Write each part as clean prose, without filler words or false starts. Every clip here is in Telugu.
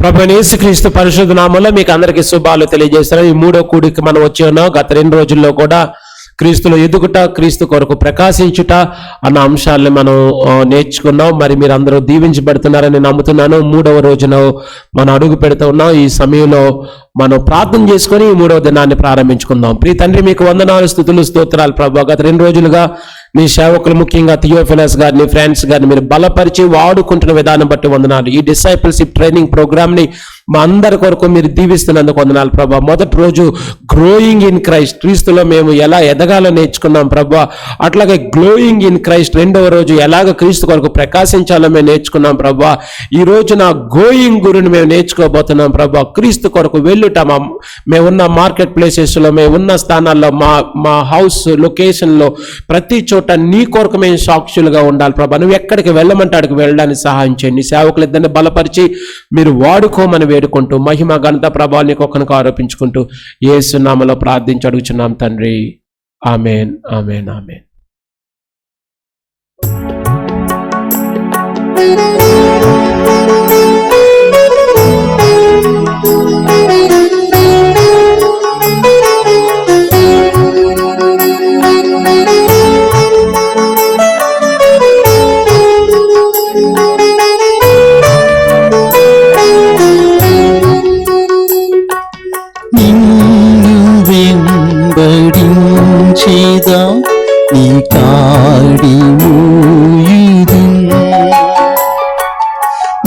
ప్రభువైన యేసుక్రీస్తు పరిశుద్ధ నామములో మీకు అందరికీ శుభాలు తెలియజేస్తున్నాను. ఈ మూడో కూడికి మనం వచ్చి ఉన్నాం. గత 2 రోజుల్లో కూడా క్రీస్తులో ఎదుగుట, క్రీస్తు కొరకు ప్రకాశించుట అన్న అంశాలను మనం నేర్చుకున్నాం. మరి మీరు అందరూ దీవించబడుతున్నారని నమ్ముతున్నాను. 3వ రోజున మనం అడుగు పెడుతూ ఉన్నాం. ఈ సమయంలో మనం ప్రార్థన చేసుకొని ఈ 3వ దినాన్ని ప్రారంభించుకుందాం. ప్రియ తండ్రి, మీకు వందనాలు, స్తుతులు, స్తోత్రాలు ప్రభు. గత 2 రోజులుగా నీ సేవకులు, ముఖ్యంగా థియోఫిలస్ గారిని, ఫ్రెండ్స్ గారిని మీరు బలపరిచి వాడుకుంటున్న విధానం బట్టి వందనాలు. ఈ డిసైపుల్షిప్ ట్రైనింగ్ ప్రోగ్రామ్ని మా అందరి కొరకు మీరు దీవిస్తున్నందుకు వందనాలు ప్రభా. మొదటి రోజు గ్రోయింగ్ ఇన్ క్రైస్ట్, క్రీస్తులో మేము ఎలా ఎదగాలో నేర్చుకున్నాం ప్రభా. అట్లాగే గ్లోయింగ్ ఇన్ క్రైస్ట్, 2వ రోజు ఎలాగ క్రీస్తు కొరకు ప్రకాశించాలో మేము నేర్చుకున్నాం ప్రభా. ఈ రోజున గోయింగ్ గురుని మేము నేర్చుకోబోతున్నాం ప్రభా. క్రీస్తు కొరకు వెళ్ళుట, మేమున్న మార్కెట్ ప్లేసెస్లో, మేమున్న స్థానాల్లో, మా హౌస్ లొకేషన్లో, ప్రతి చోట నీ కొరకు మేము సాక్షులుగా ఉండాలి ప్రభా. నువ్వు ఎక్కడికి వెళ్ళమంటే అక్కడికి వెళ్ళడానికి సహాయం చేయండి. సేవకులు ఇద్దరిని బలపరిచి మీరు వాడుకోమని వేడుకుంటూ, మహిమ ఘనత ప్రభావాన్ని ఒక్కనికి ఆరోపించుకుంటూ యేసు నామములో ప్రార్థించి అడుగుచున్నాం తండ్రి. ఆమేన్, ఆమేన్, ఆమేన్. చేదా నీ కాడి మూయుదు,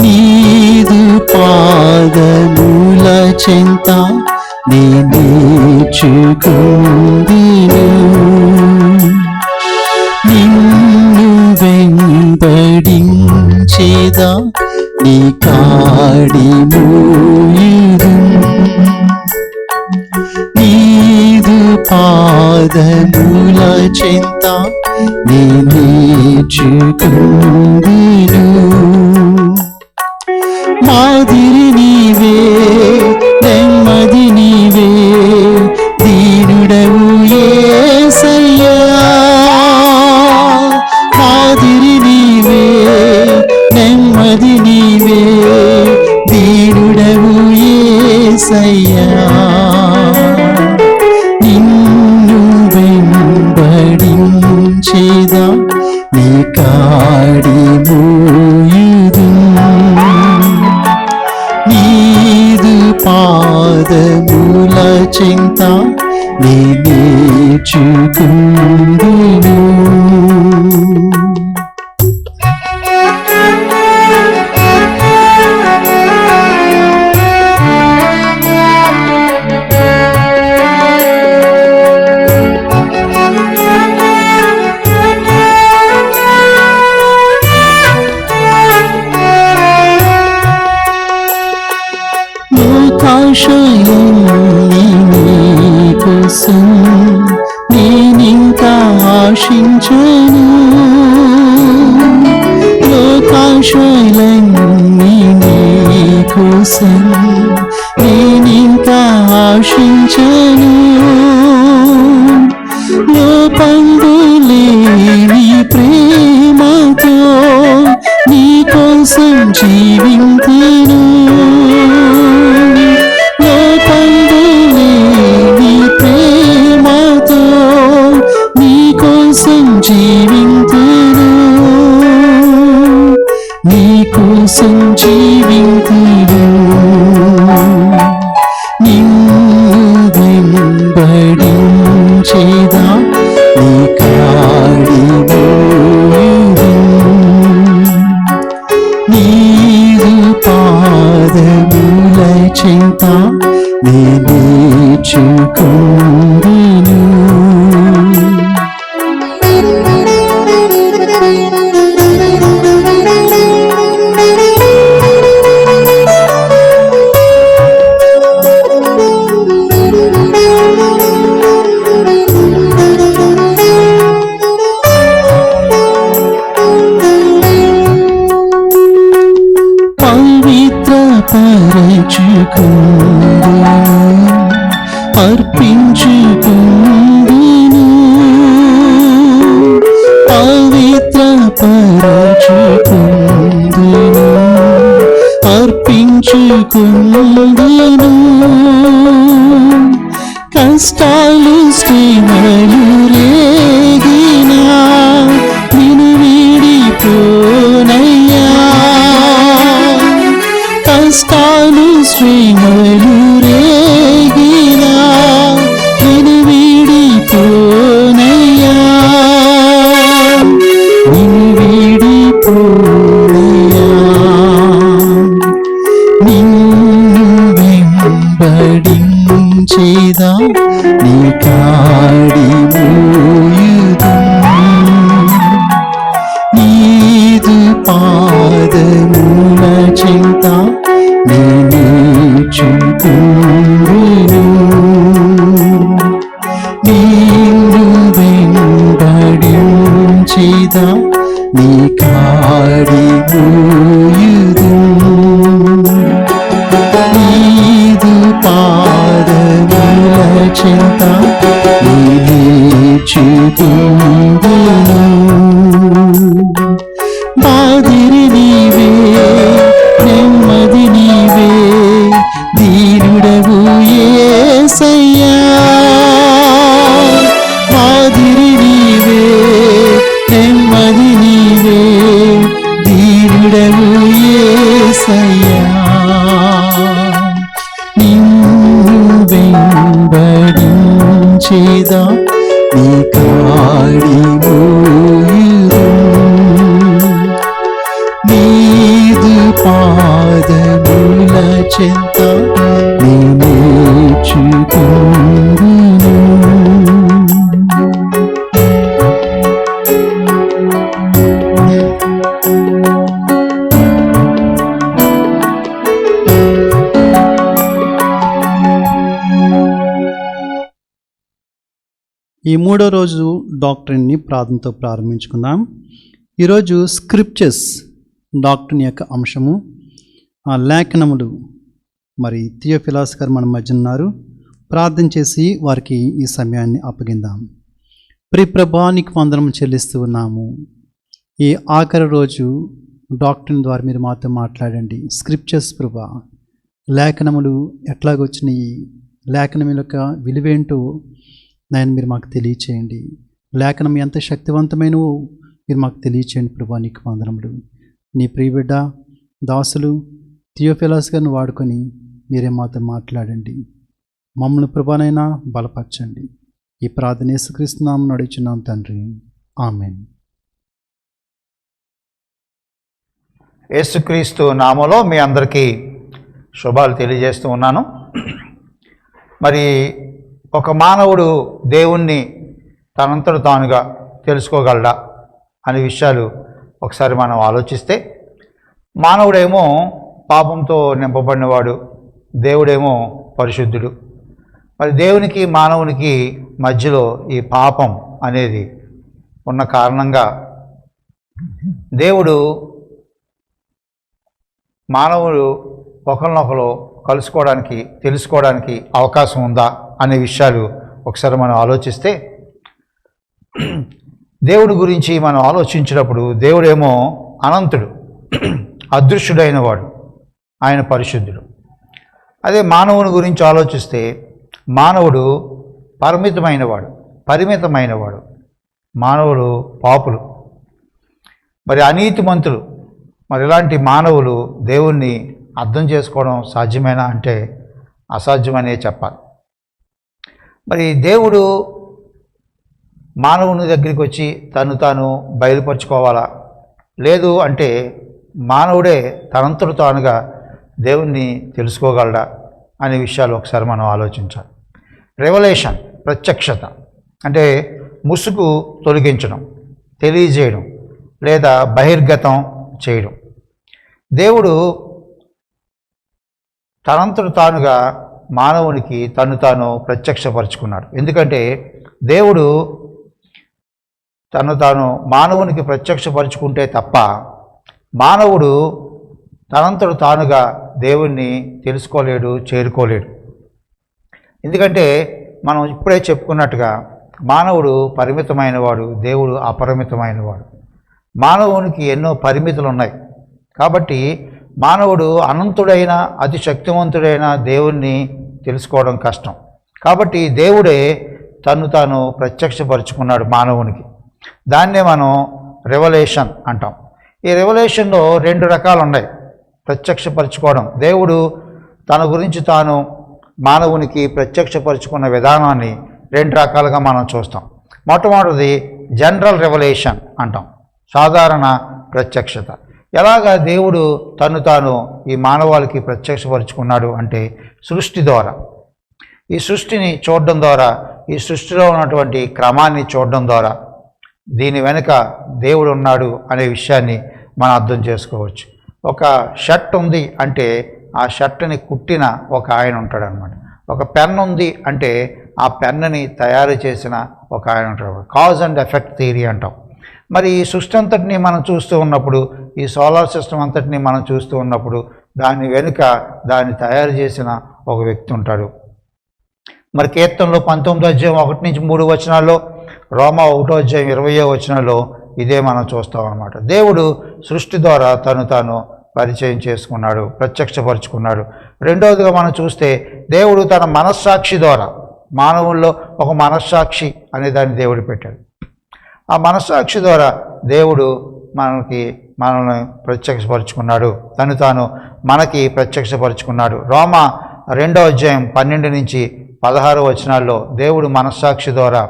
నీదు పాదముల చెంత నీ నేర్చుకుందును. నిన్ను వెంబడించేదా నీ కాడి మూయుదు, నీదు పాదముల చెంత నీ నేర్చుకుందును. మాదిరి నీవే, నెమ్మది నీవే, దీనుడవు యేసయ్యా. మాదిరి నీవే, నెమ్మది నీవే, దీనుడవు యేసయ్యా. చేదా నీ కాడి మూయుదు, నీదు పాదముల చెంత నీ నేర్చుకుందును. లోకాశయాన్ని నీకోసం నేనింకా ఆశించను, లోకాశయాన్ని నీకోసం నేనింకా ఆశించను. లోపందులేని ప్రేమతో నీకోసం జీవింతును. లోపందులేని ప్రేమతో నీకోసం జీవింతును, నీకోసం జీవింతును. నిన్ను వెంబడించేదా నీ కాడి మూయుదు, నీదు పాదముల చెంత నీ నేర్చుకుందును. పవిత్ర పరచుకుందును, అర్పించుకుందును. పవిత్ర పరచుకుందును, అర్పించుకుందును. పొందెను. కష్టాలు శ్రమలు రేగినా నిన్ను వీడిపోనయ్యా. కష్టాలు శ్రమలు రేగినా నిన్ను వీడిపోనయ్యా. నిన్ను వీడిపోనయ్యా. నిన్ను వెంబడించేదా నీ కాడి మోయుదు. నీదు పాదముల చింత నేను చూపును. నిన్ను వెంబడించేదా నీ కాడి మోయుదు. నీదు పాదముల చింత నీనే చూపును. మాదిరి నీవే, నెమ్మది నీవే, దీనుడవు యేసయ్యా. మాదిరి నీవే, నెమ్మది నీవే, దీనుడవు యేసయ్యా. నిన్ను వెంబడించేదా నీ కాడి మోయుదు. నీదు పాదముల చెంత నేనే చూపును. ఈ మూడో రోజు డాక్టరీన్ని ప్రార్థనతో ప్రారంభించుకుందాం. ఈరోజు స్క్రిప్చర్స్ డాక్టరీన్ యొక్క అంశము లేఖనములు. మరి థియోఫిలాస్ గారు మన మధ్య ఉన్నారు. ప్రార్థన చేసి వారికి ఈ సమయాన్ని అప్పగిందాం. ప్రియప్రభానికి వందనం చెల్లిస్తూ ఉన్నాము. ఈ ఆఖరి రోజు డాక్టరీన్ ద్వారా మీరు మాతో మాట్లాడండి. స్క్రిప్చర్స్ ప్రభా, లేఖనములు ఎట్లాగొచ్చినాయి, లేఖనం యొక్క విలువేంటో నాయన మీరు మాకు తెలియచేయండి. లేఖనం ఎంత శక్తివంతమైనవో మీరు మాకు తెలియచేయండి ప్రభా. నీకు వందనములు. నీ ప్రియబిడ్డ దాసులు థియోఫిలాస్ గారిని వాడుకొని మీరే మాతో మాట్లాడండి. మమ్మల్ని ప్రభానైనా బలపరచండి. ఈ ప్రార్థన యేసుక్రీస్తు నామమున అడుగుచున్నాం తండ్రి, ఆమేన్. యేసుక్రీస్తు నామములో మీ అందరికీ శుభాలు తెలియజేస్తూ ఉన్నాను. మరి ఒక మానవుడు దేవుణ్ణి తనంతట తానుగా తెలుసుకోగలడా అనే విషయాలు ఒకసారి మనం ఆలోచిస్తే, మానవుడేమో పాపంతో నింపబడినవాడు, దేవుడేమో పరిశుద్ధుడు. మరి దేవునికి మానవునికి మధ్యలో ఈ పాపం అనేది ఉన్న కారణంగా దేవుడు మానవుడు ఒకరినొకరు కలుసుకోవడానికి, తెలుసుకోవడానికి అవకాశం ఉందా అనే విషయాలు ఒకసారి మనం ఆలోచిస్తే, దేవుడి గురించి మనం ఆలోచించినప్పుడు దేవుడేమో అనంతుడు, అదృశ్యుడైన వాడు, ఆయన పరిశుద్ధుడు. అదే మానవుని గురించి ఆలోచిస్తే మానవుడు పరిమితమైనవాడు. మానవుడు పాపులు, మరి అనీతిమంతులు. మరి ఇలాంటి మానవులు దేవుణ్ణి అర్థం చేసుకోవడం సాధ్యమేనా అంటే అసాధ్యమనే చెప్పాలి. మరి దేవుడు మానవుని దగ్గరికి వచ్చి తను తాను బయలుపరుచుకోవాలా, లేదు అంటే మానవుడే తనంతట తానుగా దేవుణ్ణి తెలుసుకోగలడా అనే విషయాలు ఒకసారి మనం ఆలోచించాలి. రెవల్యూషన్, ప్రత్యక్షత అంటే ముసుగు తొలగించడం, తెలియజేయడం లేదా బహిర్గతం చేయడం. దేవుడు తనంతట తానుగా మానవునికి తను తాను ప్రత్యక్షపరుచుకున్నాడు. ఎందుకంటే దేవుడు తను తాను మానవునికి ప్రత్యక్షపరుచుకుంటే తప్ప మానవుడు తనంతట తానుగా దేవుణ్ణి తెలుసుకోలేడు, చేరుకోలేడు. ఎందుకంటే మనం ఇప్పుడే చెప్పుకున్నట్టుగా మానవుడు పరిమితమైనవాడు, దేవుడు అపరిమితమైనవాడు. మానవునికి ఎన్నో పరిమితులు ఉన్నాయి. కాబట్టి మానవుడు అనంతుడైన అతి శక్తివంతుడైన దేవుణ్ణి తెలుసుకోవడం కష్టం. కాబట్టి దేవుడే తను తాను ప్రత్యక్షపరుచుకున్నాడు మానవునికి. దాన్నే మనం రెవల్యూషన్ అంటాం. ఈ రెవల్యూషన్లో 2 రకాలు ఉన్నాయి. ప్రత్యక్షపరచుకోవడం, దేవుడు తన గురించి తాను మానవునికి ప్రత్యక్షపరుచుకున్న విధానాన్ని 2 రకాలుగా మనం చూస్తాం. మొట్టమొదటిది జనరల్ రెవల్యూషన్ అంటాం, సాధారణ ప్రత్యక్షత. ఎలాగా దేవుడు తను తాను ఈ మానవాళికి ప్రత్యక్షపరుచుకున్నాడు అంటే సృష్టి ద్వారా. ఈ సృష్టిని చూడడం ద్వారా, ఈ సృష్టిలో ఉన్నటువంటి క్రమాన్ని చూడడం ద్వారా దీని వెనుక దేవుడు ఉన్నాడు అనే విషయాన్ని మనం అర్థం చేసుకోవచ్చు. ఒక షర్ట్ ఉంది అంటే ఆ షర్ట్ని కుట్టిన ఒక ఆయన ఉంటాడనమాట. ఒక పెన్ ఉంది అంటే ఆ పెన్నుని తయారు చేసిన ఒక ఆయన ఉంటాడు. కాజ్ అండ్ ఎఫెక్ట్ థియరీ అంటాం. మరి ఈ సృష్టి అంతటిని మనం చూస్తూ ఉన్నప్పుడు, ఈ సోలార్ సిస్టమ్ అంతటిని మనం చూస్తూ ఉన్నప్పుడు దాని వెనుక దాన్ని తయారు చేసిన ఒక వ్యక్తి ఉంటాడు. మరి కీర్తనలో 19వ అధ్యాయం 1-3 వచనాల్లో, రోమా 1వ అధ్యాయం 20వ వచనాల్లో ఇదే మనం చూస్తాం అన్నమాట. దేవుడు సృష్టి ద్వారా తను తాను పరిచయం చేసుకున్నాడు, ప్రత్యక్షపరుచుకున్నాడు. రెండవదిగా మనం చూస్తే దేవుడు తన మనస్సాక్షి ద్వారా, మానవుల్లో ఒక మనస్సాక్షి అనే దాన్ని దేవుడు పెట్టాడు. ఆ మనస్సాక్షి ద్వారా దేవుడు మనల్ని ప్రత్యక్షపరుచుకున్నాడు, తను తాను మనకి ప్రత్యక్షపరుచుకున్నాడు. రోమా 2వ అధ్యాయం 12-16 వచనాల్లో దేవుడు మనస్సాక్షి ద్వారా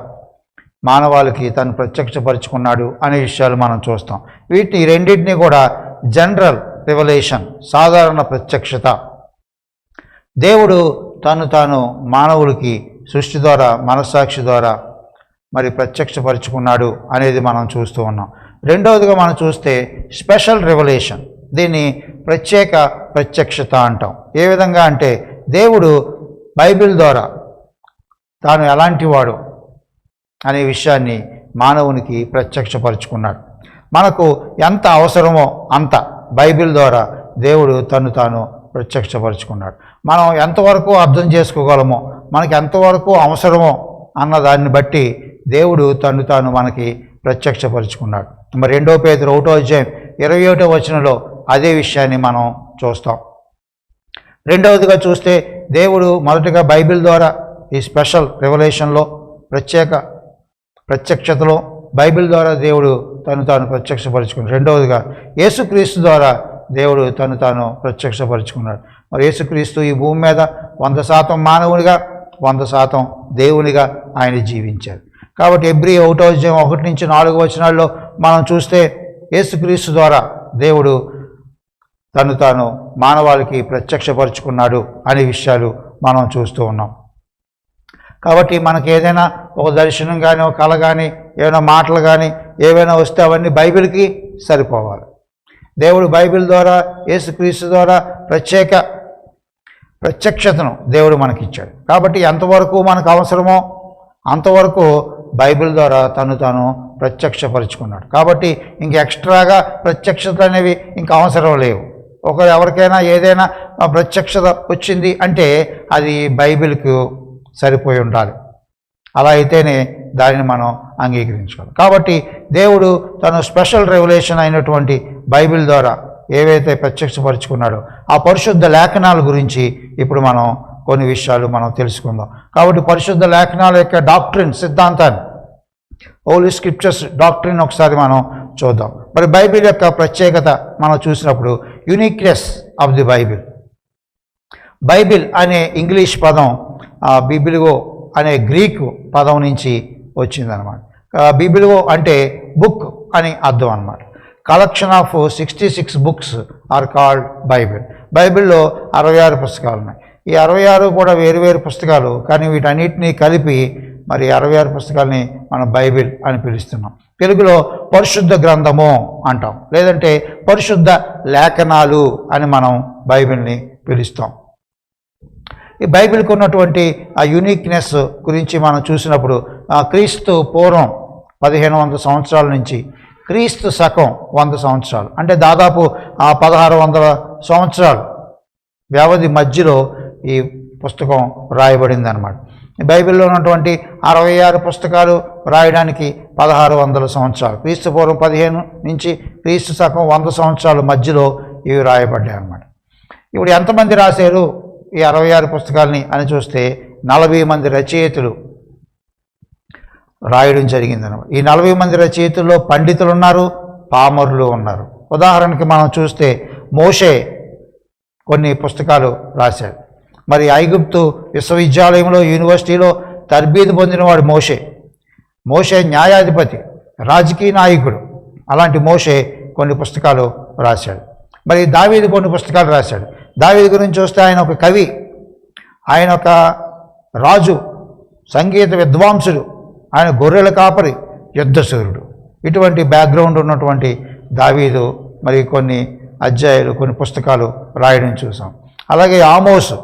మానవాళికి తను ప్రత్యక్షపరుచుకున్నాడు అనే విషయాలు మనం చూస్తాం. వీటిని రెండింటినీ కూడా జనరల్ రెవల్యూషన్, సాధారణ ప్రత్యక్షత. దేవుడు తను తాను మానవులకి సృష్టి ద్వారా, మనస్సాక్షి ద్వారా మరి ప్రత్యక్షపరుచుకున్నాడు అనేది మనం చూస్తూ ఉన్నాం. రెండవదిగా మనం చూస్తే స్పెషల్ రెవల్యూషన్, దీన్ని ప్రత్యేక ప్రత్యక్షత అంటాం. ఏ విధంగా అంటే దేవుడు బైబిల్ ద్వారా తాను ఎలాంటి వాడు అనే విషయాన్ని మానవునికి ప్రత్యక్షపరుచుకున్నాడు. మనకు ఎంత అవసరమో అంత బైబిల్ ద్వారా దేవుడు తను తాను ప్రత్యక్షపరుచుకున్నాడు. మనం ఎంతవరకు అర్థం చేసుకోగలమో, మనకి ఎంతవరకు అవసరమో అన్న దాన్ని బట్టి దేవుడు తను తాను మనకి ప్రత్యక్షపరుచుకున్నాడు. మరి 2 పేతురు 1వ అధ్యాయం 21వ వచనంలో అదే విషయాన్ని మనం చూస్తాం. రెండవదిగా చూస్తే దేవుడు మొదటగా బైబిల్ ద్వారా ఈ స్పెషల్ రెవల్యూషన్లో, ప్రత్యక్షతలో బైబిల్ ద్వారా దేవుడు తను తాను ప్రత్యక్షపరుచుకున్నాడు. రెండవదిగా యేసుక్రీస్తు ద్వారా దేవుడు తను తాను ప్రత్యక్షపరుచుకున్నాడు. మరి యేసుక్రీస్తు ఈ భూమి మీద 100% మానవునిగా, 100% దేవునిగా ఆయన జీవించారు. కాబట్టి హెబ్రీ 1వ అధ్యాయం 1-4 వచనాల్లో మనం చూస్తే యేసుక్రీస్తు ద్వారా దేవుడు తను తాను మానవాళికి ప్రత్యక్షపరుచుకున్నాడు అనే విషయాలు మనం చూస్తూ ఉన్నాం. కాబట్టి మనకి ఏదైనా ఒక దర్శనం కానీ, ఒక కళ కానీ, ఏమైనా మాటలు కానీ ఏవైనా వస్తే అవన్నీ బైబిల్కి సరిపోవాలి. దేవుడు బైబిల్ ద్వారా, యేసుక్రీస్తు ద్వారా ప్రత్యక్షతను దేవుడు మనకిచ్చాడు. కాబట్టి ఎంతవరకు మనకు అవసరమో అంతవరకు బైబిల్ ద్వారా తను తాను ప్రత్యక్షపరుచుకున్నాడు. కాబట్టి ఇంక ఎక్స్ట్రాగా ప్రత్యక్షత అనేవి ఇంకా అవసరం లేవు. ఎవరికైనా ఏదైనా ప్రత్యక్షత వచ్చింది అంటే అది బైబిల్కు సరిపోయి ఉండాలి. అలా అయితేనే దానిని మనం అంగీకరించుకోవాలి. కాబట్టి దేవుడు తను స్పెషల్ రెవల్యూషన్ అయినటువంటి బైబిల్ ద్వారా ఏవైతే ప్రత్యక్షపరుచుకున్నాడో ఆ పరిశుద్ధ లేఖనాల గురించి ఇప్పుడు మనం కొన్ని విషయాలు మనం తెలుసుకుందాం. కాబట్టి పరిశుద్ధ లేఖనాల యొక్క డాక్ట్రిన్, సిద్ధాంతాన్ని, హోలీ స్క్రిప్చర్స్ డాక్ట్రిన్ ఒకసారి మనం చూద్దాం. మరి బైబిల్ యొక్క ప్రత్యేకత మనం చూసినప్పుడు uniqueness of the Bible. Bible అనే ఇంగ్లీష్ పదం బిబిలిగో అనే గ్రీకు పదం నుంచి వచ్చిందనమాట. బిబిలిగో అంటే బుక్ అని అర్థం అనమాట. Collection of 66 books are called Bible. బైబిల్లో 66 పుస్తకాలు ఉన్నాయి. ఈ 66 కూడా వేరు పుస్తకాలు, కానీ వీటన్నిటినీ కలిపి మరి 66 పుస్తకాలని మనం బైబిల్ అని పిలుస్తున్నాం. తెలుగులో పరిశుద్ధ గ్రంథము అంటాం, లేదంటే పరిశుద్ధ లేఖనాలు అని మనం బైబిల్ని పిలుస్తాం. ఈ బైబిల్కి ఉన్నటువంటి ఆ యూనిక్నెస్ గురించి మనం చూసినప్పుడు క్రీస్తు పూర్వం 1500 సంవత్సరాల నుంచి క్రీస్తు శకం 100 సంవత్సరాలు, అంటే దాదాపు 1600 సంవత్సరాలు వ్యవధి మధ్యలో ఈ పుస్తకం రాయబడింది అన్నమాట. బైబిల్లో ఉన్నటువంటి 66 పుస్తకాలు రాయడానికి 1600 సంవత్సరాలు, క్రీస్తు పూర్వం 15 నుంచి క్రీస్తు శకం 100 సంవత్సరాల మధ్యలో ఇవి రాయబడ్డాయి అన్నమాట. ఇప్పుడు ఎంతమంది రాశారు ఈ 66 పుస్తకాలని అని చూస్తే 40 మంది రచయితలు రాయడం జరిగిందన్నమాట. ఈ 40 మంది రచయితల్లో పండితులు ఉన్నారు, పామరులు ఉన్నారు. ఉదాహరణకి మనం చూస్తే మోషే కొన్ని పుస్తకాలు రాశాడు. మరి ఐగుప్తు విశ్వవిద్యాలయంలో యూనివర్సిటీలో తర్బీదు పొందినవాడు మోషే. మోషే న్యాయాధిపతి, రాజకీయ నాయకుడు. అలాంటి మోషే కొన్ని పుస్తకాలు రాశాడు. మరి దావీదు కొన్ని పుస్తకాలు రాశాడు. దావీదు గురించి చూస్తే ఆయన ఒక కవి, ఆయన ఒక రాజు, సంగీత విద్వాంసుడు, ఆయన గొర్రెల కాపరి, యుద్ధశూరుడు. ఇటువంటి బ్యాక్గ్రౌండ్ ఉన్నటువంటి దావీదు మరి కొన్ని అధ్యాయాలు, కొన్ని పుస్తకాలు రాయడం చూసాం. అలాగే ఆమోసు,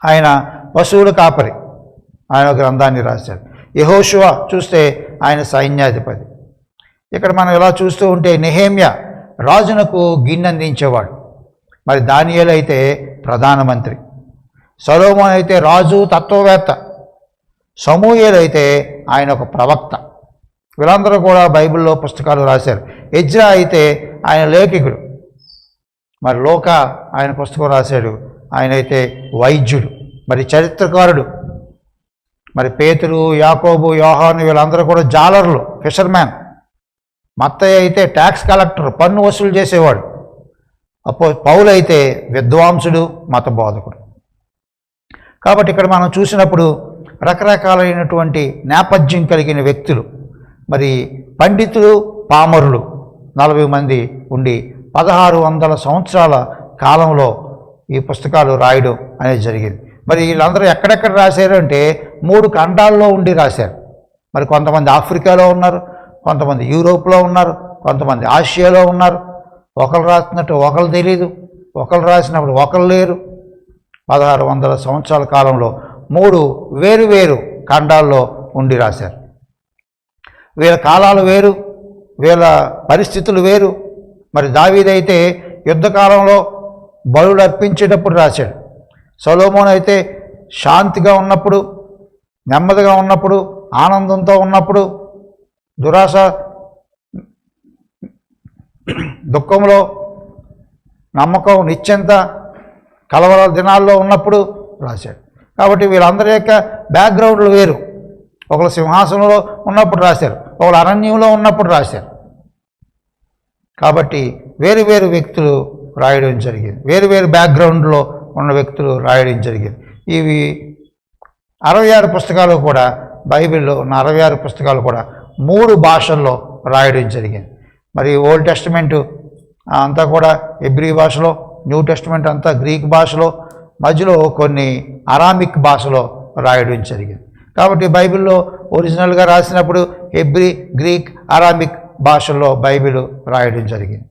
ఆయన పశువుల కాపరి, ఆయన గ్రంథాన్ని రాశాడు. యెహోషువ చూస్తే ఆయన సైన్యాధిపతి. ఇక్కడ మనం ఇలా చూస్తూ ఉంటే నెహెమ్యా రాజునకు గిన్నె అందించేవాడు. మరి దానియేలు అయితే ప్రధానమంత్రి, సొలొమోను అయితే రాజు తత్వవేత్త, సమూయేలు అయితే ఆయన ఒక ప్రవక్త. వీళ్ళందరూ కూడా బైబిల్లో పుస్తకాలు రాశారు. ఎజ్రా అయితే ఆయన లేఖికుడు. మరి లోక ఆయన పుస్తకం రాశాడు, ఆయన అయితే వైద్యుడు, మరి చరిత్రకారుడు. మరి పేతురు, యాకోబు, యోహాను వీళ్ళందరూ కూడా జాలర్లు, ఫిషర్మ్యాన్. మత్తయి అయితే ట్యాక్స్ కలెక్టర్, పన్ను వసూలు చేసేవాడు. పౌలు అయితే విద్వాంసుడు, మత బోధకుడు. కాబట్టి ఇక్కడ మనం చూసినప్పుడు రకరకాలైనటువంటి నేపథ్యం కలిగిన వ్యక్తులు, మరి పండితులు, పామరులు 40 మంది ఉండి 1600 సంవత్సరాల కాలంలో ఈ పుస్తకాలు రాయడం అనేది జరిగింది. మరి వీళ్ళందరూ ఎక్కడెక్కడ రాశారు అంటే 3 ఖండాల్లో ఉండి రాశారు. మరి కొంతమంది ఆఫ్రికాలో ఉన్నారు, కొంతమంది యూరోప్లో ఉన్నారు, కొంతమంది ఆసియాలో ఉన్నారు. ఒకరు రాసినట్టు ఒకరు తెలీదు, ఒకరు రాసినప్పుడు ఒకరు లేరు. 1600 సంవత్సరాల కాలంలో 3 వేరు వేరు ఖండాల్లో ఉండి రాశారు. వీళ్ళ కాలాలు వేరు, వీళ్ళ పరిస్థితులు వేరు. మరి దావీదైతే యుద్ధకాలంలో బలులు అర్పించేటప్పుడు రాశాడు. సొలొమోను అయితే శాంతిగా ఉన్నప్పుడు, నెమ్మదిగా ఉన్నప్పుడు, ఆనందంతో ఉన్నప్పుడు, దురాశ దుఃఖంలో నమ్మకం నిశ్చింత కలవర దినాల్లో ఉన్నప్పుడు రాశాడు. కాబట్టి వీళ్ళందరి యొక్క బ్యాక్గ్రౌండ్లు వేరు. ఒకరు సింహాసనంలో ఉన్నప్పుడు రాశారు, ఒకరు అరణ్యంలో ఉన్నప్పుడు రాశారు. కాబట్టి వేరు వేరు వ్యక్తులు రాయడం జరిగింది, వేరు వేరు బ్యాక్గ్రౌండ్లో ఉన్న వ్యక్తులు రాయడం జరిగింది. ఇవి 66 పుస్తకాలు కూడా, బైబిల్లో ఉన్న 66 పుస్తకాలు కూడా 3 భాషల్లో రాయడం జరిగింది. మరి ఓల్డ్ టెస్టమెంటు అంతా కూడా హెబ్రీ భాషలో, న్యూ టెస్టమెంట్ అంతా గ్రీక్ భాషలో, మధ్యలో కొన్ని అరామిక్ భాషలో రాయడం జరిగింది. కాబట్టి బైబిల్లో ఒరిజినల్గా రాసినప్పుడు హెబ్రీ, గ్రీక్, అరామిక్ భాషల్లో బైబిల్ రాయడం జరిగింది.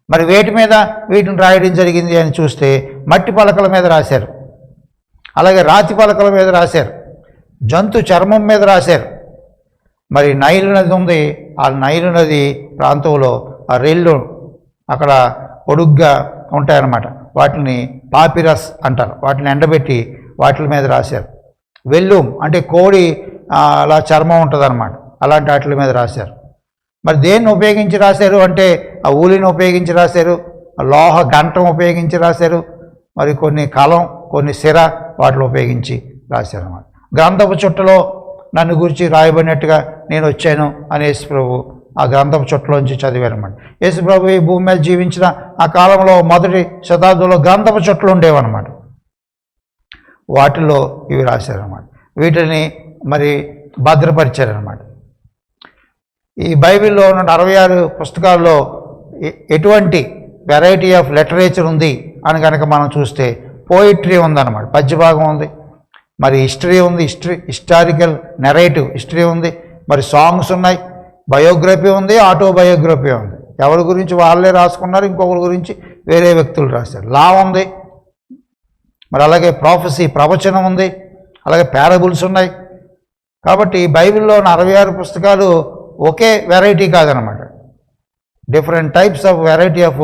మరి వేటి మీద వీటిని రాయడం జరిగింది అని చూస్తే మట్టి పలకల మీద రాశారు, అలాగే రాతి పలకల మీద రాశారు, జంతు చర్మం మీద రాశారు. మరి నైలు నది ఉంది, ఆ నైలు నది ప్రాంతంలో ఆ రెల్లు అక్కడ పొడుగ్గా ఉంటాయన్నమాట, వాటిని పాపిరస్ అంటారు. వాటిని ఎండబెట్టి వాటి మీద రాశారు. వెల్లుం అంటే కోడి అలా చర్మం ఉంటుందన్నమాట, అలాంటి వాటి మీద రాశారు. మరి దేన్ని ఉపయోగించి రాశారు అంటే ఆ ఊలిని ఉపయోగించి రాశారు, లోహ గంటం ఉపయోగించి రాశారు, మరి కొన్ని కలం, కొన్ని సిర వాటిని ఉపయోగించి రాశారు అన్నమాట. గ్రంథపు చుట్టలో నన్ను గురించి రాయబడినట్టుగా నేను వచ్చాను అని యేసుప్రభు ఆ గ్రంథపు చుట్టలోంచి చదివారన్నమాట. యేసుప్రభు ఈ భూమి మీద జీవించిన ఆ కాలంలో మొదటి శతాబ్దంలో గ్రంథపు చుట్టలు ఉండేవన్నమాట, వాటిల్లో ఇవి రాశారన్నమాట. వీటిని మరి భద్రపరిచారన్నమాట. ఈ బైబిల్లో ఉన్న 66 పుస్తకాల్లో ఎటువంటి వెరైటీ ఆఫ్ లిటరేచర్ ఉంది అని కనుక మనం చూస్తే పోయిట్రీ ఉందన్నమాట, పద్యభాగం ఉంది, మరి హిస్టరీ ఉంది, హిస్టారికల్ నెరేటివ్ హిస్టరీ ఉంది, మరి సాంగ్స్ ఉన్నాయి, బయోగ్రఫీ ఉంది, ఆటోబయోగ్రఫీ ఉంది. ఎవరి గురించి వాళ్ళే రాసుకున్నారు, ఇంకొకరి గురించి వేరే వ్యక్తులు రాశారు. లా ఉంది, మరి అలాగే ప్రాఫెసీ ప్రవచనం ఉంది, అలాగే పారబుల్స్ ఉన్నాయి. కాబట్టి బైబిల్లో 66 పుస్తకాలు ఒకే వెరైటీ కాదనమాట, different types of variety of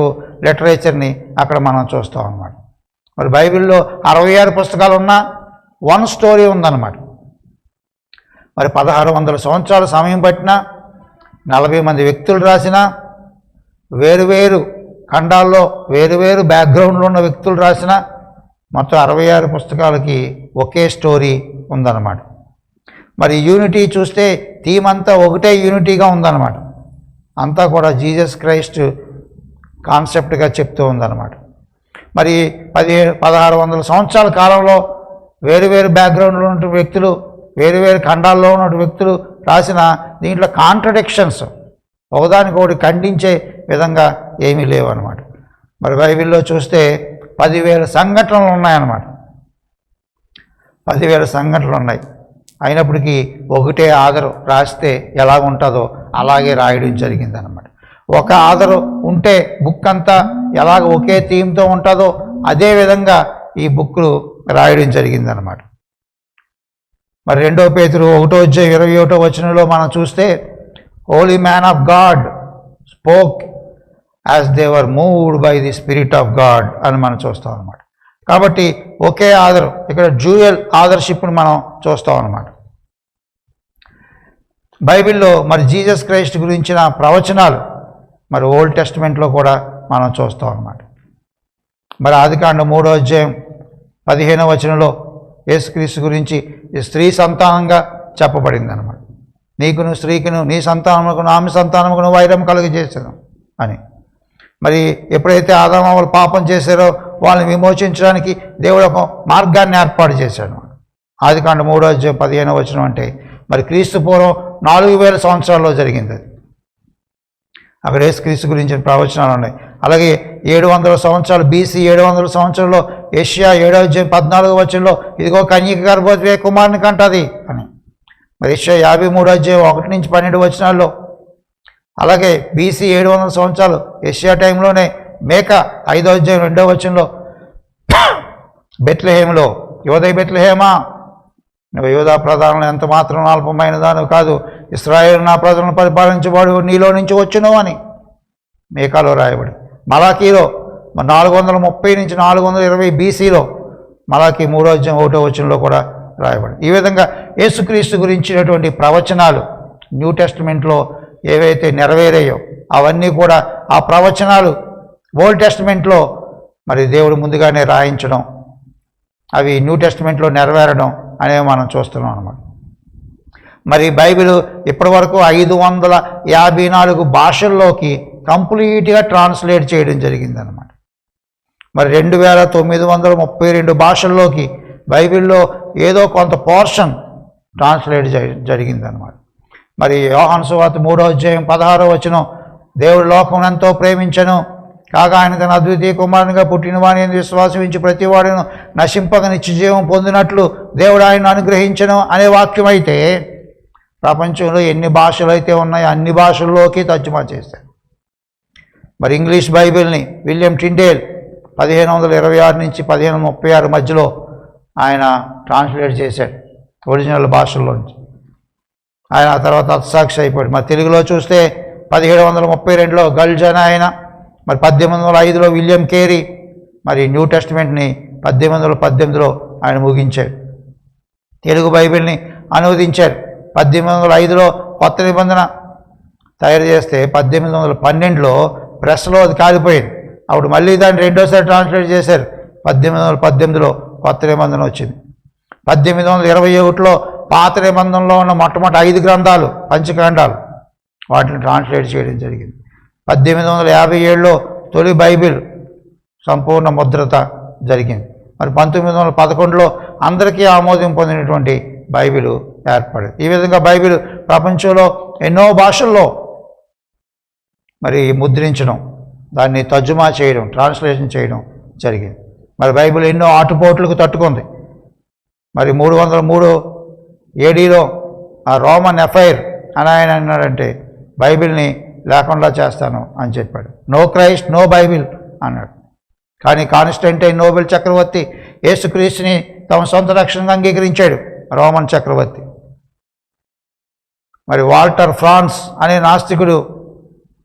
లిటరేచర్ని అక్కడ మనం చూస్తాం అన్నమాట. మరి బైబిల్లో 66 పుస్తకాలు ఉన్నా 1 స్టోరీ ఉందన్నమాట. మరి 1600 సంవత్సరాల సమయం పట్టినా, 40 మంది వ్యక్తులు రాసినా, వేరువేరు ఖండాల్లో వేరువేరు బ్యాక్గ్రౌండ్లో ఉన్న వ్యక్తులు రాసిన మొత్తం 66 పుస్తకాలకి ఒకే స్టోరీ ఉందన్నమాట. మరి యూనిటీ చూస్తే థీమ్ అంతా ఒకటే యూనిటీగా ఉందన్నమాట. అంతా కూడా జీసస్ క్రైస్ట్ కాన్సెప్ట్గా చెప్తూ ఉందన్నమాట. మరి 1600 సంవత్సరాల కాలంలో వేరువేరు బ్యాక్గ్రౌండ్లో ఉన్న వ్యక్తులు, వేరువేరు ఖండాల్లో ఉన్న వ్యక్తులు రాసిన దీంట్లో కాంట్రడిక్షన్స్, ఒకదానికొకటి ఖండించే విధంగా ఏమీ లేవు అన్నమాట. మరి బైబిల్లో చూస్తే 10,000 సంఘటనలు ఉన్నాయన్నమాట. 10,000 సంఘటనలు ఉన్నాయి. అయినప్పటికీ ఒకటే ఆధారం రాస్తే ఎలా ఉంటుందో అలాగే రాయడం జరిగిందనమాట. ఒక ఆధారం ఉంటే బుక్ అంతా ఎలాగ ఒకే థీమ్తో ఉంటుందో అదే విధంగా ఈ బుక్లు రాయడం జరిగిందనమాట. మరి 2 పేతురు 1:21 మనం చూస్తే Holi man of God spoke as they were moved by the spirit of God అని మనం చూస్తాం అన్నమాట. కాబట్టి ఒకే ఆధారం, ఇక్కడ డ్యూయల్ ఆధార్షిప్ని మనం చూస్తాం అన్నమాట. బైబిల్లో మరి జీసస్ క్రైస్ట్ గురించిన ప్రవచనాలు మరి ఓల్డ్ టెస్టిమెంట్లో కూడా మనం చూస్తాం అన్నమాట. మరి ఆదికాండం 3:15 యేసుక్రీస్తు గురించి స్త్రీ సంతానంగా చెప్పబడింది అనమాట. నీకును స్త్రీకును నీ సంతానముకును ఆమె సంతానముకును వైరం కలుగజేసాను అని. మరి ఎప్పుడైతే ఆదాము పాపం చేశారో వాళ్ళని విమోచించడానికి దేవుడు ఒక మార్గాన్ని ఏర్పాటు చేశాడు. ఆదికాండం 3:15 అంటే మరి క్రీస్తు పూర్వం 4000 సంవత్సరాల్లో జరిగింది అది. అక్కడ యేసుక్రీస్తు గురించిన ప్రవచనాలు ఉన్నాయి. అలాగే 700 సంవత్సరాలు BC 700 సంవత్సరంలో యెషయా 7:14 ఇదిగో కన్యక గర్భవతి కుమారుని కంటది అని. మరి యెషయా 53:1-12 అలాగే BC 700 సంవత్సరాలు యెషయా టైంలోనే మేక 5:2 బెత్లెహేములో యోధై బెత్లెహేమా నువ్వు యోధా ప్రధానంలో ఎంత మాత్రం అల్పమైన దాను కాదు, ఇశ్రాయేలు నా ప్రజలను పరిపాలించబడు నీలో నుంచి వచ్చును అని మేకాలో రాయబడి. మలాకీలో 430-420 BCలో మలాకీ 3:1 కూడా రాయబడి. ఈ విధంగా యేసుక్రీస్తు గురించినటువంటి ప్రవచనాలు న్యూ టెస్టిమెంట్లో ఏవైతే నెరవేరాయో అవన్నీ కూడా ఆ ప్రవచనాలు ఓల్డ్ టెస్టిమెంట్లో మరి దేవుడు ముందుగానే రాయించడం, అవి న్యూ టెస్టిమెంట్లో నెరవేరడం అనేవి మనం చూస్తున్నాం అన్నమాట. మరి బైబిల్ ఇప్పటి వరకు 554 భాషల్లోకి కంప్లీట్గా ట్రాన్స్లేట్ చేయడం జరిగిందనమాట. మరి 2932 భాషల్లోకి బైబిల్లో ఏదో కొంత పోర్షన్ ట్రాన్స్లేట్ జరిగిందనమాట. మరి యోహాను సువార్త 3:16 దేవుడు లోకం ఎంతో ప్రేమించను కాగా ఆయన తన అద్వితీయ కుమారునిగా పుట్టిన వాడిని విశ్వాసించి ప్రతి వాడిను నశింపక నిత్యజీవం పొందినట్లు దేవుడు ఆయన అనుగ్రహించను అనే వాక్యం అయితే ప్రపంచంలో ఎన్ని భాషలు అయితే ఉన్నాయో అన్ని భాషల్లోకి తర్జుమా చేశారు. మరి ఇంగ్లీష్ బైబిల్ని విలియం టిండేల్ 1526-1536 మధ్యలో ఆయన ట్రాన్స్లేట్ చేశాడు ఒరిజినల్ భాషల్లోంచి. ఆయన ఆ తర్వాత హతసాక్షి అయిపోయాడు. మరి తెలుగులో చూస్తే 1732లో గల్జన్ ఆయన, మరి 1805లో విలియం కేరీ, మరి న్యూ టెస్టిమెంట్ని 1818లో ఆయన ముగించాడు. తెలుగు బైబిల్ని అనువదించారు. 1805లో కొత్త నిబంధన తయారు చేస్తే 1812లో ప్రెస్లో అది కాలిపోయింది. అప్పుడు మళ్ళీ దాన్ని రెండోసారి ట్రాన్స్లేట్ చేశారు. 1818లో కొత్త నిబంధన వచ్చింది. 1821లో పాత నిబంధనలో ఉన్న మొట్టమొదటి 5 గ్రంథాలు పంచకాండాలు వాటిని ట్రాన్స్లేట్ చేయడం జరిగింది. 1857లో తొలి బైబిల్ సంపూర్ణ ముద్రత జరిగింది. మరి 1911లో అందరికీ ఆమోదం పొందినటువంటి బైబిల్ ఏర్పడింది. ఈ విధంగా బైబిల్ ప్రపంచంలో ఎన్నో భాషల్లో మరి ముద్రించడం, దాన్ని తర్జుమా చేయడం, ట్రాన్స్లేషన్ చేయడం జరిగింది. మరి బైబిల్ ఎన్నో ఆటుపోట్లకు తట్టుకుంది. మరి 303 ADలో ఆ రోమన్ ఎఫైర్ అని ఆయన అన్నాడంటే బైబిల్ని లేకుండా చేస్తాను అని చెప్పాడు. నో క్రైస్ట్ నో బైబిల్ అన్నాడు. కానీ కాన్స్టంటైన్ నోబెల్ చక్రవర్తి యేసుక్రీస్తుని తమ సొంత రక్షణగా అంగీకరించాడు, రోమన్ చక్రవర్తి. మరి వాల్టర్ ఫ్రాన్స్ అనే నాస్తికుడు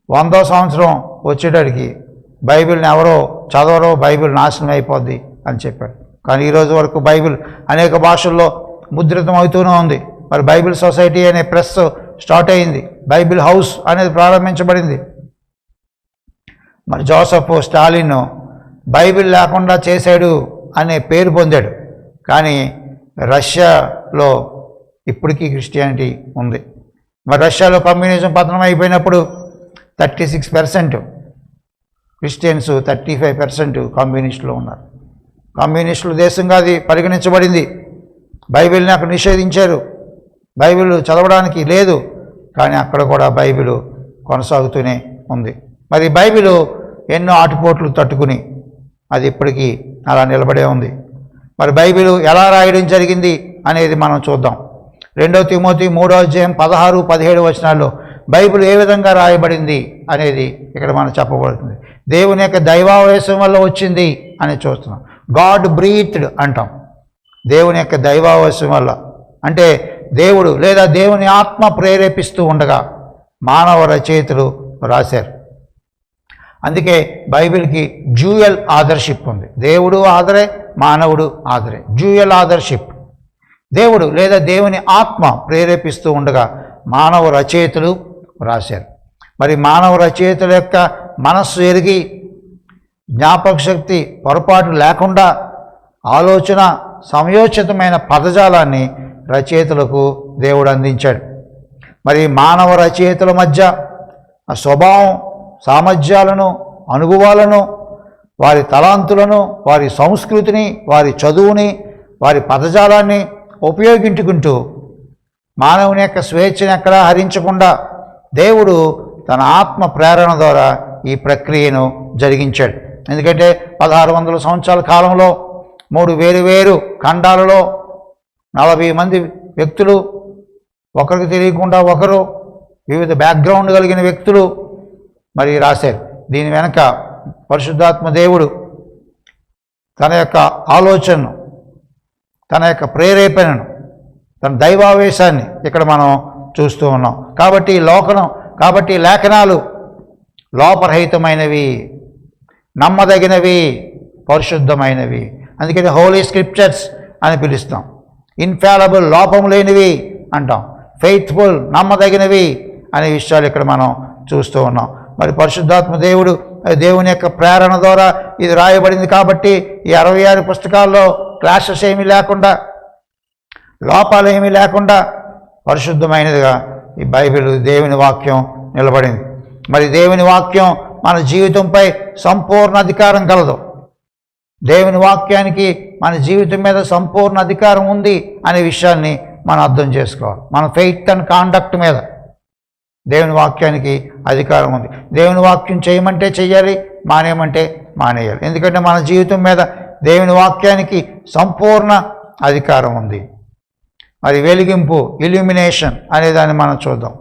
100వ సంవత్సరం వచ్చేటడికి బైబిల్ని ఎవరో చదవరో బైబిల్ నాశనం అయిపోద్ది అని చెప్పాడు. కానీ ఈరోజు వరకు బైబిల్ అనేక భాషల్లో ముద్రితం అవుతూనే ఉంది. మరి బైబిల్ సొసైటీ అనే ప్రెస్ స్టార్ట్ అయింది. బైబిల్ హౌస్ అనేది ప్రారంభించబడింది. మరి జోసెఫ్ స్టాలిన్ బైబిల్ లేకుండా చేశాడు అనే పేరు పొందాడు. కానీ రష్యాలో ఇప్పటికీ క్రిస్టియానిటీ ఉంది. మరి రష్యాలో కమ్యూనిజం పతనం అయిపోయినప్పుడు 36% క్రిస్టియన్స్, 35% కమ్యూనిస్టులు ఉన్నారు. కమ్యూనిస్టుల దేశంగా అది పరిగణించబడింది. బైబిల్ని అక్కడ నిషేధించారు, బైబిల్ చదవడానికి లేదు. కానీ అక్కడ కూడా బైబిల్ కొనసాగుతూనే ఉంది. మరి బైబిల్ ఎన్నో ఆటుపోట్లు తట్టుకుని అది ఇప్పటికీ అలా నిలబడే ఉంది. మరి బైబిల్ ఎలా రాయడం జరిగింది అనేది మనం చూద్దాం. 2 తిమోతి 3వ అధ్యాయం 16-17 వచనాల్లో బైబిల్ ఏ విధంగా రాయబడింది అనేది ఇక్కడ మనం చెప్పబడుతుంది. దేవుని యొక్క దైవావేశం వల్ల వచ్చింది అని చూస్తున్నాం. గాడ్ బ్రీత్డ్ అంటాం. దేవుని యొక్క దైవావేశం వల్ల అంటే దేవుడు లేదా దేవుని ఆత్మ ప్రేరేపిస్తూ ఉండగా మానవ రచయితలు రాశారు. అందుకే బైబిల్కి డ్యూయల్ ఆథర్షిప్ ఉంది. దేవుడు ఆదరే, మానవుడు ఆదరే. Dual authorship. దేవుడు లేదా దేవుని ఆత్మ ప్రేరేపిస్తూ ఉండగా మానవ రచయితలు రాశారు. మరి మానవ రచయితల యొక్క మనస్సు ఎరిగి జ్ఞాపక శక్తి పొరపాటు లేకుండా ఆలోచన సమయోచితమైన పదజాలాన్ని రచయితలకు దేవుడు అందించాడు. మరి మానవ రచయితల మధ్య ఆ స్వభావం, సామర్థ్యాలను, అనుభవాలను, వారి తలాంతులను, వారి సంస్కృతిని, వారి చదువుని, వారి పదజాలాన్ని ఉపయోగించుకుంటూ మానవుని యొక్క స్వేచ్ఛను ఎక్కడా హరించకుండా దేవుడు తన ఆత్మ ప్రేరణ ద్వారా ఈ ప్రక్రియను జరిగించాడు. ఎందుకంటే 1600 సంవత్సరాల కాలంలో 3 వేరు ఖండాలలో 40 మంది వ్యక్తులు, ఒకరికి తెలియకుండా ఒకరు, వివిధ బ్యాక్గ్రౌండ్ కలిగిన వ్యక్తులు మరి రాశారు. దీని వెనక పరిశుద్ధాత్మ దేవుడు తన యొక్క ఆలోచనను, తన యొక్క ప్రేరేపణను, తన దైవావేశాన్ని ఇక్కడ మనం చూస్తూ ఉన్నాం. కాబట్టి లేఖనాలు లోపరహితమైనవి, నమ్మదగినవి, పరిశుద్ధమైనవి. అందుకని హోలీ స్క్రిప్చర్స్ అని పిలుస్తాం. ఇన్ఫాలబుల్, లోపం లేనివి అంటాం. ఫెయిత్ఫుల్, నమ్మదగినవి అనే విషయాలు ఇక్కడ మనం చూస్తూ ఉన్నాం. మరి పరిశుద్ధాత్మ దేవుడు దేవుని యొక్క ప్రేరణ ద్వారా ఇది రాయబడింది. కాబట్టి ఈ 66 పుస్తకాల్లో క్లాషెస్ ఏమీ లేకుండా, లోపాలు ఏమీ లేకుండా పరిశుద్ధమైనదిగా ఈ బైబిల్ దేవుని వాక్యం నిలబడింది. మరి దేవుని వాక్యం మన జీవితంపై సంపూర్ణ అధికారం కలదు. దేవుని వాక్యానికి మన జీవితం మీద సంపూర్ణ అధికారం ఉంది అనే విషయాన్ని మనం అర్థం చేసుకోవాలి. మన ఫెయిత్ అండ్ కాండక్ట్ మీద దేవుని వాక్యానికి అధికారం ఉంది. దేవుని వాక్యం చేయమంటే చెయ్యాలి, మానేయమంటే మానేయాలి. ఎందుకంటే మన జీవితం మీద దేవుని వాక్యానికి సంపూర్ణ అధికారం ఉంది. మరి వెలిగింపు, ఇల్యూమినేషన్ అనే దాన్ని మనం చూద్దాం.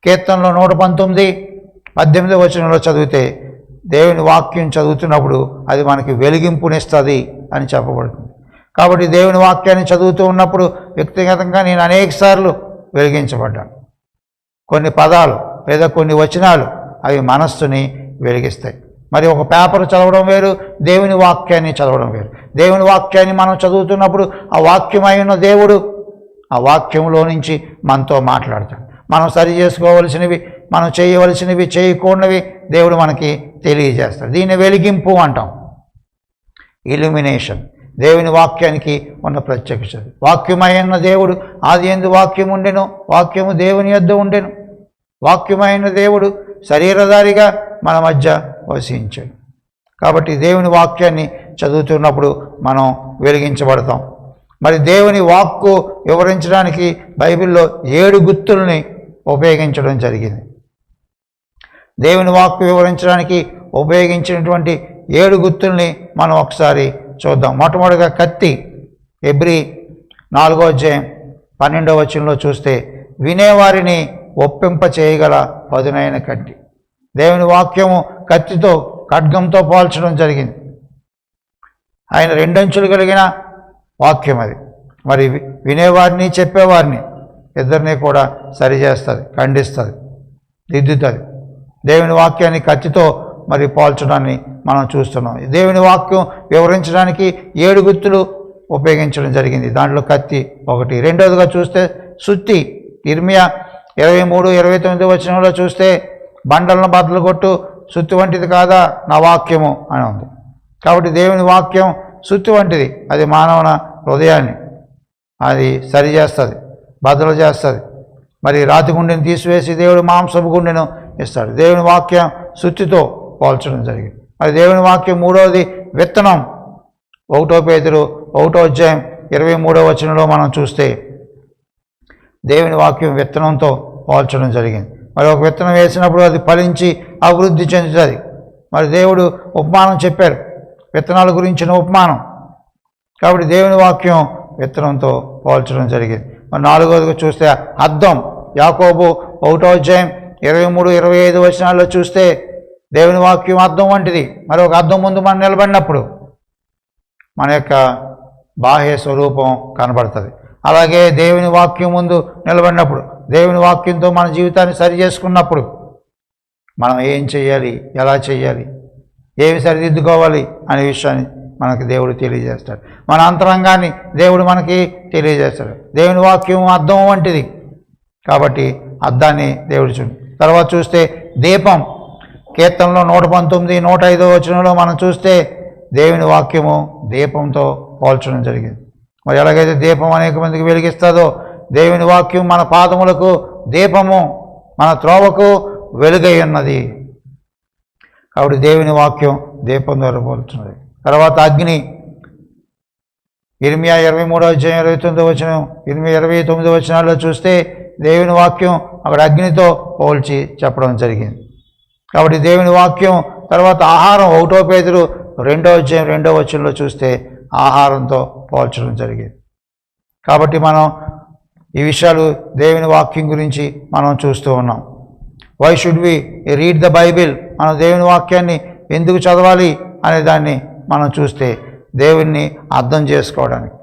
కీర్తనలో 119:18 వచనంలో చదివితే దేవుని వాక్యం చదువుతున్నప్పుడు అది మనకి వెలిగింపునిస్తుంది అని చెప్పబడుతుంది. కాబట్టి దేవుని వాక్యాన్ని చదువుతూ ఉన్నప్పుడు వ్యక్తిగతంగా నేను అనేక సార్లు వెలిగించబడ్డాను. కొన్ని పదాలు లేదా కొన్ని వచనాలు అవి మనస్సుని వెలిగిస్తాయి. మరి ఒక పేపర్ చదవడం వేరు, దేవుని వాక్యాన్ని చదవడం వేరు. దేవుని వాక్యాన్ని మనం చదువుతున్నప్పుడు ఆ వాక్యమైన దేవుడు ఆ వాక్యంలో నుంచి మనతో మాట్లాడతాడు. మనం సరి చేసుకోవలసినవి, మనం చేయవలసినవి, చేయకూడనివి దేవుడు మనకి తెలియజేస్తాడు. దీన్ని వెలిగింపు అంటాం. ఇల్యూమినేషన్, దేవుని వాక్యానికి ఉన్న ప్రత్యక్షత. వాక్యమైన దేవుడు ఆదియందు వాక్యం ఉండెను, వాక్యము దేవుని యొద్ద ఉండెను. వాక్యమైన దేవుడు శరీరధారిగా మన మధ్య వసించాడు. కాబట్టి దేవుని వాక్యాన్ని చదువుతున్నప్పుడు మనం వెలిగించబడతాం. మరి దేవుని వాక్కు వివరించడానికి బైబిల్లో 7 గుర్తుల్ని ఉపయోగించడం జరిగింది. దేవుని వాక్కు వివరించడానికి ఉపయోగించినటువంటి 7 గుర్తుల్ని మనం ఒకసారి చూద్దాం. మొట్టమొదటిగా కత్తి. హెబ్రీ 4వ అధ్యాయం 12వ వచనంలో చూస్తే వినేవారిని ఒప్పింప చేయగల పదునైన కత్తి. దేవుని వాక్యము కత్తితో, ఖడ్గంతో పోల్చడం జరిగింది. ఆయన 2 అంచులు కలిగిన వాక్యం అది. మరి వినేవారిని, చెప్పేవారిని ఇద్దరిని కూడా సరిచేస్తుంది, ఖండిస్తుంది, దిద్దుతుంది. దేవుని వాక్యాన్ని కత్తితో మరి పోల్చడాన్ని మనం చూస్తున్నాం. దేవుని వాక్యం వివరించడానికి 7 గుర్తులు ఉపయోగించడం జరిగింది. దాంట్లో కత్తి ఒకటి. రెండవదిగా చూస్తే సుత్తి. ఇర్మియా 23:29 వచనంలో చూస్తే బండలను బద్దలు కొట్టు, సుత్తి వంటిది కాదా నా వాక్యము అని ఉంది. కాబట్టి దేవుని వాక్యం సుత్తి వంటిది. అది మానవుల హృదయాన్ని అది సరి చేస్తుంది, బద్దలు చేస్తుంది. మరి రాతి గుండెను తీసివేసి దేవుడు మాంసపు గుండెను ఇస్తాడు. దేవుని వాక్యం సుత్తితో పోల్చడం జరిగింది. మరి దేవుని వాక్యం మూడవది విత్తనం. 1 పేతురు 1:23 మనం చూస్తే దేవుని వాక్యం విత్తనంతో పోల్చడం జరిగింది. మరి ఒక విత్తనం వేసినప్పుడు అది ఫలించి అభివృద్ధి చెందుతుంది. మరి దేవుడు ఉపమానం చెప్పారు, విత్తనాల గురించిన ఉపమానం. కాబట్టి దేవుని వాక్యం విత్తనంతో పోల్చడం జరిగింది. మరి 4వదిగా చూస్తే అద్దం. యాకోబు 1:23-25 చూస్తే దేవుని వాక్యం అద్దం వంటిది. మరి ఒక అద్దం ముందు మనం నిలబడినప్పుడు మన యొక్క బాహ్య స్వరూపం కనబడుతుంది. అలాగే దేవుని వాక్యం ముందు నిలబడినప్పుడు, దేవుని వాక్యంతో మన జీవితాన్ని సరి చేసుకున్నప్పుడు మనం ఏం చేయాలి, ఎలా చేయాలి, ఏమి సరిదిద్దుకోవాలి అనే విషయాన్ని మనకి దేవుడు తెలియజేస్తాడు. మన అంతరంగాన్ని దేవుడు మనకి తెలియజేస్తాడు. దేవుని వాక్యం అద్దం వంటిది. కాబట్టి అద్దాన్ని దేవుడు తర్వాత చూస్తే దీపం. కీర్తనలో 119-105 మనం చూస్తే దేవుని వాక్యము దీపంతో పోల్చడం జరిగింది. మరి ఎలాగైతే దీపం అనేక మందికి వెలిగిస్తుందో, దేవుని వాక్యం మన పాదములకు దీపము, మన త్రోవకు వెలుగై ఉన్నది. కాబట్టి దేవుని వాక్యం దీపం ద్వారా పోల్చున్నది. తర్వాత అగ్ని. ఇర్మియా 23:29, 29 చూస్తే దేవుని వాక్యం అక్కడ అగ్నితో పోల్చి చెప్పడం జరిగింది. కాబట్టి దేవుని వాక్యం. తర్వాత ఆహారం. 1 పేతురు 2:2 చూస్తే ఆహారంతో పోల్చడం జరిగింది. కాబట్టి మనం ఈ విషయాలు దేవుని వాక్యం గురించి మనం చూస్తూ ఉన్నాం. Why should we read the Bible? మనం దేవుని వాక్యాన్ని ఎందుకు చదవాలి అనే దాన్ని మనం చూస్తే దేవుణ్ణి అర్థం చేసుకోవడానికి.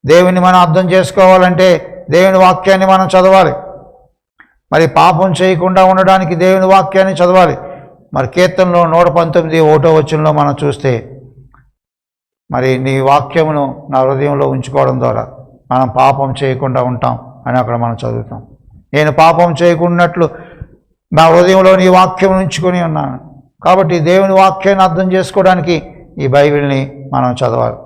దేవుణ్ణి మనం అర్థం చేసుకోవాలంటే దేవుని వాక్యాన్ని మనం చదవాలి. మరి పాపం చేయకుండా ఉండడానికి దేవుని వాక్యాన్ని చదవాలి. మరి కీర్తనలో 119:1 మనం చూస్తే మరి నీ వాక్యమును నా హృదయంలో ఉంచుకోవడం ద్వారా మనం పాపం చేయకుండా ఉంటాం అని అక్కడ మనం చదువుతాం. నేను పాపం చేయకున్నట్లు నా హృదయంలో నీ వాక్యం ఉంచుకొని ఉన్నాను. కాబట్టి దేవుని వాక్యాన్ని అర్థం చేసుకోవడానికి ఈ బైబిల్ని మనం చదవాలి.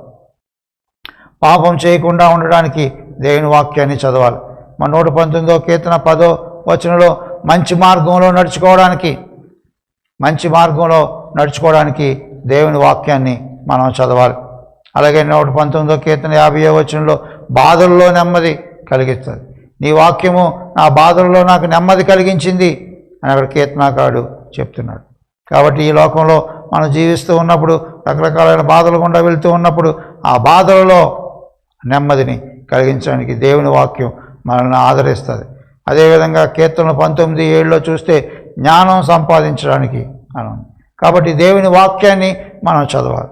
పాపం చేయకుండా ఉండడానికి దేవుని వాక్యాన్ని చదవాలి. మన 119 కీర్తన 10 మంచి మార్గంలో నడుచుకోవడానికి దేవుని వాక్యాన్ని మనం చదవాలి. అలాగే 119 కీర్తన 50 బాధల్లో నెమ్మది కలిగిస్తుంది. నీ వాక్యము నా బాధల్లో నాకు నెమ్మది కలిగించింది అని అక్కడ కీర్తనాకారుడు చెప్తున్నాడు. కాబట్టి ఈ లోకంలో మనం జీవిస్తూ ఉన్నప్పుడు, రకరకాలైన బాధలు గుండా వెళ్తూ ఉన్నప్పుడు, ఆ బాధలలో నెమ్మదిని కలిగించడానికి దేవుని వాక్యం మనల్ని ఆదరిస్తుంది. అదేవిధంగా కీర్తన 19:7 చూస్తే జ్ఞానం సంపాదించడానికి అని. కాబట్టి దేవుని వాక్యాన్ని మనం చదవాలి.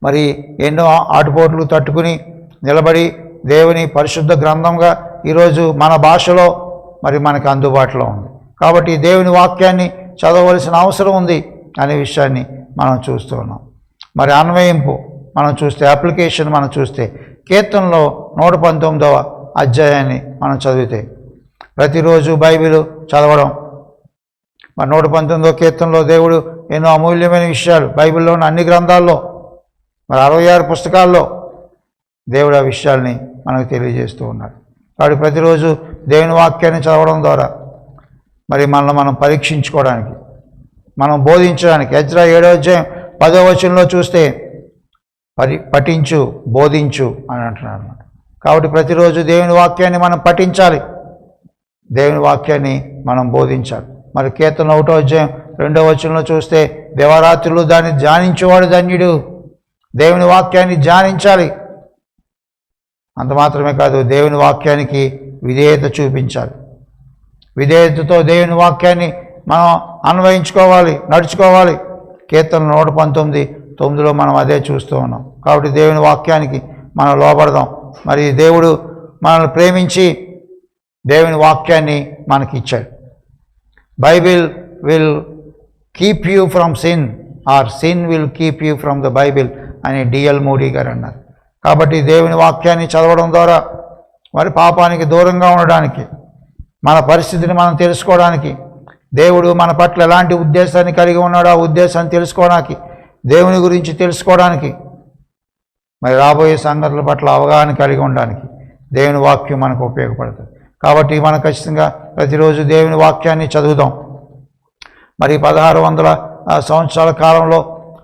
మరి ఎన్నో ఆటుపోట్లు తట్టుకుని నిలబడి దేవుని పరిశుద్ధ గ్రంథంగా ఈరోజు మన భాషలో మరి మనకు అందుబాటులో ఉంది. కాబట్టి దేవుని వాక్యాన్ని చదవవలసిన అవసరం ఉంది అనే విషయాన్ని మనం చూస్తూ ఉన్నాం. మరి అన్వయింపు మనం చూస్తే, అప్లికేషన్ మనం చూస్తే కీర్తనలో 119వ అధ్యాయాన్ని మనం చదివితే ప్రతిరోజు బైబిల్ చదవడం. మరి 119వ కీర్తనలో దేవుడు ఎన్నో అమూల్యమైన విషయాలు బైబిల్లో ఉన్న అన్ని గ్రంథాల్లో, మరి 66 పుస్తకాల్లో దేవుడు ఆ విషయాల్ని మనకు తెలియజేస్తూ ఉన్నాడు. కాబట్టి ప్రతిరోజు దేవుని వాక్యాన్ని చదవడం ద్వారా మరి మనల్ని మనం పరీక్షించుకోవడానికి, మనం బోధించడానికి. ఎజ్రా 7:10 చూస్తే పఠించు, బోధించు అని అంటున్నాడు. కాబట్టి ప్రతిరోజు దేవుని వాక్యాన్ని మనం పఠించాలి, దేవుని వాక్యాన్ని మనం బోధించాలి. మరి కీర్తన 1:2 చూస్తే దేవరాత్రులు దాన్ని ధ్యానించేవాడు ధన్యుడు. దేవుని వాక్యాన్ని ధ్యానించాలి. అంత మాత్రమే కాదు, దేవుని వాక్యానికి విధేయత చూపించాలి. విధేయతతో దేవుని వాక్యాన్ని మనం అన్వయించుకోవాలి, నడుచుకోవాలి. కీర్తన 119:9 మనం అదే చూస్తూ ఉన్నాం. కాబట్టి దేవుని వాక్యానికి మనం లోబడదాం. మరి దేవుడు మనల్ని ప్రేమించి దేవుని వాక్యాన్ని మనకి ఇచ్చాడు. Bible will keep you from sin are sin will keep you from the Bible అని డిఎల్ మోడీ గారు అన్నారు. కాబట్టి దేవుని వాక్యాన్ని చదవడం ద్వారా మరి పాపానికి దూరంగా ఉండడానికి, మన పరిస్థితిని మనం తెలుసుకోవడానికి, దేవుడు మన పట్ల ఎలాంటి ఉద్దేశాన్ని కలిగి ఉన్నాడో ఆ ఉద్దేశాన్ని తెలుసుకోవడానికి, దేవుని గురించి తెలుసుకోవడానికి, మరి రాబోయే సంగతుల పట్ల అవగాహన కలిగి ఉండడానికి దేవుని వాక్యం మనకు ఉపయోగపడుతుంది. కాబట్టి మనం ఖచ్చితంగా ప్రతిరోజు దేవుని వాక్యాన్ని చదువుదాం. మరి 1600 సంవత్సరాల కాలంలో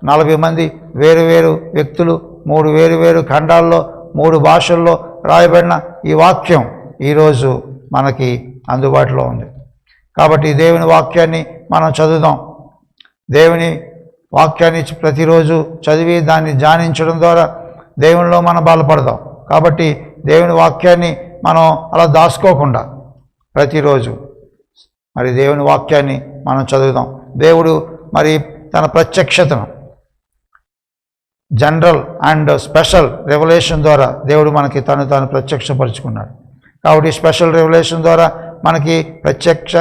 40 మంది వేరు వ్యక్తులు 3 వేరు ఖండాల్లో 3 భాషల్లో రాయబడిన ఈ వాక్యం ఈరోజు మనకి అందుబాటులో ఉంది. కాబట్టి దేవుని వాక్యాన్ని మనం చదువుదాం. దేవుని వాక్యాన్ని ప్రతిరోజు చదివి దాన్ని ధ్యానించడం ద్వారా దేవునిలో మనం బలపడదాం. కాబట్టి దేవుని వాక్యాన్ని మనం అలా దాచుకోకుండా ప్రతిరోజు మరి దేవుని వాక్యాన్ని మనం చదువుదాం. దేవుడు మరి తన ప్రత్యక్షతను జనరల్ అండ్ స్పెషల్ రెవల్యూషన్ ద్వారా దేవుడు మనకి తాను ప్రత్యక్షపరుచుకున్నాడు. కాబట్టి స్పెషల్ రెవల్యూషన్ ద్వారా మనకి ప్రత్యక్ష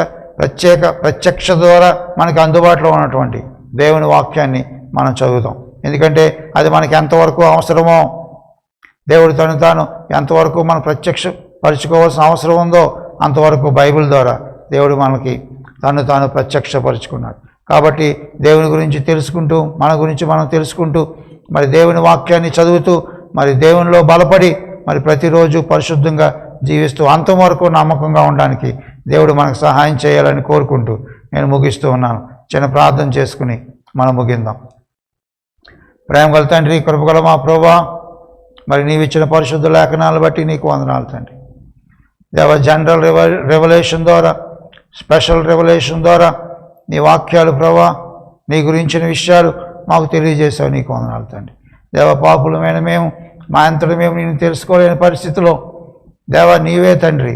ద్వారా మనకి అందుబాటులో ఉన్నటువంటి దేవుని వాక్యాన్ని మనం చదువుతాం. ఎందుకంటే అది మనకి ఎంతవరకు అవసరమో, దేవుడు తాను ఎంతవరకు మనం ప్రత్యక్షపరచుకోవాల్సిన అవసరం ఉందో అంతవరకు బైబిల్ ద్వారా దేవుడు మనకి తాను ప్రత్యక్షపరుచుకున్నాడు. కాబట్టి దేవుని గురించి తెలుసుకుంటూ, మన గురించి మనం తెలుసుకుంటూ, మరి దేవుని వాక్యాన్ని చదువుతూ, మరి దేవునిలో బలపడి, మరి ప్రతిరోజు పరిశుద్ధంగా జీవిస్తూ అంతం వరకు నమ్మకంగా ఉండడానికి దేవుడు మనకు సహాయం చేయాలని కోరుకుంటూ నేను ముగిస్తూ ఉన్నాను. చిన్న ప్రార్థన చేసుకుని మనం ముగిందాం. ప్రేమగల తండ్రి, కృపగల మా ప్రభువా, మరి నీవిచ్చిన పరిశుద్ధ లేఖనాలను బట్టి నీకు వందనాలు తండ్రి. దేవ జనరల్ రెవల్యూషన్ ద్వారా, స్పెషల్ రెవల్యూషన్ ద్వారా నీ వాక్యాలు ప్రభువా, నీ గురించిన విషయాలు మాకు తెలియజేసావు. నీకు వందనాలు తండ్రి. దేవ పాపులమైన మేము మా అంతటి మేము నేను తెలుసుకోలేని పరిస్థితిలో దేవ నీవే తండ్రి,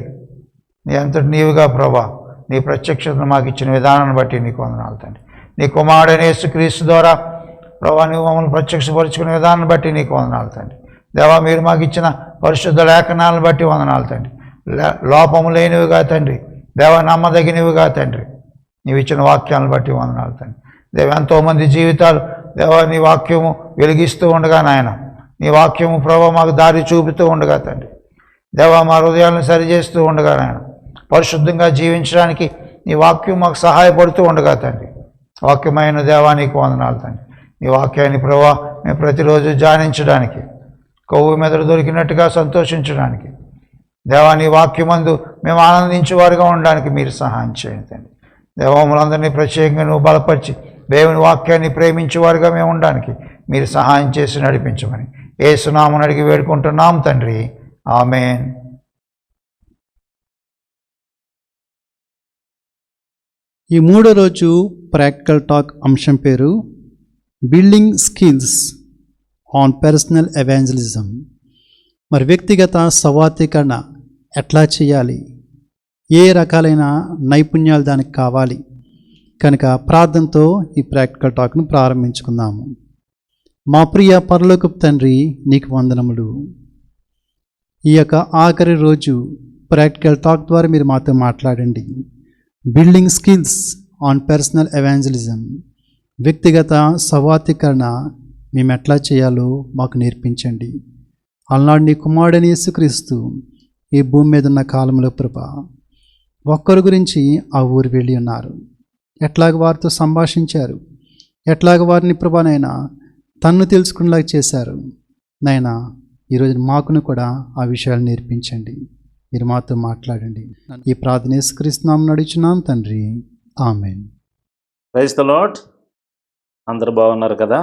నీ అంతటి నీవుగా ప్రభా నీ ప్రత్యక్షతను మాకు ఇచ్చిన విధానాన్ని బట్టి నీకు వందనాలు తండ్రి. నీ కుమారుడైన యేసుక్రీస్తు ద్వారా ప్రభా నువ్వు మమ్మల్ని ప్రత్యక్షపరుచుకునే విధానాన్ని బట్టి నీకు వందనాలు తండ్రి. దేవా మీరు మాకు ఇచ్చిన పరిశుద్ధ లేఖనాలను బట్టి వందనాలు తండ్రి. లోపము లేనివిగా తండ్రి, దేవ నమ్మదగినవిగా తండ్రి నీవు ఇచ్చిన వాక్యాలను బట్టి వందనాలు తండ్రి. దేవ ఎంతోమంది జీవితాలు దేవ నీ వాక్యము వెలిగిస్తూ ఉండగా నాయన, నీ వాక్యము ప్రభా మాకు దారి చూపుతూ ఉండగా తండ్రి, దేవ మా హృదయాలను సరిచేస్తూ ఉండగా నాయన, పరిశుద్ధంగా జీవించడానికి నీ వాక్యం మాకు సహాయపడుతూ ఉండగా తండ్రి. వాక్యమైన దేవా నీకు వందనాలు తండ్రి. నీ వాక్యాన్ని ప్రభా మేము ప్రతిరోజు ధ్యానించడానికి, కొవ్వు మెదడు దొరికినట్టుగా సంతోషించడానికి, దేవా నీ వాక్యమందు మేము ఆనందించేవారుగా ఉండడానికి మీరు సహాయం చేయండి తండ్రి. దేవములందరినీ ప్రత్యేకంగా నువ్వు బలపరిచి దేవుని వాక్యాన్ని ప్రేమించేవారుగా మేము ఉండడానికి మీరు సహాయం చేసి నడిపించమని యేసు నామమున అడిగి వేడుకుంటున్నాం తండ్రి. ఆమేన్. ఈ 3వ రోజు ప్రాక్టికల్ టాక్ అంశం పేరు building skills on personal evangelism. మరి వ్యక్తిగత సవాతీకరణ ఎట్లా చేయాలి, ఏ రకాలైన నైపుణ్యాలు దానికి కావాలి కనుక ప్రార్థనతో ఈ ప్రాక్టికల్ టాక్ను ప్రారంభించుకుందాము. మా ప్రియ పరలోకపు తండ్రి నీకు వందనములు. ఈ యొక్క ఆఖరి రోజు ప్రాక్టికల్ టాక్ ద్వారా మీరు మాతో మాట్లాడండి. Building skills on personal evangelism, వ్యక్తిగత సవాతీకరణ మేము ఎట్లా చేయాలో మాకు నేర్పించండి. అలనాడు నీ కుమారుడైన యేసుక్రీస్తు ఈ భూమి మీద ఉన్న కాలంలో ప్రభా ఒక్కరి గురించి ఆ ఊరు వెళ్ళి ఉన్నారు. ఎట్లాగ వారితో సంభాషించారు, ఎట్లాగ వారిని ప్రభానైనా తన్ను తెలుసుకునేలాగా చేశారు. నైనా ఈరోజు మాకును కూడా ఆ విషయాలు నేర్పించండి. మీరు మాతో మాట్లాడండి. ఈ ప్రార్థన యేసుక్రీస్తు నామమున అడుగుచున్నాం తండ్రి. ఆమేన్. Praise the Lord. అందరు బాగున్నారు కదా?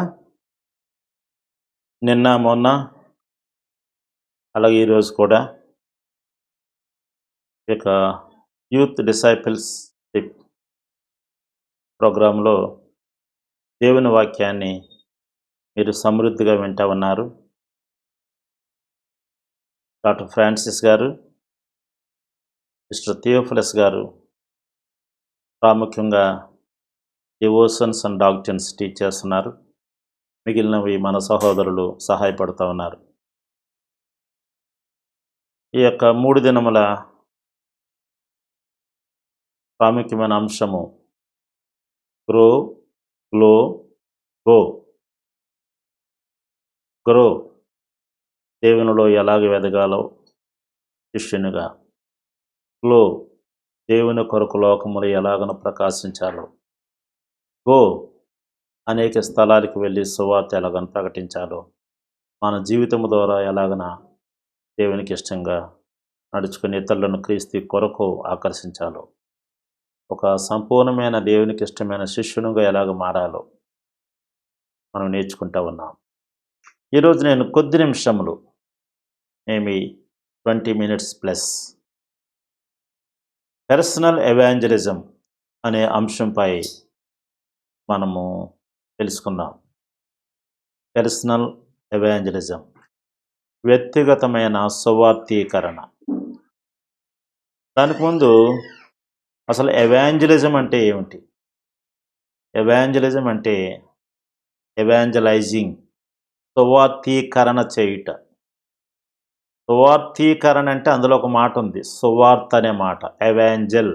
నిన్న మొన్న అలాగే ఈరోజు కూడా ఇక యూత్ డిసైపుల్స్షిప్ ప్రోగ్రాంలో దేవుని వాక్యాన్ని మీరు సమృద్ధిగా వింటూ ఉన్నారు. డాక్టర్ ఫ్రాన్సిస్ గారు, మిస్టర్ థియోఫిలస్ గారు ప్రాముఖ్యంగా డివోషన్స్ అండ్ డాక్ట్రిన్స్ టీచ్ చేస్తున్నారు. మిగిలినవి మన సహోదరులు సహాయపడుతూ ఉన్నారు. ఈ యొక్క 3 దినముల ప్రాముఖ్యమైన అంశము గ్రో గ్లో గో. గ్రో, దేవునిలో ఎలాగ ఎదగాలో శిష్యునిగా. గ్లో, దేవుని కొరకు లోకములు ఎలాగన ప్రకాశించాలో, గో అనేక స్థలాలకు వెళ్ళి సువార్త ఎలాగన ప్రకటించాలో, మన జీవితం ద్వారా ఎలాగన దేవునికి ఇష్టంగా నడుచుకుని ఇతరులను క్రీస్తు కొరకు ఆకర్షించాలో, ఒక సంపూర్ణమైన దేవునికి ఇష్టమైన శిష్యునిగా ఎలాగ మారాలో మనం నేర్చుకుంటా ఉన్నాం. ఈరోజు నేను కొద్ది నిమిషములు, maybe 20 minutes plus, personal evangelism అనే అంశంపై మనము తెలుసుకుందాం. పర్సనల్ ఎవాంజలిజం, వ్యక్తిగతమైన సువార్తీకరణ. దానికి ముందు అసలు ఎవాంజలిజం అంటే ఏమిటి? ఎవాంజలిజం అంటే ఎవాంజలైజింగ్, సువార్తీకరణ చేయుట. సువార్తీకరణ అంటే అందులో ఒక మాట ఉంది, సువార్త అనే మాట. ఎవాంజల్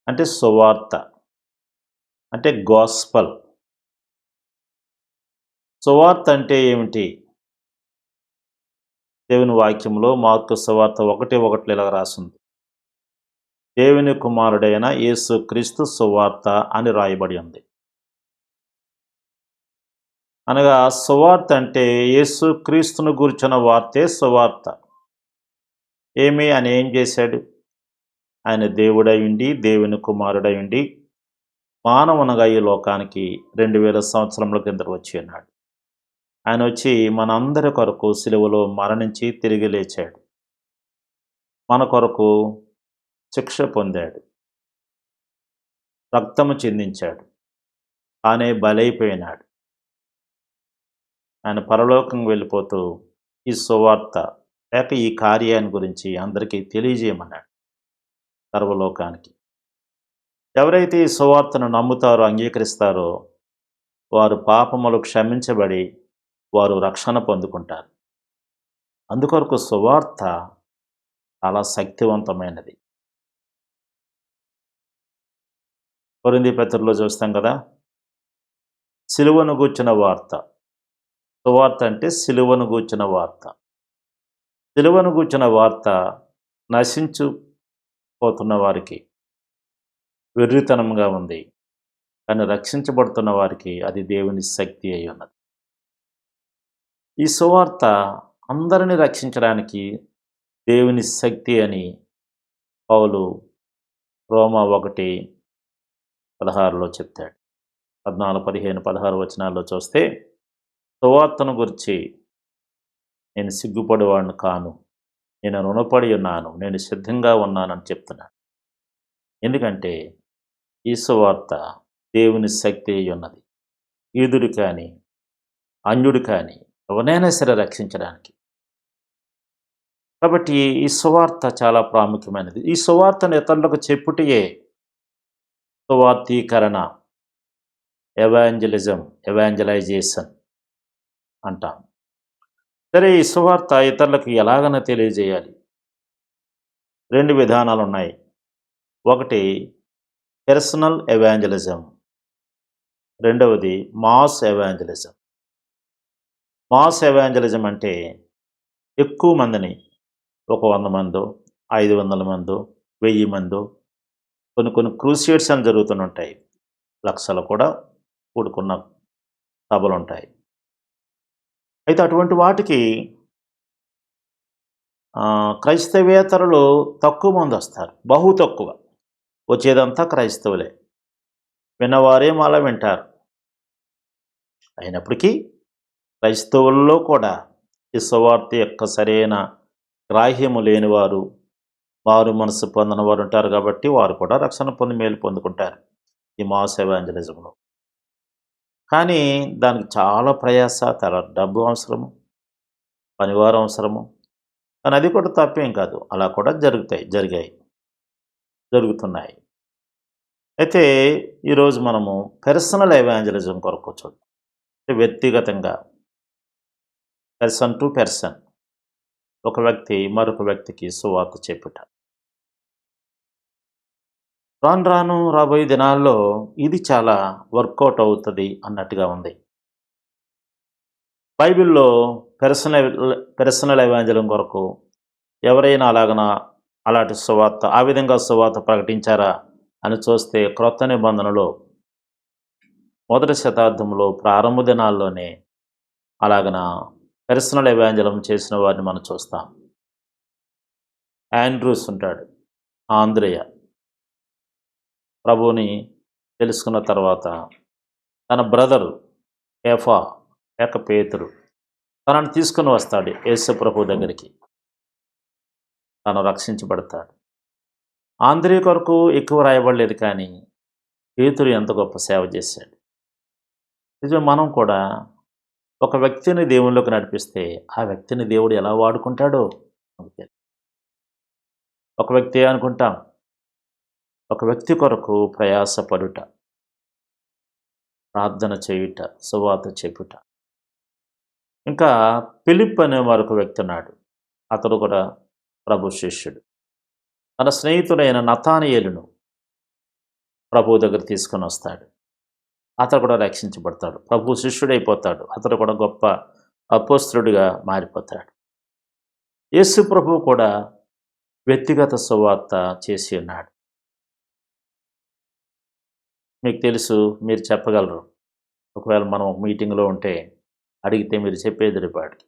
అంటే సువార్త, అంటే గాస్పల్. సువార్త అంటే ఏమిటి? దేవుని వాక్యంలో మార్కు సువార్త 1:1 ఇలా రాసింది, దేవుని కుమారుడైన యేసు క్రీస్తు సువార్త అని రాయబడి ఉంది. అనగా సువార్త అంటే యేసు క్రీస్తును గూర్చిన వార్తే సువార్త. ఏమి ఆయన ఏం చేశాడు? ఆయన దేవుడై ఉండి, దేవుని కుమారుడై ఉండి, మానవునిగా ఈ లోకానికి 2000 సంవత్సరముల కింద వచ్చి ఉన్నాడు. ఆయన వచ్చి మనందరి కొరకు సిలువలో మరణించి తిరిగి లేచాడు. మన కొరకు శిక్ష పొందాడు, రక్తము చిందించాడు, తానే బలైపోయినాడు. ఆయన పరలోకం వెళ్ళిపోతూ ఈ సువార్త లేక ఈ కార్యాన్ని గురించి అందరికీ తెలియజేయమన్నాడు సర్వలోకానికి. ఎవరైతే ఈ సువార్తను నమ్ముతారో, అంగీకరిస్తారో, వారు పాపములు క్షమించబడి వారు రక్షణ పొందుకుంటారు. అందుకొరకు సువార్త చాలా శక్తివంతమైనది. కొరింథీ పత్రికలో చూస్తాం కదా, సిలువను గూర్చిన వార్త. సువార్త అంటే సిలువను గూర్చిన వార్త. సిలువను గూర్చిన వార్త నశించిపోతున్న వారికి వెర్రితనంగా ఉంది, కానీ రక్షించబడుతున్న వారికి అది దేవుని శక్తి అయి ఉన్నది. ఈ సువార్త అందరిని రక్షించడానికి దేవుని శక్తి అని పౌలు రోమా 1:16 చెప్తాడు. 14, 15, 16 వచనాల్లో చూస్తే, సువార్తను గురించి నేను సిగ్గుపడేవాడిని కాను, నేను రుణపడి ఉన్నాను, నేను సిద్ధంగా ఉన్నానని చెప్తున్నాను. ఎందుకంటే ఈ సువార్త దేవుని శక్తి అయి ఉన్నది. యూదుడు కానీ అన్యుడు కానీ ఎవరైనా సరే రక్షించడానికి. కాబట్టి ఈ సువార్త చాలా ప్రాముఖ్యమైనది. ఈ సువార్తను ఇతరులకు చెప్పుటయే సువార్తీకరణ, ఎవాంజలిజం, ఎవాంజలైజేషన్ అంటాం. సరే, ఈ సువార్త ఇతరులకు ఎలాగైనా తెలియజేయాలి? 2 విధానాలు ఉన్నాయి. ఒకటి పర్సనల్ ఎవాంజలిజం, రెండవది మాస్ ఎవాంజలిజం. మాస్ ఎవాంజలిజం అంటే ఎక్కువ మందిని, ఒక 100 మందో, 500 మందో, 1000 మందో, కొన్ని క్రూసేడ్స్ అని జరుగుతుంటాయి, లక్షలు కూడా కూడుకున్న సభలు ఉంటాయి. అయితే అటువంటి వాటికి క్రైస్తవేతరులు తక్కువ మంది వస్తారు, బహు తక్కువ. వచ్చేదంతా క్రైస్తవులే, విన్నవారే మళ్ళా వింటారు. అయినప్పటికీ క్రైస్తవుల్లో కూడా ఈ సువార్త యొక్క సరైన గ్రాహ్యము లేనివారు, వారు మనసు పొందిన వారు ఉంటారు. కాబట్టి వారు కూడా రక్షణ పొంది మేలు పొందుకుంటారు ఈ మాస్ ఎవాంజలిజంలో. కానీ దానికి చాలా ప్రయాస, చాలా డబ్బు అవసరము, పనివారం అవసరము. కానీ అది కూడా తప్పేం కాదు, అలా కూడా జరుగుతున్నాయి. అయితే ఈరోజు మనము పర్సనల్ ఎవాంజలిజం కొరకు చూద్దాం. వ్యక్తిగతంగా, పర్సన్ టు పర్సన్, ఒక వ్యక్తి మరొక వ్యక్తికి సువార్త చెప్పుట. రాబోయే దినాల్లో ఇది చాలా వర్కౌట్ అవుతుంది అన్నట్టుగా ఉంది. బైబిల్లో పర్సనల్ ఎవాంజలిజం కొరకు ఎవరైనా అలాగన అలాంటి సువార్త, ఆ విధంగా సువార్త ప్రకటించారా అని చూస్తే క్రొత్త నిబంధనలో మొదటి శతాబ్దంలో ప్రారంభ దినాల్లోనే అలాగన పర్సనల్ ఎవాంజలం చేసిన వారిని మనం చూస్తాం. ఆండ్రూస్ ఉంటాడు, ఆంద్రేయ ప్రభువుని తెలుసుకున్న తర్వాత తన బ్రదరు ఏఫా లేక పేతురు తనని తీసుకుని వస్తాడు యేసు ప్రభు దగ్గరికి. తను రక్షించబడతాడు. ఆంద్రేయ కొరకు ఎక్కువ రాయబడలేదు, కానీ పేతురు ఎంత గొప్ప సేవ చేశాడు. నిజమే, మనం కూడా ఒక వ్యక్తిని దేవునిలోకి నడిపిస్తే ఆ వ్యక్తిని దేవుడు ఎలా వాడుకుంటాడో మనకు తెలియదు. ఒక వ్యక్తి అనుకుంటాం, ఒక వ్యక్తి కొరకు ప్రయాసపడుట, ప్రార్థన చేయుట, సువార్త చెప్పుట. ఇంకా ఫిలిప్ అనే మరొక వ్యక్తి ఉన్నాడు. అతడు కూడా ప్రభు శిష్యుడు. తన స్నేహితుడైన నతానియేలును ప్రభు దగ్గర తీసుకొని వస్తాడు. అతడు కూడా రక్షించబడతాడు, ప్రభు శిష్యుడైపోతాడు. అతడు కూడా గొప్ప అపోస్తలుడిగా మారిపోతాడు. యేసు ప్రభు కూడా వ్యక్తిగత సువార్త చేసి ఉన్నాడు. మీకు తెలుసు, మీరు చెప్పగలరు. ఒకవేళ మనం మీటింగ్లో ఉంటే అడిగితే మీరు చెప్పేది పాటికి.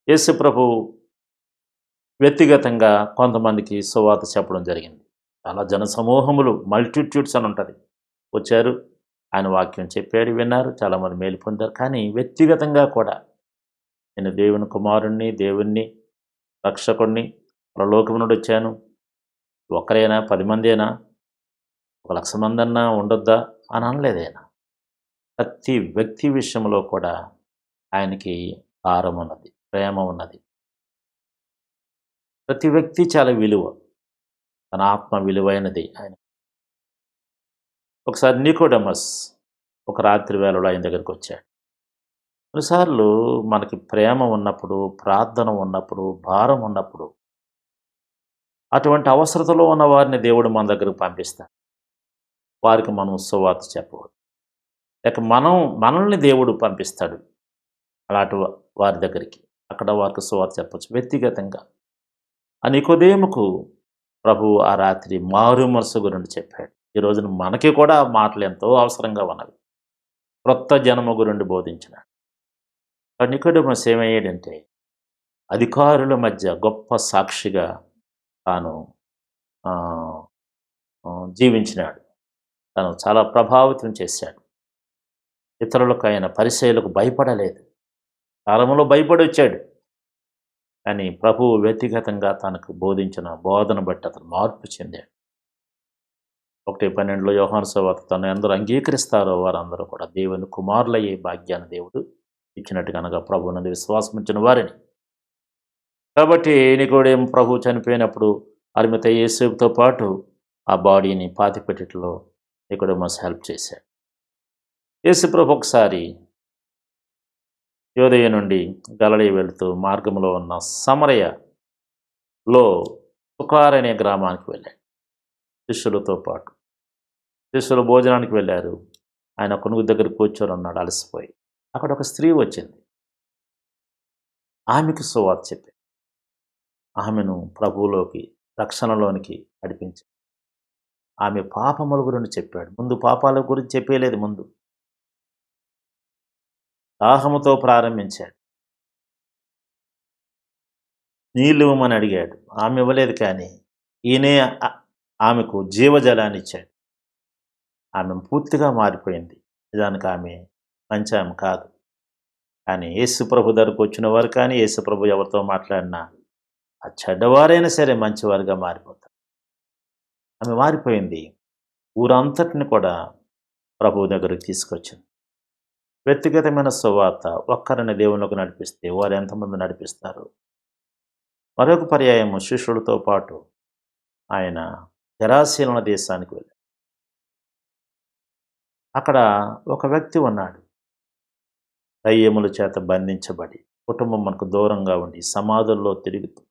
యేసు ప్రభు వ్యక్తిగతంగా కొంతమందికి సువార్త చెప్పడం జరిగింది. చాలా జనసమూహములు, మల్టిట్యూడ్స్ అని ఉంటుంది, వచ్చారు, ఆయన వాక్యం చెప్పాడు, విన్నారు, చాలామంది మేలు పొందారు. కానీ వ్యక్తిగతంగా కూడా నేను దేవుని కుమారుణ్ణి, దేవుణ్ణి, రక్షకుణ్ణి, పరలోకము నుండి వచ్చాను, ఒక్కరైనా 10 మందేనా, 1,00,000 మంది అన్నా ఉండొద్దా అని అనలేదు ఆయన. ప్రతి వ్యక్తి విషయంలో కూడా ఆయనకి భారం ఉన్నది, ప్రేమ ఉన్నది. ప్రతి వ్యక్తి చాలా విలువ, తన ఆత్మ విలువైనది ఆయన. ఒకసారి నికోడెమస్ ఒక రాత్రి వేళలో ఆయన దగ్గరికి వచ్చాడు. కొన్నిసార్లు మనకి ప్రేమ ఉన్నప్పుడు, ప్రార్థన ఉన్నప్పుడు, భారం ఉన్నప్పుడు అటువంటి అవసరతలో ఉన్న వారిని దేవుడు మన దగ్గరకు పంపిస్తాడు. వారికి మనం సువార్త చెప్పవచ్చు, లేక మనల్ని దేవుడు పంపిస్తాడు అలాంటి వారి దగ్గరికి. అక్కడ వారికి సువార్త చెప్పవచ్చు వ్యక్తిగతంగా. ఆ నికోదేముకు ప్రభువు ఆ రాత్రి మారు మనసు గురించి చెప్పాడు. ఈ రోజున మనకి కూడా ఆ మాటలు ఎంతో అవసరంగా ఉన్నవి. క్రొత్త జన్మ గురించి బోధించినాడు. నికోదేమస్ ఏమయ్యాడంటే అధికారుల మధ్య గొప్ప సాక్షిగా తాను జీవించినాడు. తను చాలా ప్రభావితం చేశాడు. ఇతరులకు, ఆయన పరిచయులకు భయపడలేదు. కాలంలో భయపడి వచ్చాడు, కానీ ప్రభువు వ్యక్తిగతంగా తనకు బోధించిన బోధన బట్టి అతను మార్పు చెందాడు. 1:12 యోహాను సువార్త, తను ఎందరూ అంగీకరిస్తారో వారందరూ కూడా దేవుని కుమారులయ్యే భాగ్యాన్ని దేవుడు ఇచ్చినట్టుగా, అనగా ప్రభువు నందు విశ్వాసం ఉంచిన వారిని. కాబట్టి నికోదేము ప్రభు చనిపోయినప్పుడు అరిమత యేసుతో పాటు ఆ బాడీని పాతిపెట్టట్లో నికోదేమస్ హెల్ప్ చేశాడు. యేసు ప్రభు ఒకసారి యోదయ నుండి గలిలయ వెళుతూ మార్గంలో ఉన్న సమరయలో సుకార్ అనే గ్రామానికి వెళ్ళాడు శిష్యులతో పాటు. శిష్యులు భోజనానికి వెళ్ళారు. ఆయన కొనుగు దగ్గర కూర్చొని ఉన్నాడు అలసిపోయి. అక్కడ ఒక స్త్రీ వచ్చింది. ఆమెకు సువార్త చెప్పాడు. ఆమెను ప్రభువులోకి, రక్షణలోనికి నడిపించాడు. ఆమె పాపముల గురించి చెప్పాడు. ముందు పాపాల గురించి చెప్పేలేదు, ముందు దాహముతో ప్రారంభించాడు. నీళ్ళు ఇవ్వమని అడిగాడు, ఆమె ఇవ్వలేదు, కానీ ఈయనే ఆమెకు జీవజలాన్ని ఇచ్చాడు. ఆమె పూర్తిగా మారిపోయింది. నిజానికి ఆమె మంచి ఆమె కాదు, కానీ యేసు ప్రభు దగ్గరకు వచ్చిన వారు కానీ, యేసు ప్రభు ఎవరితో మాట్లాడినా ఆ చెడ్డవారైనా సరే మంచివారుగా మారిపోతారు. ఆమె మారిపోయింది. ఊరంతటిని కూడా ప్రభువు దగ్గరికి తీసుకొచ్చింది. వ్యక్తిగతమైన సువార్త ఒక్కరిని దేవునిలోకి నడిపిస్తే వారు ఎంతమంది నడిపిస్తారు. మరొక పర్యాయము శిష్యులతో పాటు ఆయన గెరాసీనుల దేశానికి వెళ్ళాడు. అక్కడ ఒక వ్యక్తి ఉన్నాడు, దయ్యముల చేత బంధించబడి, కుటుంబం మనకు దూరంగా ఉండి, సమాధుల్లో తిరుగుతూ,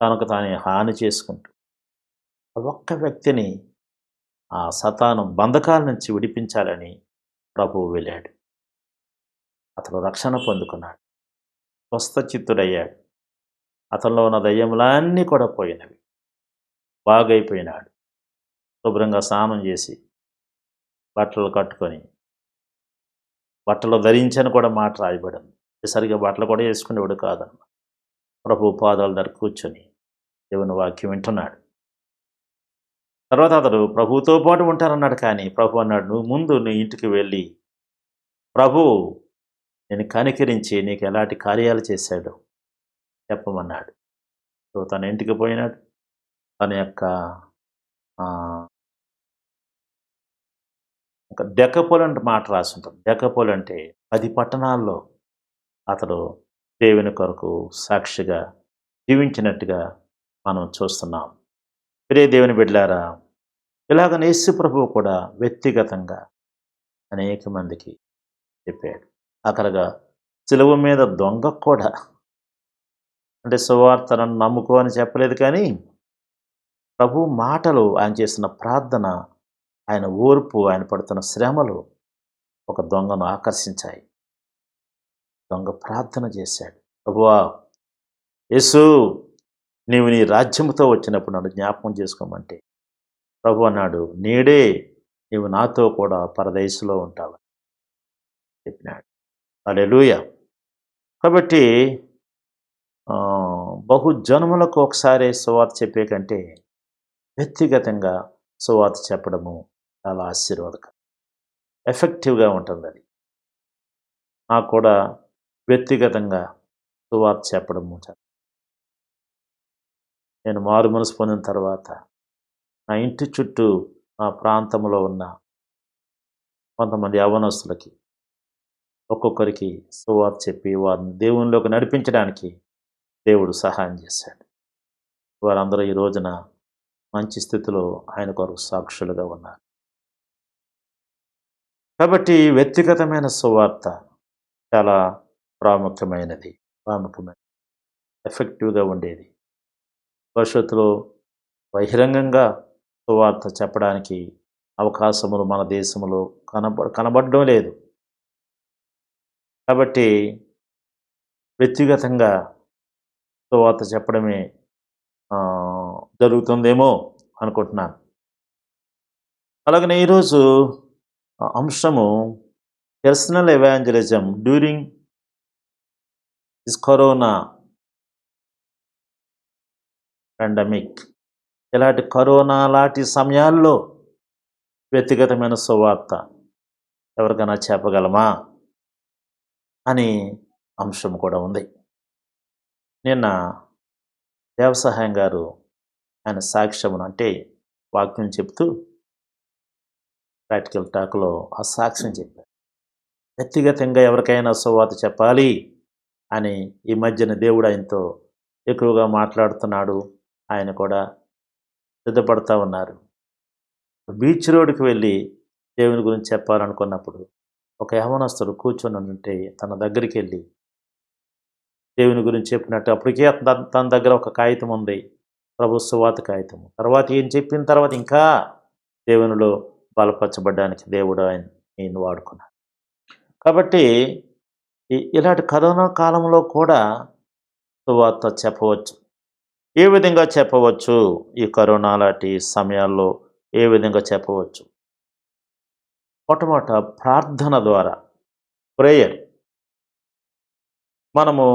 తనకు తానే హాని చేసుకుంటూ, ఒక్క వ్యక్తిని ఆ సతాను బంధకాల నుంచి విడిపించాలని ప్రభువు వెళ్ళాడు. అతడు రక్షణ పొందుకున్నాడు, స్వస్థచిత్తుడయ్యాడు. అతనిలో ఉన్న దయ్యములన్నీ కూడా పోయినవి. బాగైపోయినాడు. శుభ్రంగా స్నానం చేసి బట్టలు కట్టుకొని, బట్టలు ధరించని కూడా మాట రాయబడింది. సరిగ్గా బట్టలు కూడా వేసుకునేవాడు కాదన్న. ప్రభు పాదాల దగ్గర కూర్చొని దేవుని వాక్యం వింటున్నాడు. తర్వాత అతడు ప్రభువుతో పాటు ఉంటానన్నాడు. కానీ ప్రభు అన్నాడు, నువ్వు ముందు నీ ఇంటికి వెళ్ళి ప్రభు నేను కనికరించి నీకు ఎలాంటి కార్యాలు చేశాడో చెప్పమన్నాడు. సో తన ఇంటికి పోయినాడు. తన యొక్క డెకపోల్ అంటే మాట రాసి ఉంటుంది. డెకపోల్ అంటే 10 పట్టణాల్లో అతడు దేవుని కొరకు సాక్షిగా జీవించినట్టుగా మనం చూస్తున్నాం. ప్రియ దేవుని బిడ్డలారా, ఇలాగ యేసు ప్రభువు కూడా వ్యక్తిగతంగా అనేక మందికి చెప్పాడు. అక్కడగా సిలువ మీద దొంగ కూడా, అంటే సువార్తను నమ్ముకో అని చెప్పలేదు, కానీ ప్రభు మాటలు, ఆయన చేసిన ప్రార్థన, ఆయన ఓర్పు, ఆయన పడుతున్న శ్రమలు ఒక దొంగను ఆకర్షించాయి. దొంగ ప్రార్థన చేశాడు, ప్రభువా యేసు నీవు నీ రాజ్యముతో వచ్చినప్పుడు నన్ను జ్ఞాపకం చేసుకోమంటే ప్రభు అన్నాడు, నేడే నీవు నాతో కూడా పరదేశంలో ఉంటావు చెప్పినాడు. హల్లెలూయా. కాబట్టి బహుజనములకు ఒకసారి సువార్త చెప్పే కంటే వ్యక్తిగతంగా సువార్త చెప్పడము చాలా ఆశీర్వాదకరం, ఎఫెక్టివ్గా ఉంటుంది. అది నాకు కూడా వ్యక్తిగతంగా సువార్త చెప్పడము. నేను మారు మనసు పొందిన తర్వాత నా ఇంటి చుట్టూ నా ప్రాంతంలో ఉన్న కొంతమంది యవ్వనస్తులకి ఒక్కొక్కరికి సువార్త చెప్పి వారిని దేవునిలోకి నడిపించడానికి దేవుడు సహాయం చేశాడు. వారందరూ ఈ రోజున మంచి స్థితిలో ఆయన కొరకు సాక్షులుగా ఉన్నారు. కాబట్టి వ్యక్తిగతమైన సువార్త చాలా ప్రాముఖ్యమైనది, ఎఫెక్టివ్గా ఉండేది. భవిష్యత్తులో బహిరంగంగా సువార్త చెప్పడానికి అవకాశములు మన దేశంలో కనబడడం లేదు. కాబట్టి వ్యక్తిగతంగా సువార్త చెప్పడమే జరుగుతుందేమో అనుకుంటున్నాను. అలాగనే ఈరోజు అంశము personal evangelism during this corona pandemic. ఇలాంటి కరోనా లాంటి సమయాల్లో వ్యక్తిగతమైన సువార్త ఎవరికైనా చెప్పగలమా అని అంశం కూడా ఉంది. నిన్న దేవసహాయం గారు ఆయన సాక్ష్యమును, అంటే వాక్యం చెప్తూ ప్రాక్టికల్ టాక్లో ఆ సాక్ష్యం చెప్పారు. వ్యక్తిగతంగా ఎవరికైనా సువార్త చెప్పాలి అని ఈ మధ్యన దేవుడు ఆయనతో ఎక్కువగా మాట్లాడుతున్నాడు. ఆయన కూడా సిద్ధపడతా ఉన్నారు. బీచ్ రోడ్డుకి వెళ్ళి దేవుని గురించి చెప్పాలనుకున్నప్పుడు ఒక యవనస్తుడు కూర్చొని ఉంటే తన దగ్గరికి వెళ్ళి దేవుని గురించి చెప్పినట్టు, అప్పటికే తన దగ్గర ఒక కాగితం ఉంది, ప్రభు సువార్త కాగితం. తర్వాత ఏం చెప్పిన తర్వాత ఇంకా దేవునిలో బలపరచబడ్డానికి దేవుడు ఆయన వాడుకున్నాడు. కాబట్టి ఇలాంటి కరోనా కాలంలో కూడా సువార్త చెప్పవచ్చు. ఏ విధంగా చెప్పవచ్చు? ఈ కరోనా లాంటి సమయాల్లో ఏ విధంగా చెప్పవచ్చు? మొట్టమొదట ప్రార్థన ద్వారా, ప్రేయర్. మనము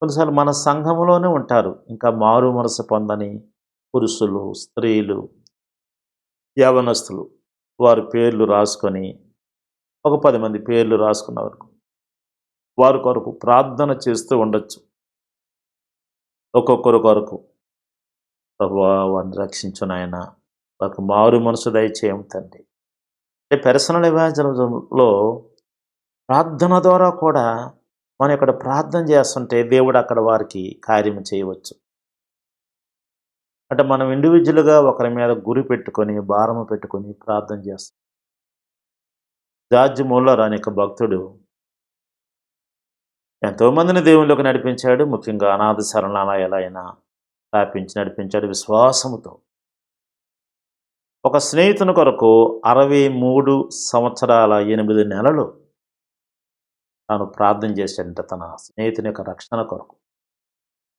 కొన్నిసార్లు మన సంఘంలోనే ఉంటారు ఇంకా మారు మనసు పొందని పురుషులు, స్త్రీలు, యవనస్తులు, వారి పేర్లు రాసుకొని, ఒక 10 మంది పేర్లు రాసుకున్న వరకు వారి కొరకు ప్రార్థన చేస్తూ ఉండొచ్చు. ఒక్కొక్కరి కొరకు, ప్రభువా వారిని రక్షించు నాయన, వారికి మారు మనసు దయచేయం తండ్రి. అంటే పర్సనల్ ఎవాంజలిజంలో ప్రార్థన ద్వారా కూడా మనం ఇక్కడ ప్రార్థన చేస్తుంటే దేవుడు అక్కడ వారికి కార్యం చేయవచ్చు. అంటే మనం ఇండివిజువల్గా ఒకరి మీద గురి పెట్టుకొని, భారము పెట్టుకొని ప్రార్థన చేస్తాం. జార్జ్ ముల్లర్ అనే భక్తుడు ఎంతోమందిని దేవునిలోకి నడిపించాడు. ముఖ్యంగా అనాథ శరణాలయాలైనా స్థాపించి నడిపించాడు విశ్వాసముతో. ఒక స్నేహితుని కొరకు 63 సంవత్సరాల 8 నెలలు తాను ప్రార్థన చేశాడంట, తన స్నేహితుని యొక్క రక్షణ కొరకు.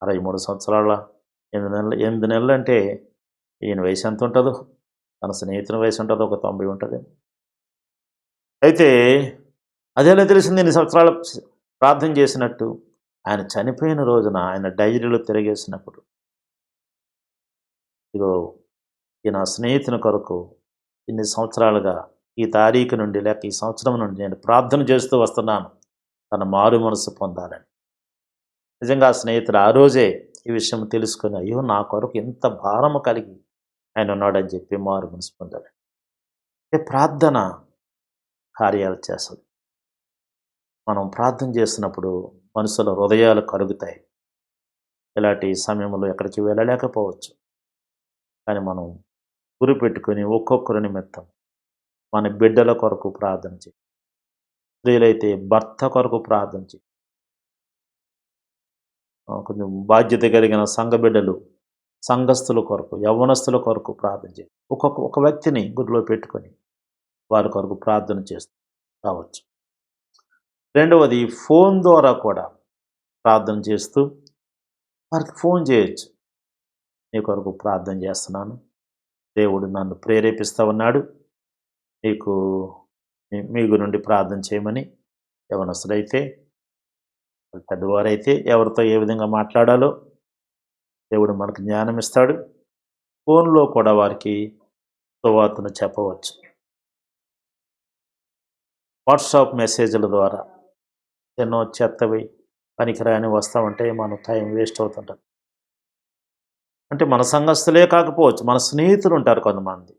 63 సంవత్సరాల 8 నెలలు అంటే ఈయన వయసు ఎంత ఉంటుందో, తన స్నేహితుని వయసు ఉంటుందో ఒక 90 ఉంటుంది. అయితే అదేలా తెలిసింది ఇన్ని సంవత్సరాలు ప్రార్థన చేసినట్టు? ఆయన చనిపోయిన రోజున ఆయన డైరీలో తిరిగేసినప్పుడు, ఇదో ఈ నా స్నేహితుని కొరకు ఇన్ని సంవత్సరాలుగా ఈ తారీఖు నుండి లేక ఈ సంవత్సరం నుండి నేను ప్రార్థన చేస్తూ వస్తున్నాను తన మారు మనసు పొందాలని. నిజంగా ఆ స్నేహితుడు ఆ రోజే ఈ విషయం తెలుసుకొని, అయ్యో నా కొరకు ఎంత భారము కలిగి ఆయన ఉన్నాడని చెప్పి మారు మనసు పొందాడు. అంటే ప్రార్థన కార్యాలు చేస్తుంది. మనం ప్రార్థన చేస్తున్నప్పుడు మనసులో హృదయాలు కరుగుతాయి. ఇలాంటి సమయంలో ఎక్కడికి వెళ్ళలేకపోవచ్చు, కానీ మనం గురి పెట్టుకొని ఒక్కొక్కరి నిమిత్తం మన బిడ్డల కొరకు ప్రార్థన చేయి. స్త్రీలైతే భర్త కొరకు ప్రార్థన చేయి. కొంచెం బాధ్యత కలిగిన సంఘ బిడ్డలు సంఘస్థుల కొరకు, యవ్వనస్తుల కొరకు ప్రార్థన చేయి. ఒక వ్యక్తిని గురిలో పెట్టుకొని వారి కొరకు ప్రార్థన చేస్తూ రావచ్చు. రెండవది, ఫోన్ ద్వారా కూడా ప్రార్థన చేస్తూ వారికి ఫోన్ చేయొచ్చు. నీ కొరకు ప్రార్థన చేస్తున్నాను, దేవుడు నన్ను ప్రేరేపిస్తూ ఉన్నాడు, మీకు నుండి ప్రార్థన చేయమని. యవనస్తులైతే, పెద్దవారైతే ఎవరితో ఏ విధంగా మాట్లాడాలో దేవుడు మనకు జ్ఞానం ఇస్తాడు. ఫోన్లో కూడా వారికి సువార్తను చెప్పవచ్చు. వాట్సాప్ మెసేజ్ల ద్వారా ఎన్నో చెత్తవి పనికిరాని వస్తూ ఉంటే మన టైం వేస్ట్ అవుతుంటుంది. అంటే మన సంఘస్థులే కాకపోవచ్చు, మన స్నేహితులు ఉంటారు కొంతమంది,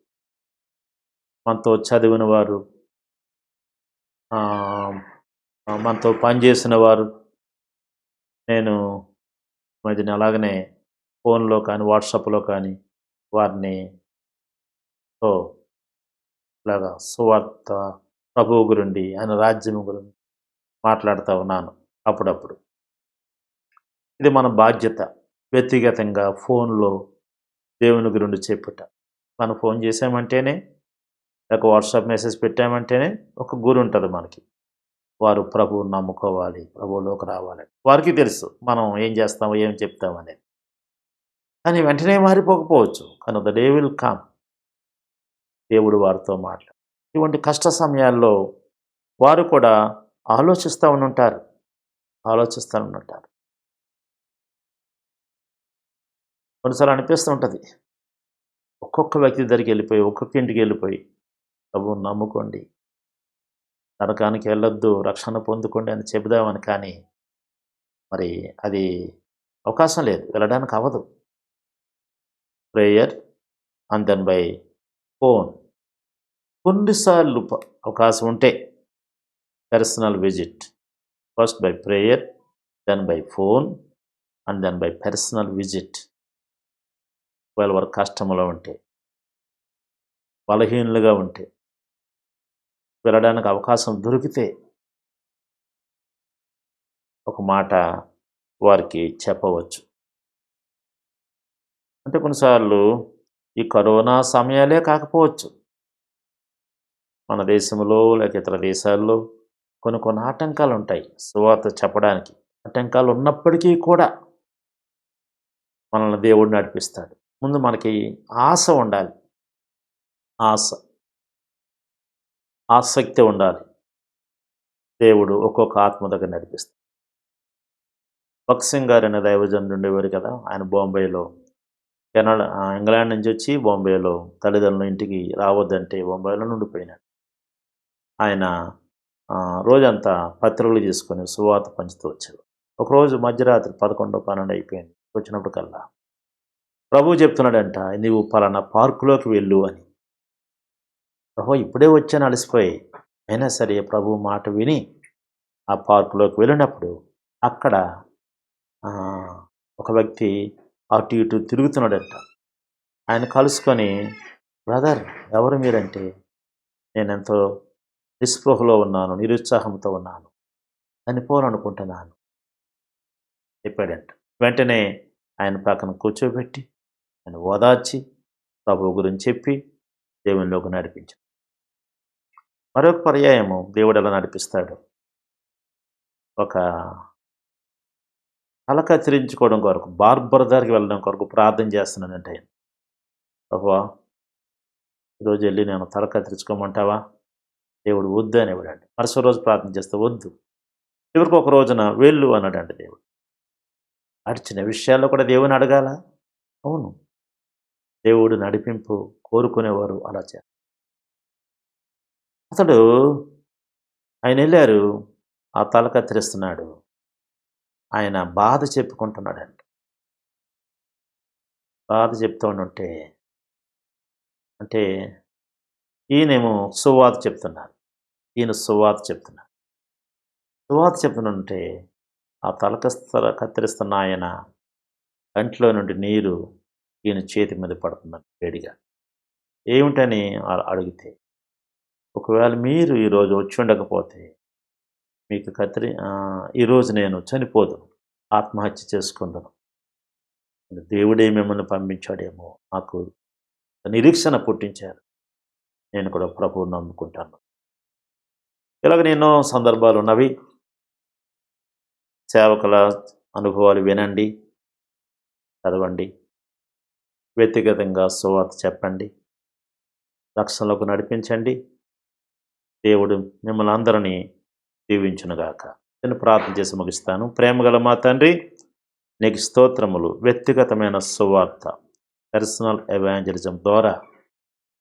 మనతో చదివిన వారు, మనతో పనిచేసిన వారు. నేను మధ్యన అలాగనే ఫోన్లో కానీ వాట్సాప్లో కానీ వారిని ఇలాగా సువార్త, ప్రభువు గురించి, ఆయన రాజ్యం గురించి మాట్లాడుతూ ఉన్నాను అప్పుడప్పుడు. ఇది మన బాధ్యత. వ్యక్తిగతంగా ఫోన్లో దేవుని గురించి చెప్పుట. మనం ఫోన్ చేసామంటేనే, లేక వాట్సాప్ మెసేజ్ పెట్టామంటేనే ఒక గురి ఉంటుంది మనకి. వారు ప్రభువుని నమ్ముకోవాలి, ప్రభువులోకి రావాలి. వారికి తెలుసు మనం ఏం చేస్తామో ఏం చెప్తామనేది. కానీ వెంటనే మారిపోకపోవచ్చు, కానీ ద డే విల్ కమ్. దేవుడు వారితో మాట్లాడు. ఇటువంటి కష్ట సమయాల్లో వారు కూడా ఆలోచిస్తూ ఉంటారు. కొన్నిసార్లు అనిపిస్తూ ఉంటుంది, ఒక్కొక్క వ్యక్తి దగ్గరికి వెళ్ళిపోయి, ఒక్కొక్క ఇంటికి వెళ్ళిపోయి ప్రభువుని నమ్ముకోండి, నరకానికి వెళ్ళొద్దు, రక్షణ పొందుకోండి అని చెబుదామని. కానీ మరి అది అవకాశం లేదు, వెళ్ళడానికి అవ్వదు. Prayer and then by phone. కొన్నిసార్లు అవకాశం ఉంటే personal visit, first by prayer, then by phone and then by personal visit. ఒకవేళ వారు కష్టంలో ఉంటే, బలహీనులుగా ఉంటే, వెళ్ళడానికి అవకాశం దొరికితే ఒక మాట వారికి చెప్పవచ్చు. అంటే కొన్నిసార్లు ఈ కరోనా సమయాలే కాకపోవచ్చు, మన దేశంలో లేక ఇతర దేశాల్లో కొన్ని ఆటంకాలు ఉంటాయి సువార్త చెప్పడానికి. ఆటంకాలు ఉన్నప్పటికీ కూడా మనల్ని దేవుడు నడిపిస్తాడు. ముందు మనకి ఆశ ఉండాలి, ఆసక్తి ఉండాలి. దేవుడు ఒక్కొక్క ఆత్మ దగ్గర నడిపిస్తాడు. భక్సింగ్ గారు అనే దైవజనుడు ఉండేవారు కదా, ఆయన బాంబేలో, ఇంగ్లాండ్ నుంచి వచ్చి బాంబేలో తల్లిదండ్రుల ఇంటికి రావద్దంటే బాంబేలో ఉండిపోయినాడు. ఆయన రోజంతా పత్రికలు తీసుకొని సువార్త పంచుతూ వచ్చాడు. ఒకరోజు మధ్యరాత్రి 11, 12 అయిపోయింది. వచ్చినప్పుడు కల్లా ప్రభు చెప్తున్నాడంట, నీవు పలానా పార్కులోకి వెళ్ళు అని. ప్రభు ఇప్పుడే వచ్చాను అలసిపోయి, అయినా సరే ప్రభు మాట విని ఆ పార్కులోకి వెళ్ళినప్పుడు అక్కడ ఒక వ్యక్తి అటు ఇటు తిరుగుతున్నాడంట. ఆయన కలుసుకొని, బ్రదర్ ఎవరు మీరంటే, నేనెంతో నిస్పృహలో ఉన్నాను, నిరుత్సాహంతో ఉన్నాను, చనిపోవాలనుకుంటున్నాను చెప్పాడంట. వెంటనే ఆయన పక్కన కూర్చోబెట్టి ఆయన ఓదార్చి ప్రభువు గురించి చెప్పి దేవునిలోకి నడిపించాడు. మరొక పర్యాయము దేవుడు ఎలా నడిపిస్తాడు, ఒక తల కత్తిరించుకోవడం కొరకు బార్బర్ దగ్గరికి వెళ్ళడం కొరకు ప్రార్థన చేస్తున్నానంటే ఆయన, ప్రభువా ఈరోజు వెళ్ళి నేను తల కత్తిరించుకోమంటావా? దేవుడు వద్దు అనేవాడండి. మరుసటి రోజు ప్రార్థన చేస్తే వద్దు. చివరికి ఒక రోజున వెళ్ళు అన్నాడండి దేవుడు. అడిచిన విషయాల్లో కూడా దేవుని అడగాల. అవును, దేవుడు నడిపింపు కోరుకునేవారు అలా చేస్తారు. అతడు ఆయన వెళ్ళారు, ఆ తల కత్తిరిస్తున్నాడు, ఆయన బాధ చెప్పుకుంటున్నాడండి. బాధ చెప్తూ ఉంటే అంటే ఈయనేమో సువార్త చెప్తున్నారు, ఈయన సువార్త చెప్తున్నారు. సువార్త చెప్తుంటే ఆ కత్తిరిస్తున్న ఆయన కంట్లో నుండి నీరు ఈయన చేతి మీద పడుతున్నారు వేడిగా. ఏమిటని అడిగితే, ఒకవేళ మీరు ఈరోజు వచ్చి ఉండకపోతే మీకు ఈరోజు నేను చనిపోదు, ఆత్మహత్య చేసుకుందాను, దేవుడే మిమ్మల్ని పంపించాడేమో, నాకు నిరీక్షణ పుట్టించారు, నేను కూడా ప్రభువుని నమ్ముకుంటాను. ఇలాగ ఎన్నో సందర్భాలు ఉన్నవి. సేవకుల అనుభవాలు వినండి, చదవండి, వ్యక్తిగతంగా సువార్త చెప్పండి, రక్షణలోకి నడిపించండి. దేవుడు మిమ్మల్ని అందరినీ దీవించునుగాక. నేను ప్రార్థన చేసి ముగిస్తాను. ప్రేమగల మా తండ్రి, నీకు స్తోత్రములు. వ్యక్తిగతమైన సువార్త, పర్సనల్ ఎవాంజలిజం ద్వారా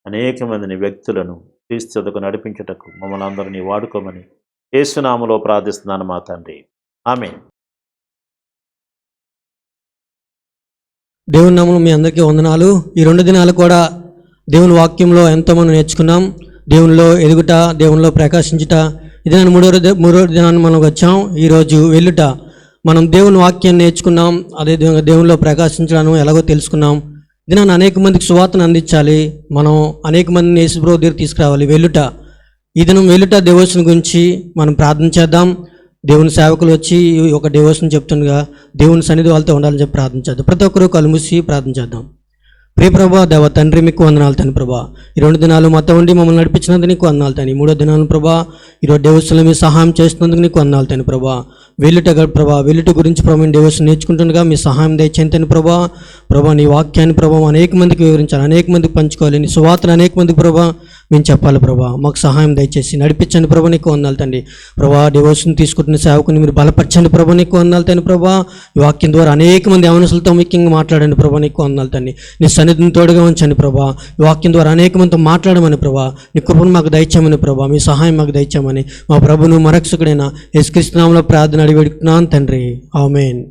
అనేక మందిని వ్యక్తులను క్రీస్తు యొద్దకు నడిపించుటకు మమ్మల్ని అందరినీ వాడుకోమని యేసు నామములో ప్రార్థిస్తున్నాను మా తండ్రి. ఆమేన్. దేవుని నామములో మీ అందరికీ వందనాలు. ఈ 2 దినాలు కూడా దేవుని వాక్యంలో ఎంతో మనం నేర్చుకున్నాం. దేవునిలో ఎదుగుట, దేవునిలో ప్రకాశించుట. ఇది నేను మూడో దినాన్ని మనం వచ్చాం. ఈరోజు వెళ్ళుట. మనం దేవుని వాక్యాన్ని నేర్చుకున్నాం, అదేవిధంగా దేవునిలో ప్రకాశించడం ఎలాగో తెలుసుకున్నాం. దినాన్ని అనేక మందికి సువార్తను అందించాలి, మనం అనేక మందిని యేసుప్రభువు దగ్గరికి తీసుకురావాలి. వెళ్ళుట. ఈ దినం వెళ్ళుట డివోషన్ గురించి మనం ప్రార్థన చేద్దాం. దేవుని సేవకులు వచ్చి ఒక డివోషన్ చెప్తుండగా దేవుని సన్నిధి వాళ్ళతో ఉండాలని చెప్పి ప్రార్థన చేద్దాం. ప్రతి ఒక్కరూ కళ్ళు మూసి ప్రార్థన చేద్దాం. ప్రియ ప్రభా, దేవ తండ్రి, మీకు వందనాలు తండ్రి ప్రభా. ఈ 2 దినాలు మాతో ఉండి మమ్మల్ని నడిపించినందుకు నీకు వందనాలు తండ్రి. 3వ దినాలు ప్రభా, ఈరోజు డివోషన్లో మీ సహాయం చేస్తున్నందుకు నీకు వందనాలు తండ్రి ప్రభా. వెళ్ళుట ప్రభా, వెళ్ళుట గురించి ప్రభా డివోషన్ నేర్చుకుంటుండగా మీ సహాయం దయచేయండి ప్రభా. ప్రభా, నీ వాక్యాన్ని ప్రభా అనేక మందికి వివరించాలి, అనేక మందికి పంచుకోవాలి, నీ సువార్తను అనేక మందికి ప్రభా మేము చెప్పాలి ప్రభా. మాకు సహాయం దయచేసి నడిపించండి ప్రభా, నీకు వందనాలు తండ్రి ప్రభా. డివోషన్ తీసుకుంటున్న సేవకుని మీరు బలపరచండి ప్రభా, నీకు వందనాలు తండ్రి ప్రభా. ఈ వాక్యం ద్వారా అనేక మంది యవనస్తులతో ముఖ్యంగా మాట్లాడండి ప్రభా, నీకు వందనాలు తండ్రి. నీ సన్నిధిని తోడుగా ఉంచండి ప్రభా. ఈ వాక్యం ద్వారా అనేక మందితో మాట్లాడమని ప్రభా, నీ కృపను మాకు దయచేయమని ప్రభా, మీ సహాయం మాకు దయచేయమని మా ప్రభును మరక్షకుడైన యేసుక్రీస్తు నామములో ప్రార్థన అడిగి వేడుకుంటున్నాను తండ్రి. ఆమేన్.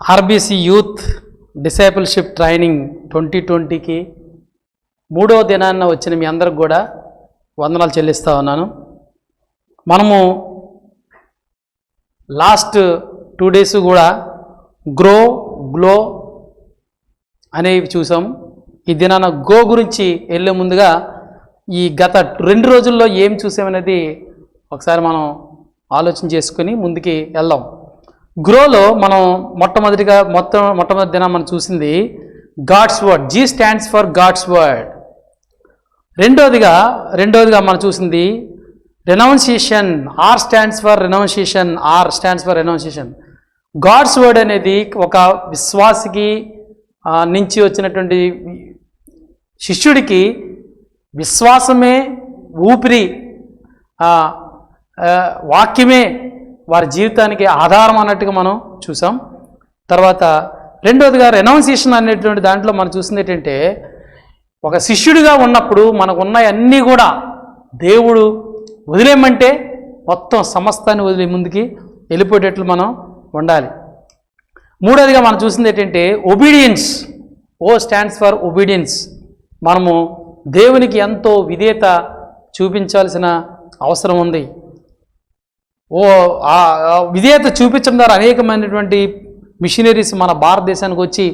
ఆర్బీసీ యూత్ డిసైపుల్షిప్ ట్రైనింగ్ 2020కి 3వ దినాన్న వచ్చిన మీ అందరికి కూడా వందనాలు చెల్లిస్తూ ఉన్నాను. మనము లాస్ట్ 2 డేస్ కూడా గ్లో అనేవి చూసాం. ఈ దినాన గో గురించి వెళ్ళే ముందుగా ఈ గత 2 రోజుల్లో ఏం చూసామనేది ఒకసారి మనం ఆలోచన చేసుకుని ముందుకి వెళ్దాం. గ్రోలో మనం మొట్టమొదటి దినం మనం చూసింది God's word. G stands for God's word. రెండోదిగా మనం చూసింది renunciation. R stands for renunciation. God's word అనేది ఒక విశ్వాసికి నుంచి వచ్చినటువంటి శిష్యుడికి విశ్వాసమే ఊపిరి, వాక్యమే వారి జీవితానికి ఆధారం అన్నట్టుగా మనం చూసాం. తర్వాత రెండోదిగా రెనౌన్సియేషన్ అనేటువంటి దాంట్లో మనం చూసింది ఏంటంటే, ఒక శిష్యుడిగా ఉన్నప్పుడు మనకు ఉన్నాయన్నీ కూడా దేవుడు వదిలేయమంటే మొత్తం సమస్తాన్ని వదిలే ముందుకి వెళ్ళిపోయేటట్లు మనం ఉండాలి. మూడోదిగా మనం చూసింది ఏంటంటే obedience. Oh stands for obedience. మనము దేవునికి ఎంతో విధేయత చూపించాల్సిన అవసరం ఉంది. విధేయత చూపించడం ద్వారా అనేకమైనటువంటి మిషనరీస్ మన భారతదేశానికి వచ్చి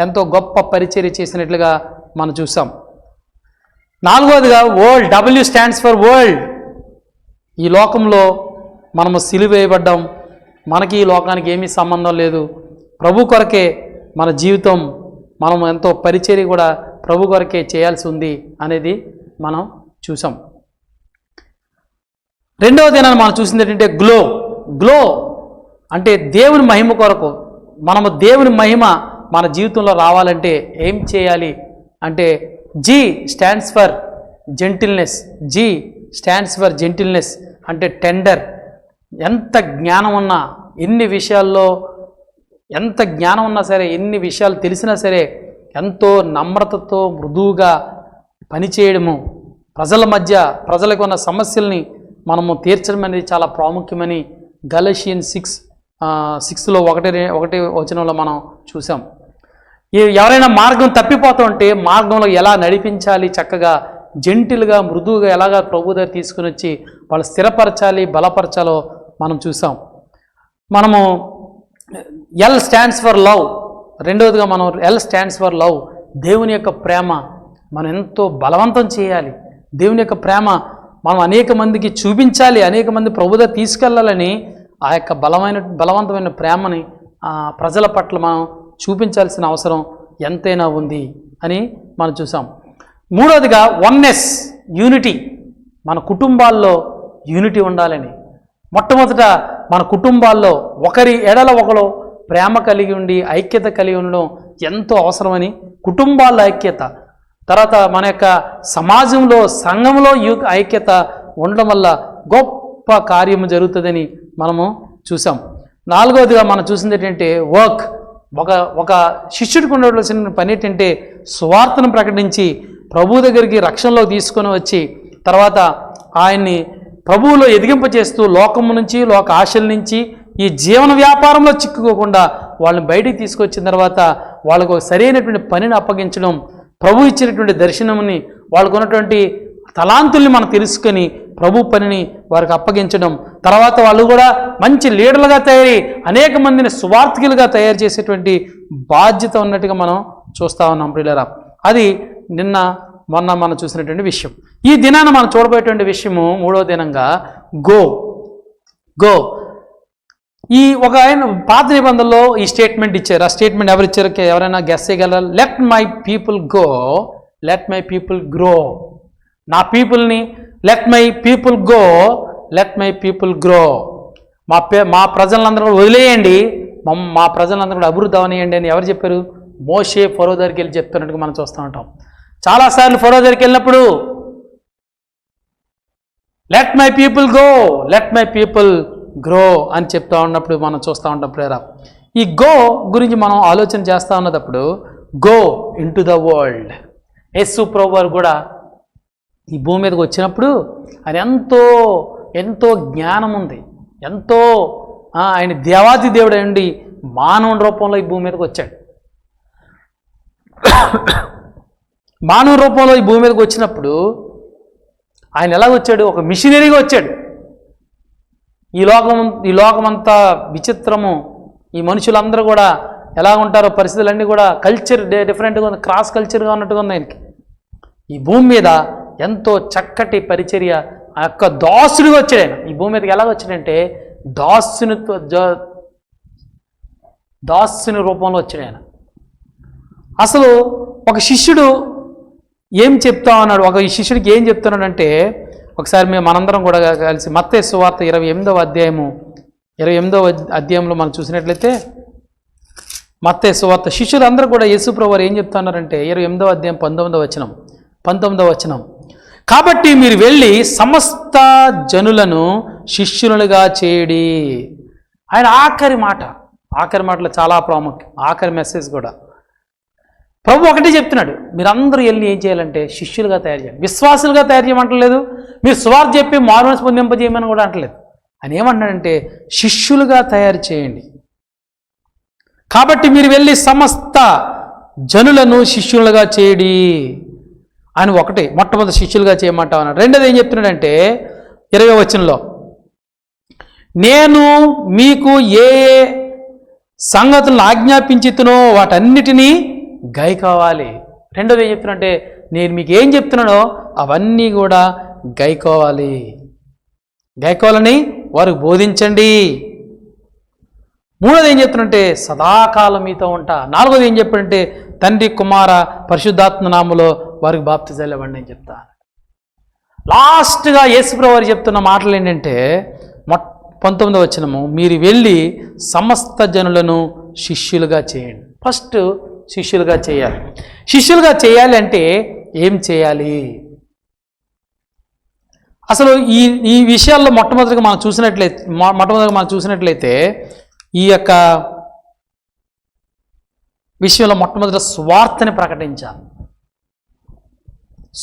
ఎంతో గొప్ప పరిచర్య చేసినట్లుగా మనం చూసాం. నాలుగవదిగా world. W stands for world. ఈ లోకంలో మనము సిలువేయబడ్డాం, మనకి ఈ లోకానికి ఏమీ సంబంధం లేదు, ప్రభు కొరకే మన జీవితం, మనం ఎంతో పరిచర్య కూడా ప్రభు కొరకే చేయాల్సి ఉంది అనేది మనం చూసాం. రెండవ దినాన్ని మనం చూసింది ఏంటంటే గ్లో అంటే దేవుని మహిమ కొరకు. మనము దేవుని మహిమ మన జీవితంలో రావాలంటే ఏం చేయాలి అంటే G stands for gentleness. G stands for gentleness అంటే టెండర్. ఎంత జ్ఞానం ఉన్నా, ఎన్ని విషయాల్లో ఎంత జ్ఞానం ఉన్నా సరే, ఎన్ని విషయాలు తెలిసినా సరే ఎంతో నమ్రతతో మృదువుగా పనిచేయడము, ప్రజల మధ్య ప్రజలకు ఉన్న సమస్యల్ని మనము తీర్చడం అనేది చాలా ప్రాముఖ్యమని గలషియన్ 6:6లో 1 వచనంలో మనం చూసాం. ఎవరైనా మార్గం తప్పిపోతూ ఉంటే మార్గంలో ఎలా నడిపించాలి, చక్కగా జెంటిల్గా మృదువుగా ఎలాగా ప్రభు దగ్గర తీసుకుని వచ్చి వాళ్ళు స్థిరపరచాలి, బలపరచాలో మనం చూసాం. మనము ఎల్ స్టాండ్స్ ఫర్ లవ్. రెండవదిగా మనం ఎల్ స్టాండ్స్ ఫర్ లవ్. దేవుని యొక్క ప్రేమ మనం ఎంతో బలవంతం చేయాలి. దేవుని యొక్క ప్రేమ మనం అనేక మందికి చూపించాలి, అనేక మంది ప్రభు దగ్గర తీసుకెళ్ళాలని ఆ యొక్క బలవంతమైన ప్రేమని ప్రజల పట్ల మనం చూపించాల్సిన అవసరం ఎంతైనా ఉంది అని మనం చూసాం. మూడవదిగా వన్నెస్, యూనిటీ. మన కుటుంబాల్లో యూనిటీ ఉండాలని. మొట్టమొదట మన కుటుంబాల్లో ఒకరి ఎడల ఒకరు ప్రేమ కలిగి ఉండి ఐక్యత కలిగి ఉండడం ఎంతో అవసరమని, కుటుంబాల ఐక్యత. తర్వాత మన యొక్క సమాజంలో సంఘంలో ఐక్యత ఉండడం వల్ల గొప్ప కార్యము జరుగుతుందని మనము చూసాం. నాలుగవదిగా మనం చూసింది ఏంటంటే వర్క్. ఒక శిష్యుడికి ఉండవలసిన పని ఏంటంటే సువార్తను ప్రకటించి ప్రభు దగ్గరికి రక్షణలో తీసుకొని వచ్చి తర్వాత ఆయన్ని ప్రభువులో ఎదిగింపచేస్తూ లోకము నుంచి, లోక ఆశల నుంచి, ఈ జీవన వ్యాపారంలో చిక్కుకోకుండా వాళ్ళని బయటికి తీసుకొచ్చిన తర్వాత వాళ్ళకు సరైనటువంటి పనిని అప్పగించడం, ప్రభు ఇచ్చినటువంటి దర్శనంని, వాళ్ళకు ఉన్నటువంటి తలాంతుల్ని మనం తెలుసుకొని ప్రభు పనిని వారికి అప్పగించడం, తర్వాత వాళ్ళు కూడా మంచి లీడర్లుగా తయారై అనేక మందిని సువార్థికులుగా తయారు చేసేటువంటి బాధ్యత ఉన్నట్టుగా మనం చూస్తూ ఉన్నాం ప్రియులారా. అది మొన్న మనం చూసినటువంటి విషయం. ఈ దినాన మనం చూడబోయేటువంటి విషయము మూడవ దినంగా గో. ఈ ఒక ఆయన పాత నిబంధనలో ఈ స్టేట్మెంట్ ఇచ్చారు. ఆ స్టేట్మెంట్ ఎవరు ఇచ్చారు ఎవరైనా గెస్ చేయగలరా? Let my people go, let my people grow. నా పీపుల్ని let my people go, let my people grow. మా ప్రజలందరూ కూడా వదిలేయండి, మా ప్రజలందరూ కూడా అభివృద్ధి అవనియండి అని ఎవరు చెప్పారు? మోషే ఫరో దగ్గరికి వెళ్ళి చెప్తున్నట్టుగా మనం చూస్తూ ఉంటాం. చాలాసార్లు ఫరో దగ్గరికి వెళ్ళినప్పుడు let my people go, let my people grow అని చెప్తా ఉన్నప్పుడు మనం చూస్తూ ఉంటాం ప్రేర. ఈ గో గురించి మనం ఆలోచన చేస్తూ ఉన్నప్పుడు go into the world. యేసు ప్రభు వారు కూడా ఈ భూమి మీదకి వచ్చినప్పుడు ఆయన ఎంతో జ్ఞానం ఉంది, ఎంతో ఆయన దేవాది దేవుడు అండి మానవుని రూపంలో ఈ భూమి మీదకి వచ్చాడు. మానవ రూపంలో ఈ భూమి మీదకి వచ్చినప్పుడు ఆయన ఎలా వచ్చాడు? ఒక మిషనరీగా వచ్చాడు. ఈ లోకమంతా విచిత్రము, ఈ మనుషులందరూ కూడా ఎలా ఉంటారో పరిస్థితులన్నీ కూడా కల్చర్ డిఫరెంట్గా ఉంది, క్రాస్ కల్చర్గా ఉన్నట్టుగా ఉంది ఆయనకి. ఈ భూమి మీద ఎంతో చక్కటి పరిచర్య, ఆ యొక్క దాసుడిగా వచ్చాడు ఆయన. ఈ భూమి మీదకి ఎలా వచ్చాడంటే దాసుని రూపంలో వచ్చాడు ఆయన. అసలు ఒక శిష్యుడు ఏం చెప్తా ఉన్నాడు, ఒక శిష్యుడికి ఏం చెప్తున్నాడంటే, ఒకసారి మనందరం కూడా కలిసి మత్తయి సువార్త 28వ అధ్యాయంలో మనం చూసినట్లయితే మత్తయి సువార్త శిష్యులందరూ కూడా యేసు ప్రభువారు ఏం చెప్తున్నారంటే 28వ అధ్యాయం 19వ వచనం. కాబట్టి మీరు వెళ్ళి సమస్త జనులను శిష్యులుగా చేయడి. ఆయన ఆఖరి మాటలో చాలా ప్రాముఖ్యం, ఆఖరి మెసేజ్ కూడా. ప్రభు ఒకటే చెప్తున్నాడు, మీరందరూ వెళ్ళి ఏం చేయాలంటే శిష్యులుగా తయారు చేయండి. విశ్వాసులుగా తయారు చేయమంటలేదు, మీరు సువార్త చెప్పి మారుమనసు పొందింపజేయమని కూడా అంటలేదు. ఆయన ఏమంటున్నాడంటే శిష్యులుగా తయారు చేయండి. కాబట్టి మీరు వెళ్ళి సమస్త జనులను శిష్యులుగా చేయడి అని ఒకటి మొట్టమొదటి శిష్యులుగా చేయమంటా ఉన్నాడు. రెండోది ఏం చెప్తున్నాడంటే 20వ వచనంలో, నేను మీకు ఏ సంగతులను ఆజ్ఞాపించుతునో వాటన్నిటినీ గైకోవాలి. రెండోది ఏం చెప్తున్నానంటే నేను మీకు ఏం చెప్తున్నానో అవన్నీ కూడా గైకోవాలని వారికి బోధించండి. మూడోది ఏం చెప్తున్నంటే సదాకాలం మీతో ఉంటా. నాలుగోది ఏం చెప్పాడంటే తండ్రి కుమార పరిశుద్ధాత్మ నామములో వారికి బాప్తిజాలు ఇవ్వండి అని చెప్తా. లాస్ట్గా యేసుప్రభువు వారు చెప్తున్న మాటలు ఏంటంటే 19వ వచనము, మీరు వెళ్ళి సమస్త జనులను శిష్యులుగా చేయండి. ఫస్ట్ శిష్యులుగా చేయాలి. శిష్యులుగా చేయాలి అంటే ఏం చేయాలి? అసలు ఈ విషయాల్లో మొట్టమొదటిగా మనం చూసినట్లయితే ఈ యొక్క విషయంలో మొట్టమొదటి సువార్తని ప్రకటించాలి.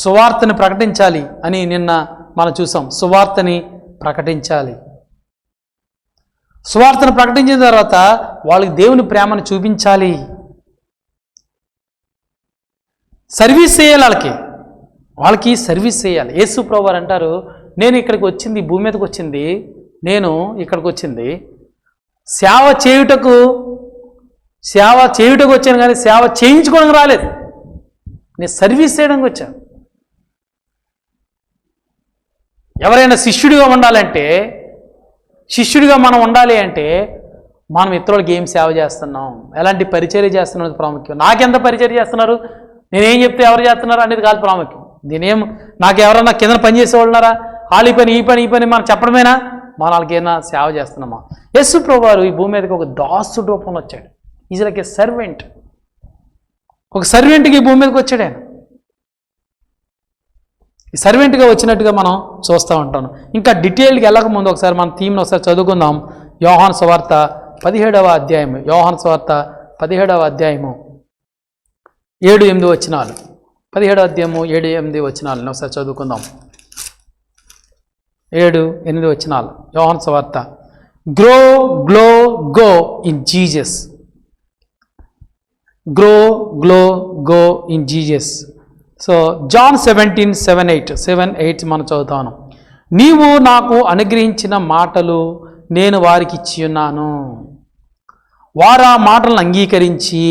సువార్తని ప్రకటించాలి అని నిన్న మనం చూసాం. సువార్తని ప్రకటించాలి. సువార్తను ప్రకటించిన తర్వాత వాళ్ళకి దేవుని ప్రేమను చూపించాలి. సర్వీస్ చేయాలి. వాళ్ళకి సర్వీస్ చేయాలి. యేసు ప్రభువారు అంటారు, నేను ఇక్కడికి వచ్చింది, భూమి మీదకి వచ్చింది, నేను ఇక్కడికి వచ్చింది సేవ చేయుటకు వచ్చాను, కానీ సేవ చేయించుకోవడానికి రాలేదు. నేను సర్వీస్ చేయడానికి వచ్చాను. ఎవరైనా శిష్యుడిగా ఉండాలంటే, శిష్యుడిగా మనం ఉండాలి అంటే మనం ఇతరులకి ఏం సేవ చేస్తున్నాం, ఎలాంటి పరిచర్య చేస్తున్నాం ప్రాముఖ్యం. నాకెంత పరిచర్య చేస్తున్నారు, నేనేం చెప్తే ఎవరు చేస్తున్నారు అనేది కాదు ప్రాముఖ్యం. నేనేం నాకు ఎవరన్నా కింద పని చేసేవాళ్ళున్నారా, వాళ్ళు ఈ పని మనం చెప్పడమేనా, మన వాళ్ళకి ఏమైనా సేవ చేస్తున్నామా? యేసు ప్రభువారు ఈ భూమి మీదకి ఒక దాసుడు రూపంలో వచ్చాడు. Is like A servant. ఒక సర్వెంట్కి ఈ భూమి మీదకి వచ్చాడు ఆయన. ఈ సర్వెంట్గా వచ్చినట్టుగా మనం చూస్తూ ఉంటాం. ఇంకా డీటెయిల్గా వెళ్ళకముందు ఒకసారి మన థీమ్ను ఒకసారి చదువుకుందాం. యోహాను సువార్త 17వ అధ్యాయము. యోహాను సువార్త 17వ అధ్యాయము 7-8 వచనాలు. 17వ అధ్యాయము 7-8 వచనాలను ఒకసారి చదువుకుందాం. 7-8 వచనాలు. యోహాను సువార్త. Grow go in Jesus. Grow in Jesus. So John 17:7-8 మనం చదువుతాను. నీవు నాకు అనుగ్రహించిన మాటలు నేను వారికి ఇచ్చి ఉన్నాను, వారు ఆ మాటలను అంగీకరించి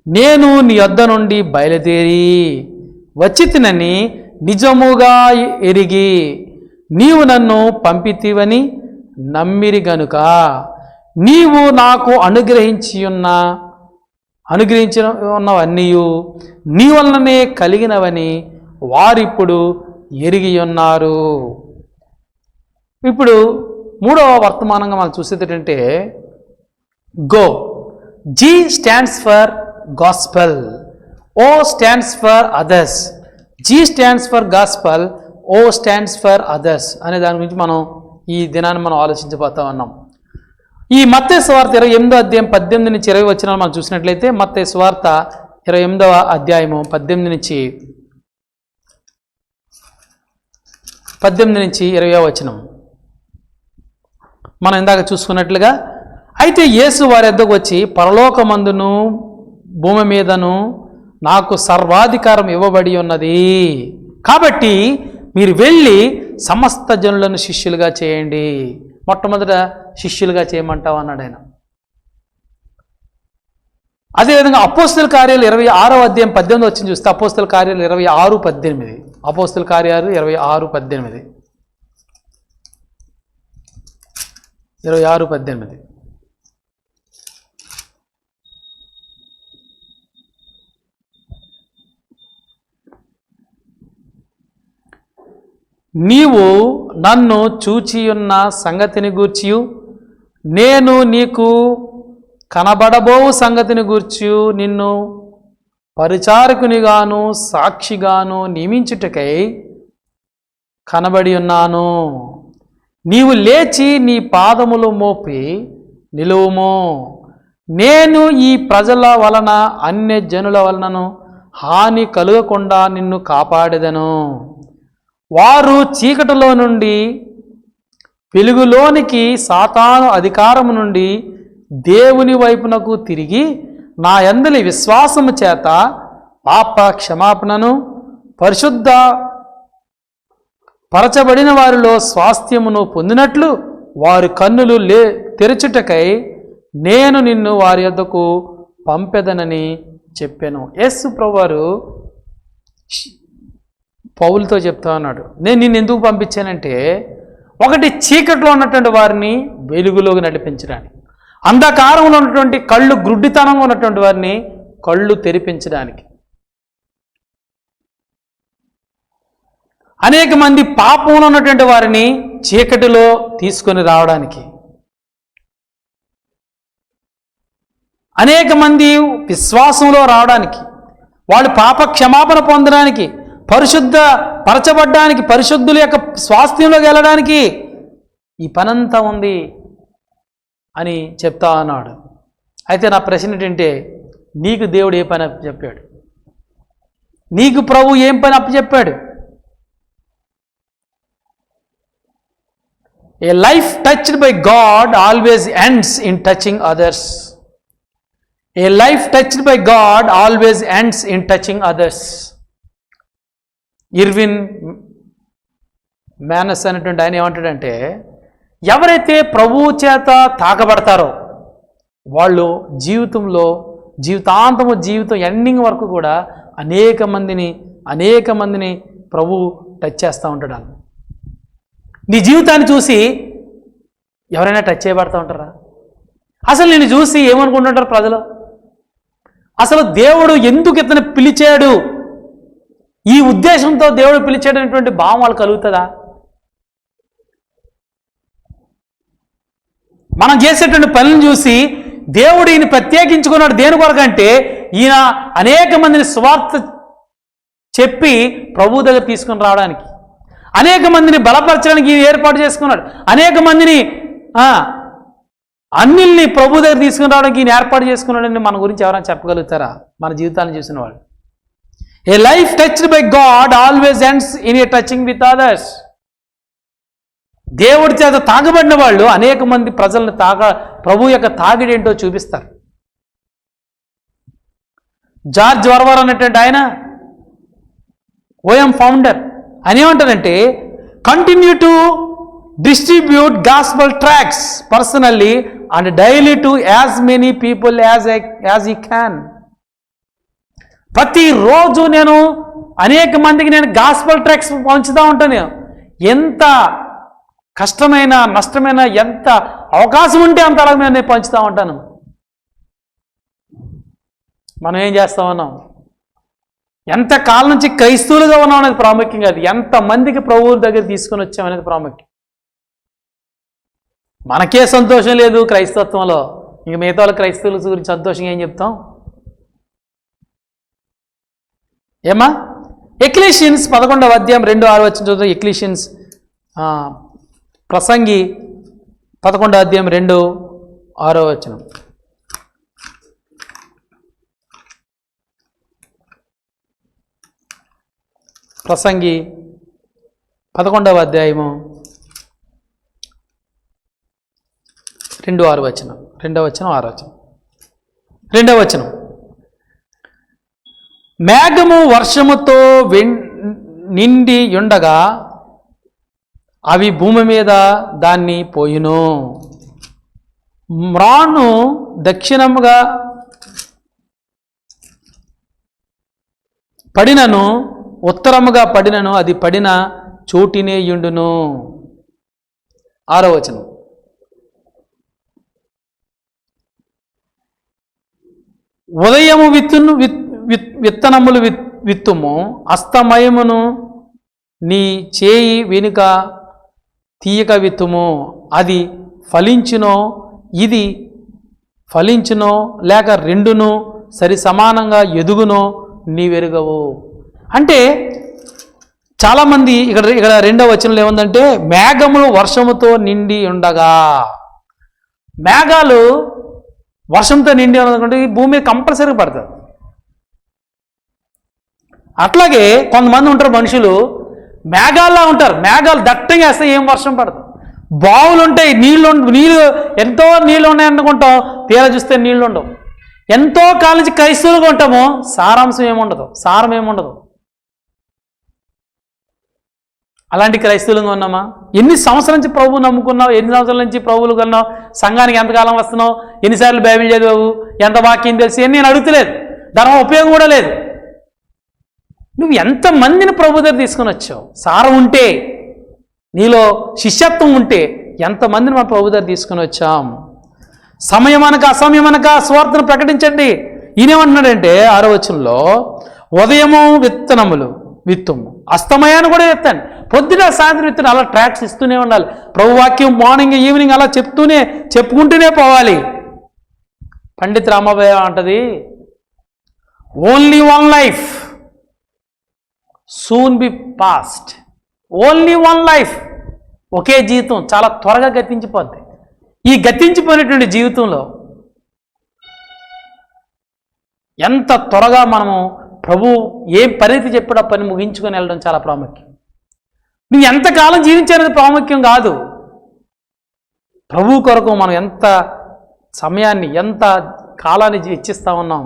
నేను నీ యొద్ద నుండి బయలుదేరి వచ్చితినని నిజముగా ఎరిగి నీవు నన్ను పంపితివని నమ్మిరి గనుక నీవు నాకు అనుగ్రహించి ఉన్నవన్నీ నీ వలననే కలిగినవని వారిప్పుడు ఎరిగి ఉన్నారు. ఇప్పుడు మూడవ వర్తమానంగా మనం చూసేది ఏంటంటే go. G stands for gospel, O stands for others. G stands for gospel, O stands for others అనే దాని గురించి మనం ఈ దినాన్ని మనం ఆలోచించబోతా ఉన్నాం. ఈ మత్తయి సువార్త 28వ అధ్యాయం 18-20 వచనాలు మనం చూసినట్లయితే, మత్తయి సువార్త 28వ అధ్యాయము 18-20 వచనం మనం ఇందాక చూసుకున్నట్లుగా, అయితే యేసు వారి యొద్దకు వచ్చి, పరలోకమందును భూమి మీదను నాకు సర్వాధికారం ఇవ్వబడి ఉన్నది, కాబట్టి మీరు వెళ్ళి సమస్త జనులను శిష్యులుగా చేయండి. మొట్టమొదట శిష్యులుగా చేయమంటావు అన్నాడు ఆయన. అదేవిధంగా అపోస్తల కార్యాలు 26వ అధ్యాయం 18 వచ్చింది చూస్తే, అపోస్తల కార్యాలు 26:18. అపోస్తల కార్యాలు 26:18. 26:18. నీవు నన్ను చూచియున్న సంగతిని గూర్చియు నేను నీకు కనబడబోవు సంగతిని గూర్చియు నిన్ను పరిచారకునిగాను సాక్షిగాను నియమించుటకై కనబడి ఉన్నాను. నీవు లేచి నీ పాదములు మోపి నిలువుము. నేను ఈ ప్రజల వలన అన్య జనుల వలనను హాని కలుగకుండా నిన్ను కాపాడెదను. వారు చీకటిలో నుండి వెలుగులోనికి, సాతాను అధికారము నుండి దేవుని వైపునకు తిరిగి నా యందలి విశ్వాసము చేత పాప క్షమాపణను, పరిశుద్ధ పరచబడిన వారిలో స్వాస్థ్యమును పొందినట్లు వారి కన్నులు తెరచుటకై నేను నిన్ను వారి యొద్దకు పంపెదనని చెప్పాను. యేసు ప్రభువారు పౌలుతో చెప్తా ఉన్నాడు, నేను నిన్ను ఎందుకు పంపించానంటే, ఒకటి చీకట్లో ఉన్నటువంటి వారిని వెలుగులోకి నడిపించడానికి, అంధకారంలో ఉన్నటువంటి కళ్ళు గ్రుడ్డితనంగా ఉన్నటువంటి వారిని కళ్ళు తెరిపించడానికి, అనేక మంది పాపంలో ఉన్నటువంటి వారిని చీకటిలో తీసుకొని రావడానికి, అనేక మంది విశ్వాసంలో రావడానికి, వాళ్ళు పాప క్షమాపణ పొందడానికి, పరిశుద్ధ పరచబడ్డానికి, పరిశుద్ధుల యొక్క స్వాస్థ్యంలోకి వెళ్ళడానికి ఈ పనంతా ఉంది అని చెప్తా అన్నాడు. అయితే నా ప్రశ్న ఏంటంటే, నీకు దేవుడు ఏ పని అప్పచెప్పాడు? నీకు ప్రభు ఏం పని అప్పచెప్పాడు? A life touched by God always ends in touching others. A life touched by God always ends in touching others. Erwin McManus అనేటువంటి ఆయన ఏమంటాడంటే, ఎవరైతే ప్రభువు చేత తాకబడతారో వాళ్ళు జీవితాంతము జీవితం ఎండింగ్ వరకు కూడా అనేక మందిని ప్రభువు టచ్ చేస్తూ ఉంటాడు. నీ జీవితాన్ని చూసి ఎవరైనా టచ్ చేయబడతా ఉంటారా? అసలు నిన్ను చూసి ఏమనుకుంటుంటారు ప్రజలు? అసలు దేవుడు ఎందుకు ఇతను పిలిచాడు, ఈ ఉద్దేశంతో దేవుడు పిలిచాడు అనేటువంటి భావం వాళ్ళు కలుగుతుందా? మనం చేసేటువంటి పనులను చూసి దేవుడు ఈయన ప్రత్యేకించుకున్నాడు దేని కొరకంటే, ఈయన అనేక మందిని స్వార్థ చెప్పి ప్రభు దగ్గర తీసుకుని రావడానికి, అనేక మందిని బలపరచడానికి ఈయన ఏర్పాటు చేసుకున్నాడు, అనేక మందిని అన్నిల్ని ప్రభు దగ్గర తీసుకుని రావడానికి ఈయన ఏర్పాటు చేసుకున్నాడని మన గురించి ఎవరైనా చెప్పగలుగుతారా? మన జీవితాలను చూసిన వాళ్ళు. A life touched by God always ends in a touching with others. దేవుడి చేత తాగబడిన వాళ్ళు అనేక మంది ప్రజలను ప్రభు యొక్క తాగిడేంటో చూపిస్తారు. జార్జ్ వర్వర్ అనేటువంటి ఆయన ఓఎం ఫౌండర్ అని ఏమంటారంటే, continue to distribute gospel tracts personally and daily to as many people as ఈ క్యాన్. ప్రతిరోజు నేను అనేక మందికి నేను గాస్పల్ ట్రాక్ట్స్ పంచుతూ ఉంటాను. ఎంత కష్టమైన నష్టమైన ఎంత అవకాశం ఉంటే అంత అలాగే నేను పంచుతూ ఉంటాను. మనం ఏం చేస్తా ఉన్నాం? ఎంత కాలం నుంచి క్రైస్తవులుగా ఉన్నాం అనేది ప్రాముఖ్యం కాదు, ఎంతమందికి ప్రభువు దగ్గర తీసుకొని వచ్చామనేది ప్రాముఖ్యం. మనకే సంతోషం లేదు క్రైస్తవత్వంలో, ఇంక మిగతా వాళ్ళ క్రైస్తవుల గురించి సంతోషంగా ఏం చెప్తాం? ఏమా? ఎక్లీషియన్స్ 11వ అధ్యాయం 2-6 వచ్చిన చూద్దాం. ఎక్లీషియన్స్ ప్రసంగి 11వ అధ్యాయం 2-6 వచనం. ప్రసంగి 11వ అధ్యాయము 2-6 వచనం. 2వ వచనం 6వ వచనం. 2వ వచనం, మేఘము వర్షముతో నిండి ఉండగా అవి భూమి మీద దాన్ని పోయిను. మ్రాను దక్షిణముగా పడినను ఉత్తరముగా పడినను అది పడిన చోటినే యుండును. 6వ వచనం, ఉదయము విత్తనములు విత్తుము, అస్తమయమును నీ చేయి వెనుక తీయక విత్తుము, అది ఫలించునో ఇది ఫలించునో లేక రెండును సరి సమానంగా ఎదుగునో నీవెరుగవు. అంటే చాలామంది ఇక్కడ 2వ వచనంలో ఏముందంటే, మేఘములు వర్షముతో నిండి ఉండగా. మేఘాలు వర్షంతో నిండి ఉన్నదంటే భూమి మీద కంపల్సరీగా పడుతుంది. అట్లాగే కొంతమంది ఉంటారు మనుషులు, మేఘాల్లో ఉంటారు, మేఘాలు దట్టంగా వేస్తే ఏం వర్షం పడదు. బావులు ఉంటాయి, నీళ్ళు ఎంతో నీళ్ళు ఉన్నాయనుకుంటాం, తీరా చూస్తే నీళ్ళు ఉండవు. ఎంతో కాలం నుంచి క్రైస్తవులుగా ఉంటాము, సారాంశం ఏముండదు, సారం ఏముండదు. అలాంటి క్రైస్తవులుగా ఉన్నామా? ఎన్ని సంవత్సరాల నుంచి ప్రభువు నమ్ముకున్నావు? ఎన్ని సంవత్సరాల నుంచి ప్రభువులు కొన్నావు? సంఘానికి ఎంతకాలం వస్తున్నావు? ఎన్నిసార్లు బైబిల్ చదివావు? ఎంత వాక్యం తెలిసి? అని నేను అడుగుతలేదు, దాని ఉపయోగం కూడా లేదు. నువ్వు ఎంతమందిని ప్రభు దగ్గర తీసుకొని వచ్చావు? సారం ఉంటే, నీలో శిష్యత్వం ఉంటే ఎంతమందిని మన ప్రభు దగ్గర తీసుకొని వచ్చాం? సమయం అనక అసమయం అనక స్వార్థను ప్రకటించండి. ఈయనేమంటున్నాడంటే 6వ వచనంలో, ఉదయము విత్తనములు విత్తుము, అస్తమయాన్ని కూడా ఎత్తండి, పొద్దున సాయంత్రం ఎత్తండి, అలా ట్రాక్స్ ఇస్తూనే ఉండాలి. ప్రభు వాక్యం మార్నింగ్ ఈవినింగ్ అలా చెప్పుకుంటూనే పోవాలి. పండిత్ రామాభయ అంటది, only one life soon be past. Only one life, ఒకే జీవితం చాలా త్వరగా గతించిపోద్ది. ఈ గతించిపోయినటువంటి జీవితంలో ఎంత త్వరగా మనము ప్రభు ఏ పనితి చెప్పాడో ఆ పని ముగించుకొని వెళ్ళడం చాలా ప్రాముఖ్యం. నువ్వు ఎంతకాలం జీవించేది ప్రాముఖ్యం కాదు, ప్రభు కొరకు మనం ఎంత సమయాన్ని ఎంత కాలాన్ని వెచ్చిస్తూ ఉన్నాం,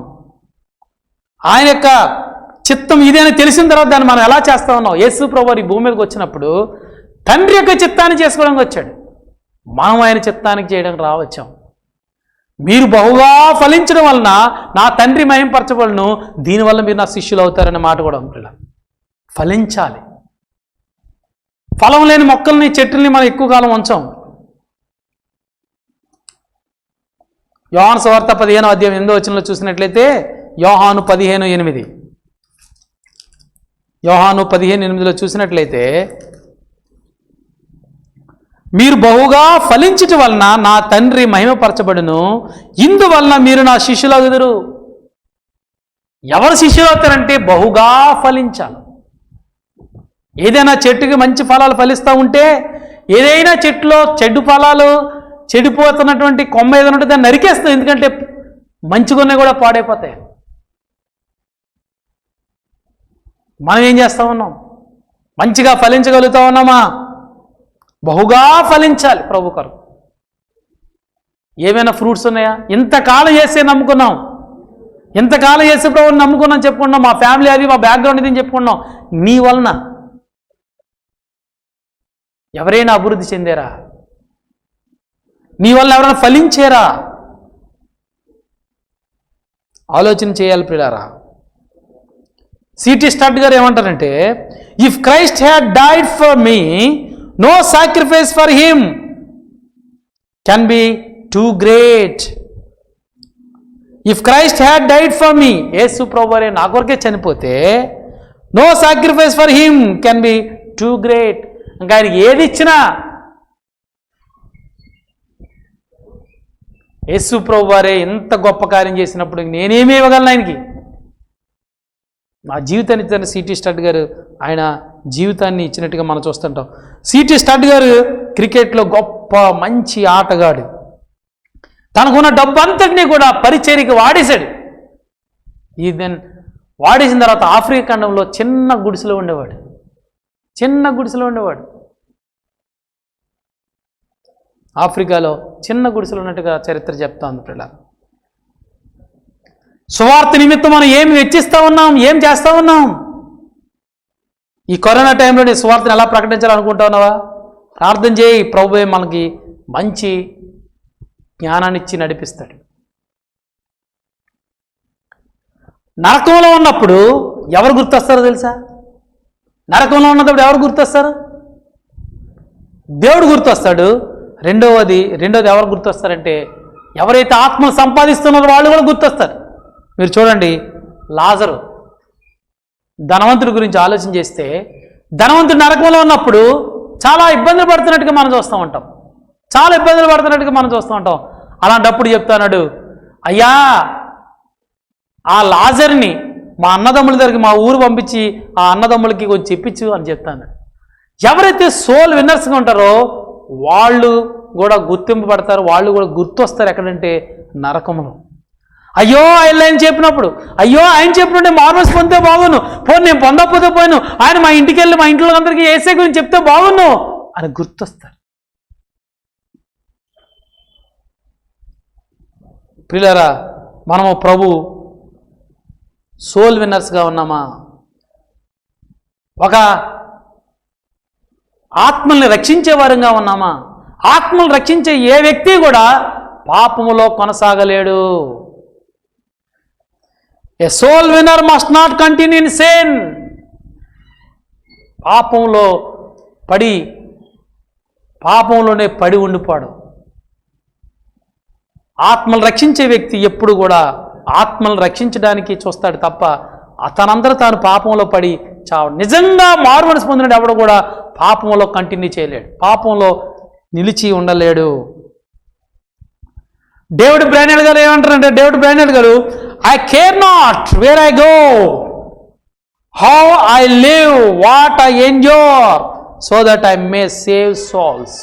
ఆయన యొక్క చిత్తం ఇదే అని తెలిసిన తర్వాత దాన్ని మనం ఎలా చేస్తూ ఉన్నాం. యేసు ప్రభు ఈ భూమి మీదకి వచ్చినప్పుడు తండ్రి యొక్క చిత్తాన్ని చేసుకోవడానికి వచ్చాడు, మనం ఆయన చిత్తానికి చేయడానికి రావచ్చాం. మీరు బహుగా ఫలించడం వలన నా తండ్రి మహింపరచబడును, దీనివల్ల మీరు నా శిష్యులు అవుతారనే మాట కూడా పిల్ల. ఫలించాలి. ఫలం లేని మొక్కల్ని చెట్లని మనం ఎక్కువ కాలం ఉంచాం. యోహాను సువార్త 15:8 చూసినట్లయితే, యోహాను 15:8 యోహాను 15:8 చూసినట్లయితే, మీరు బహుగా ఫలించుట వలన నా తండ్రి మహిమపరచబడును, ఇందువలన మీరు నా శిష్యులు అవుదురు. ఎవరు శిష్యులు అవుతారంటే బహుగా ఫలించాలి. ఏదైనా చెట్టుకి మంచి ఫలాలు ఫలిస్తూ ఉంటే, ఏదైనా చెట్టులో చెడు ఫలాలు చెడిపోతున్నటువంటి కొమ్మ ఏదైనా ఉంటే దాన్ని నరికేస్తాం, ఎందుకంటే మంచిగానే కూడా పాడైపోతాయి. మనం ఏం చేస్తూ ఉన్నాం? మంచిగా ఫలించగలుగుతా ఉన్నామా? బహుగా ఫలించాలి ప్రభు కొరకు. ఏమైనా ఫ్రూట్స్ ఉన్నాయా? ఇంతకాలం చేసే నమ్ముకున్నాం, ఇంతకాలం చేసే ప్రభుని నమ్ముకున్నాం చెప్పుకున్నాం, మా ఫ్యామిలీ అది మా బ్యాక్గ్రౌండ్ ఇది చెప్పుకున్నాం. నీ వలన ఎవరైనా అభివృద్ధి చెందారా? నీ వల్ల ఎవరైనా ఫలించారా? ఆలోచన చేయాలి ప్రియులారా. సిటీ స్టడ్ గారు ఏమంటారంటే, if Christ had died for me, no sacrifice for him can be too great. If Christ had died for me, యేసు ప్రభువే నా కొరకే చనిపోతే, no sacrifice for him can be too great. ఇంకా ఆయనకి ఏది ఇచ్చినా, యేసు ప్రభువారే ఎంత గొప్ప కార్యం చేసినప్పుడు నేనేమి ఇవ్వగలను ఆయనకి? నా జీవితాన్ని ఇచ్చిన సిటీ స్టడ్ గారు ఆయన జీవితాన్ని ఇచ్చినట్టుగా మనం చూస్తుంటాం. సిటీ స్టడ్ గారు క్రికెట్లో గొప్ప మంచి ఆటగాడు. తనకున్న డబ్బు అంతటినీ కూడా పరిచర్యకి వాడేశాడు. వాడేసిన తర్వాత ఆఫ్రికా ఖండంలో చిన్న గుడిసెలో ఉండేవాడు. ఆఫ్రికాలో చిన్న గుడిసెలు ఉన్నట్టుగా చరిత్ర చెప్తా ఉంది పిల్లలు. సువార్త నిమిత్తం మనం ఏమి వెచ్చిస్తూ ఉన్నాం, ఏం చేస్తూ ఉన్నాం? ఈ కరోనా టైంలో నీ సువార్తను ఎలా ప్రకటించాలనుకుంటా ఉన్నావా? ప్రార్థన చేయి, ప్రభువే మనకి మంచి జ్ఞానాన్ని ఇచ్చి నడిపిస్తాడు. నరకంలో ఉన్నప్పుడు ఎవరు గుర్తొస్తారో తెలుసా? నరకంలో ఉన్నప్పుడు ఎవరు గుర్తొస్తారు? దేవుడు గుర్తొస్తాడు. రెండోది ఎవరు గుర్తొస్తారంటే, ఎవరైతే ఆత్మను సంపాదిస్తున్నారో వాళ్ళు కూడా గుర్తొస్తారు. మీరు చూడండి, లాజరు ధనవంతుడి గురించి ఆలోచన చేస్తే, ధనవంతుడు నరకంలో ఉన్నప్పుడు చాలా ఇబ్బందులు పడుతున్నట్టుగా మనం చూస్తూ ఉంటాం. అలాంటప్పుడు చెప్తాడు, అయ్యా ఆ లాజర్ని మా అన్నదమ్ముల దగ్గరికి మా ఊరు పంపించి ఆ అన్నదమ్ములకి కొంచెం చెప్పించు అని చెప్తాను. ఎవరైతే సోల్ విన్నర్స్గా ఉంటారో వాళ్ళు కూడా గుర్తింపు పడతారు, వాళ్ళు కూడా గుర్తొస్తారు. ఎక్కడంటే నరకంలో. అయ్యో ఆయన చెప్పినప్పుడు, ఆయన చెప్పినట్టే మార్మల్స్ పొందితే బాగును, పోను నేను పొందకపోతే పోయాను, ఆయన మా ఇంటికి వెళ్ళి మా ఇంట్లో అందరికీ ఏసే గురించి చెప్తే బాగును అని గుర్తొస్తారు. ప్రియులారా, మనము ప్రభు సోల్ విన్నర్స్గా ఉన్నామా? ఒక ఆత్మల్ని రక్షించే వారంగా ఉన్నామా? ఆత్మలు రక్షించే ఏ వ్యక్తి కూడా పాపములో కొనసాగలేడు. A soul winner must not continue in sin. పాపంలోనే పడి ఉండిపోడు. ఆత్మలు రక్షించే వ్యక్తి ఎప్పుడు కూడా ఆత్మలు రక్షించడానికి చూస్తాడు తప్ప తనందరూ తాను పాపంలో పడి నిజంగా మారు మనసు పొందినట్టు ఎవడు కూడా పాపంలో కంటిన్యూ చేయలేడు, పాపంలో నిలిచి ఉండలేడు. డేవిడ్ బ్రానెల్ గారు ఏమంటారంటే, డేవిడ్ బ్రానెల్ గారు, I care not where I go, how I live, what I enjoy, so that I may save souls.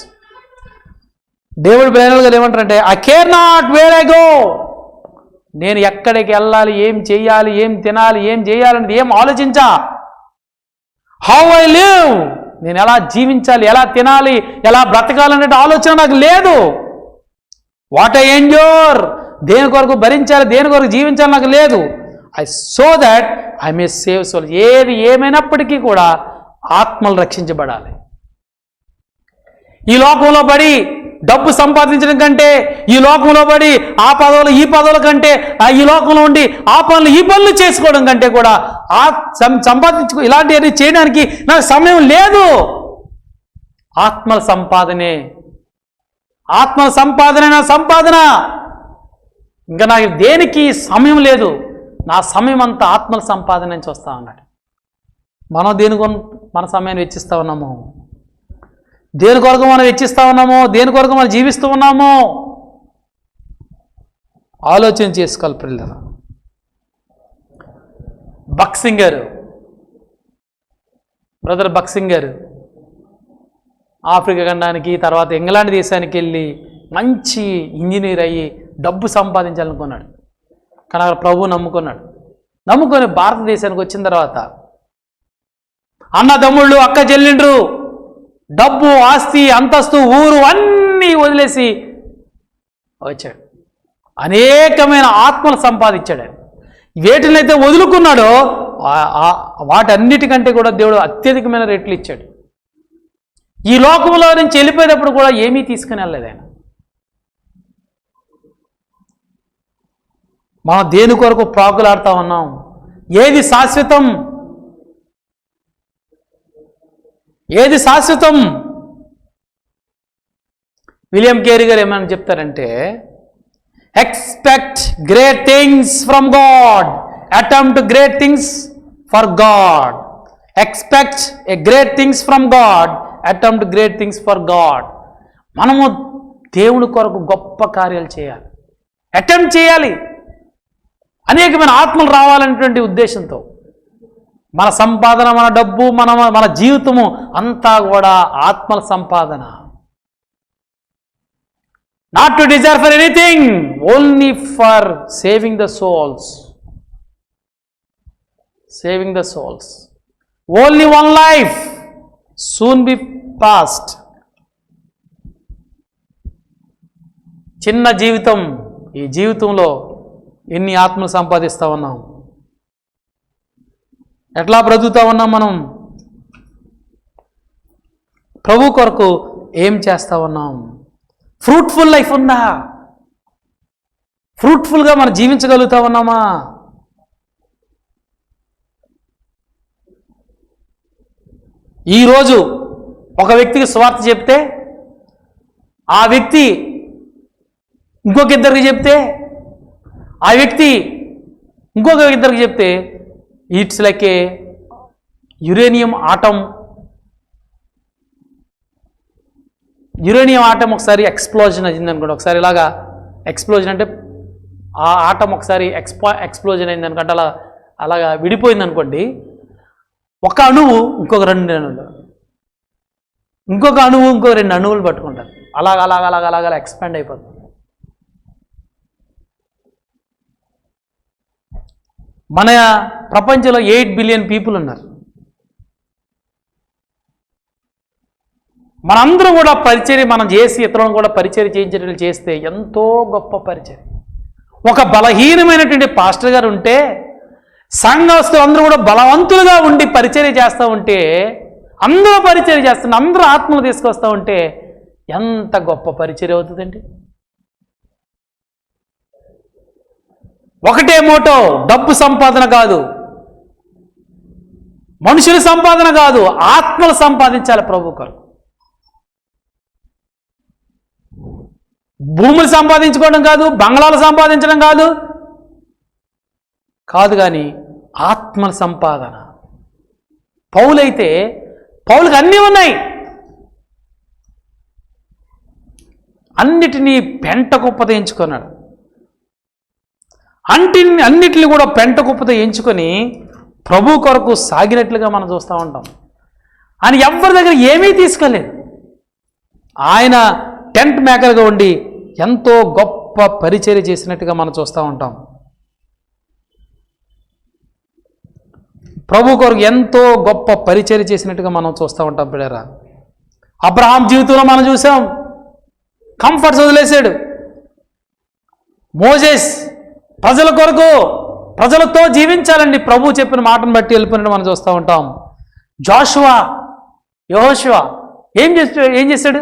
David Brainerd గారు ఏమంటారంటే, I care not where I go, నేను ఎక్కడికి వెళ్ళాలి, ఏం చేయాలి, ఏం తినాలి, ఏం చేయాలని ఏం ఆలోచించా. హౌ ఐ లివ్, నేను ఎలా జీవించాలి, ఎలా తినాలి, ఎలా బ్రతకాలనే ఆలోచన నాకు లేదు. వాట్ ఐ ఎంజోర్, దేని కొరకు భరించాలి, దేని కొరకు జీవించాలి నాకు లేదు. I so that I may save soul. ఏది ఏమైనప్పటికీ కూడా ఆత్మలు రక్షించబడాలి. ఈ లోకంలో పడి డబ్బు సంపాదించడం కంటే, ఈ లోకంలో పడి ఆ పదవులు ఈ పదవుల కంటే, ఈ లోకంలో ఉండి ఆ పనులు ఈ పనులు చేసుకోవడం కంటే కూడా ఇలాంటివన్నీ చేయడానికి నాకు సమయం లేదు. ఆత్మల సంపాదనే, ఆత్మల సంపాదన నా సంపాదన. ఇంకా నాకు దేనికి సమయం లేదు, నా సమయం అంతా ఆత్మల సంపాదన నుంచి వస్తా అన్నాడు. మనం దేని మన సమయాన్ని వెచ్చిస్తూ ఉన్నాము, దేని కొరకు మనం వెచ్చిస్తూ ఉన్నామో, దేని కొరకు మనం జీవిస్తూ ఉన్నామో ఆలోచన చేసుకోవాలి పిల్లలు. బక్సింగర్, బ్రదర్ బక్సింగర్ ఆఫ్రికా ఖండానికి, తర్వాత ఇంగ్లాండ్ దేశానికి వెళ్ళి మంచి ఇంజనీర్ అయ్యి డబ్బు సంపాదించాలనుకున్నాడు. కానీ అక్కడ ప్రభువు నమ్ముకొని భారతదేశానికి వచ్చిన తర్వాత అన్నదమ్ముళ్ళు, అక్క చెల్లిండ్రు, డబ్బు, ఆస్తి, అంతస్తు, ఊరు అన్నీ వదిలేసి వచ్చాడు. అనేకమైన ఆత్మలు సంపాదించాడు. వేటినైతే వదులుకున్నాడో వాటన్నిటికంటే కూడా దేవుడు అత్యధికమైన రేట్లు ఇచ్చాడు. ఈ లోకంలో నుంచి వెళ్ళిపోయేటప్పుడు కూడా ఏమీ తీసుకుని వెళ్ళలేదు ఆయన. మనం దేని కొరకు ప్రాకులాడుతూ ఉన్నాం, ఏది శాశ్వతం, ఏది శాశ్వతం? విలియం కేరీ గారు ఏమని చెప్తారంటే, expect great things from God, attempt great things for God. Expect a great things from God, attempt great things for God. మనము దేవుని కొరకు గొప్ప కార్యాలు చేయాలి, అటెంప్ట్ చేయాలి, అనేకమైన ఆత్మలు రావాలనేటువంటి ఉద్దేశంతో. మన సంపాదన, మన డబ్బు, మన జీవితము అంతా కూడా ఆత్మల సంపాదన. Not to desire for anything, only for saving the souls. Saving the souls. Only one life, soon be past. చిన్న జీవితం, ఈ జీవితంలో ఎన్ని ఆత్మలు సంపాదిస్తూ ఉన్నాం, ఎట్లా బ్రతుకుతా ఉన్నాం మనం, ప్రభు కొరకు ఏం చేస్తూ ఉన్నాం, ఫ్రూట్ఫుల్ లైఫ్ ఉందా, ఫ్రూట్ఫుల్గా మనం జీవించగలుగుతా ఉన్నామా? ఈరోజు ఒక వ్యక్తికి స్వార్థ చెప్తే, ఆ వ్యక్తి ఇంకొక ఇద్దరికి చెప్తే, ఆ వ్యక్తి ఇంకొక ఇద్దరికి చెప్తే, it's like A uranium atom. Uranium atom ఒకసారి ఎక్స్ప్లోజన్ అయింది అనుకోండి, ఒకసారి ఇలాగా ఎక్స్ప్లోజన్ అంటే ఆ ఆటం ఒకసారి ఎక్స్ప్లోజన్ అయింది అనుకోండి, అలాగా విడిపోయింది అనుకోండి. ఒక అణువు ఇంకొక 2 అణువులు, ఇంకొక అణువు ఇంకొక 2 అణువులు పట్టుకుంటారు. అలాగ ఎక్స్పాండ్ అయిపోతుంది. మన ప్రపంచంలో 8 బిలియన్ పీపుల్ ఉన్నారు. మనందరం కూడా పరిచర్య మనం చేసి ఇతరులను కూడా పరిచర్య చేయించేటట్లు చేస్తే ఎంతో గొప్ప పరిచర్య. ఒక బలహీనమైనటువంటి పాస్టర్ గారు ఉంటే, సంఘస్థులు అందరూ కూడా బలవంతులుగా ఉండి పరిచర్య చేస్తూ ఉంటే, అందరూ పరిచర్య చేస్తుంటే, అందరూ ఆత్మలు తీసుకొస్తూ ఉంటే ఎంత గొప్ప పరిచర్య అవుతుందండి. ఒకటే మోటో, డబ్బు సంపాదన కాదు, మనుషుల సంపాదన కాదు, ఆత్మలు సంపాదించాలి ప్రభు కొరకు. భూములు సంపాదించుకోవడం కాదు, బంగ్లాలు సంపాదించడం కాదు కానీ ఆత్మల సంపాదన. పౌలైతే పౌలుకి అన్నీ ఉన్నాయి, అన్నిటినీ పెంట కుప్పతో ఎంచుకున్నాడు. అన్నిటిని కూడా పెంట కుప్పతో ఎంచుకొని ప్రభు కొరకు సాగినట్లుగా మనం చూస్తూ ఉంటాం. ఆయన ఎవరి దగ్గర ఏమీ తీసుకోలేదు. ఆయన టెంట్ మేకర్గా ఉండి ఎంతో గొప్ప పరిచర్య చేసినట్టుగా మనం చూస్తూ ఉంటాం. ప్రభు కొరకు ఎంతో గొప్ప పరిచర్య చేసినట్టుగా మనం చూస్తూ ఉంటాం. పిల్లరా, అబ్రహాం జీవితంలో మనం చూసాం, కంఫర్ట్స్ వదిలేశాడు. మోజెస్ ప్రజల కొరకు ప్రజలతో జీవించాలండి ప్రభు చెప్పిన మాటను బట్టి వెళ్ళిపోయినట్టు మనం చూస్తూ ఉంటాం. జాషువా, యెహోషువ ఏం చేశాడు?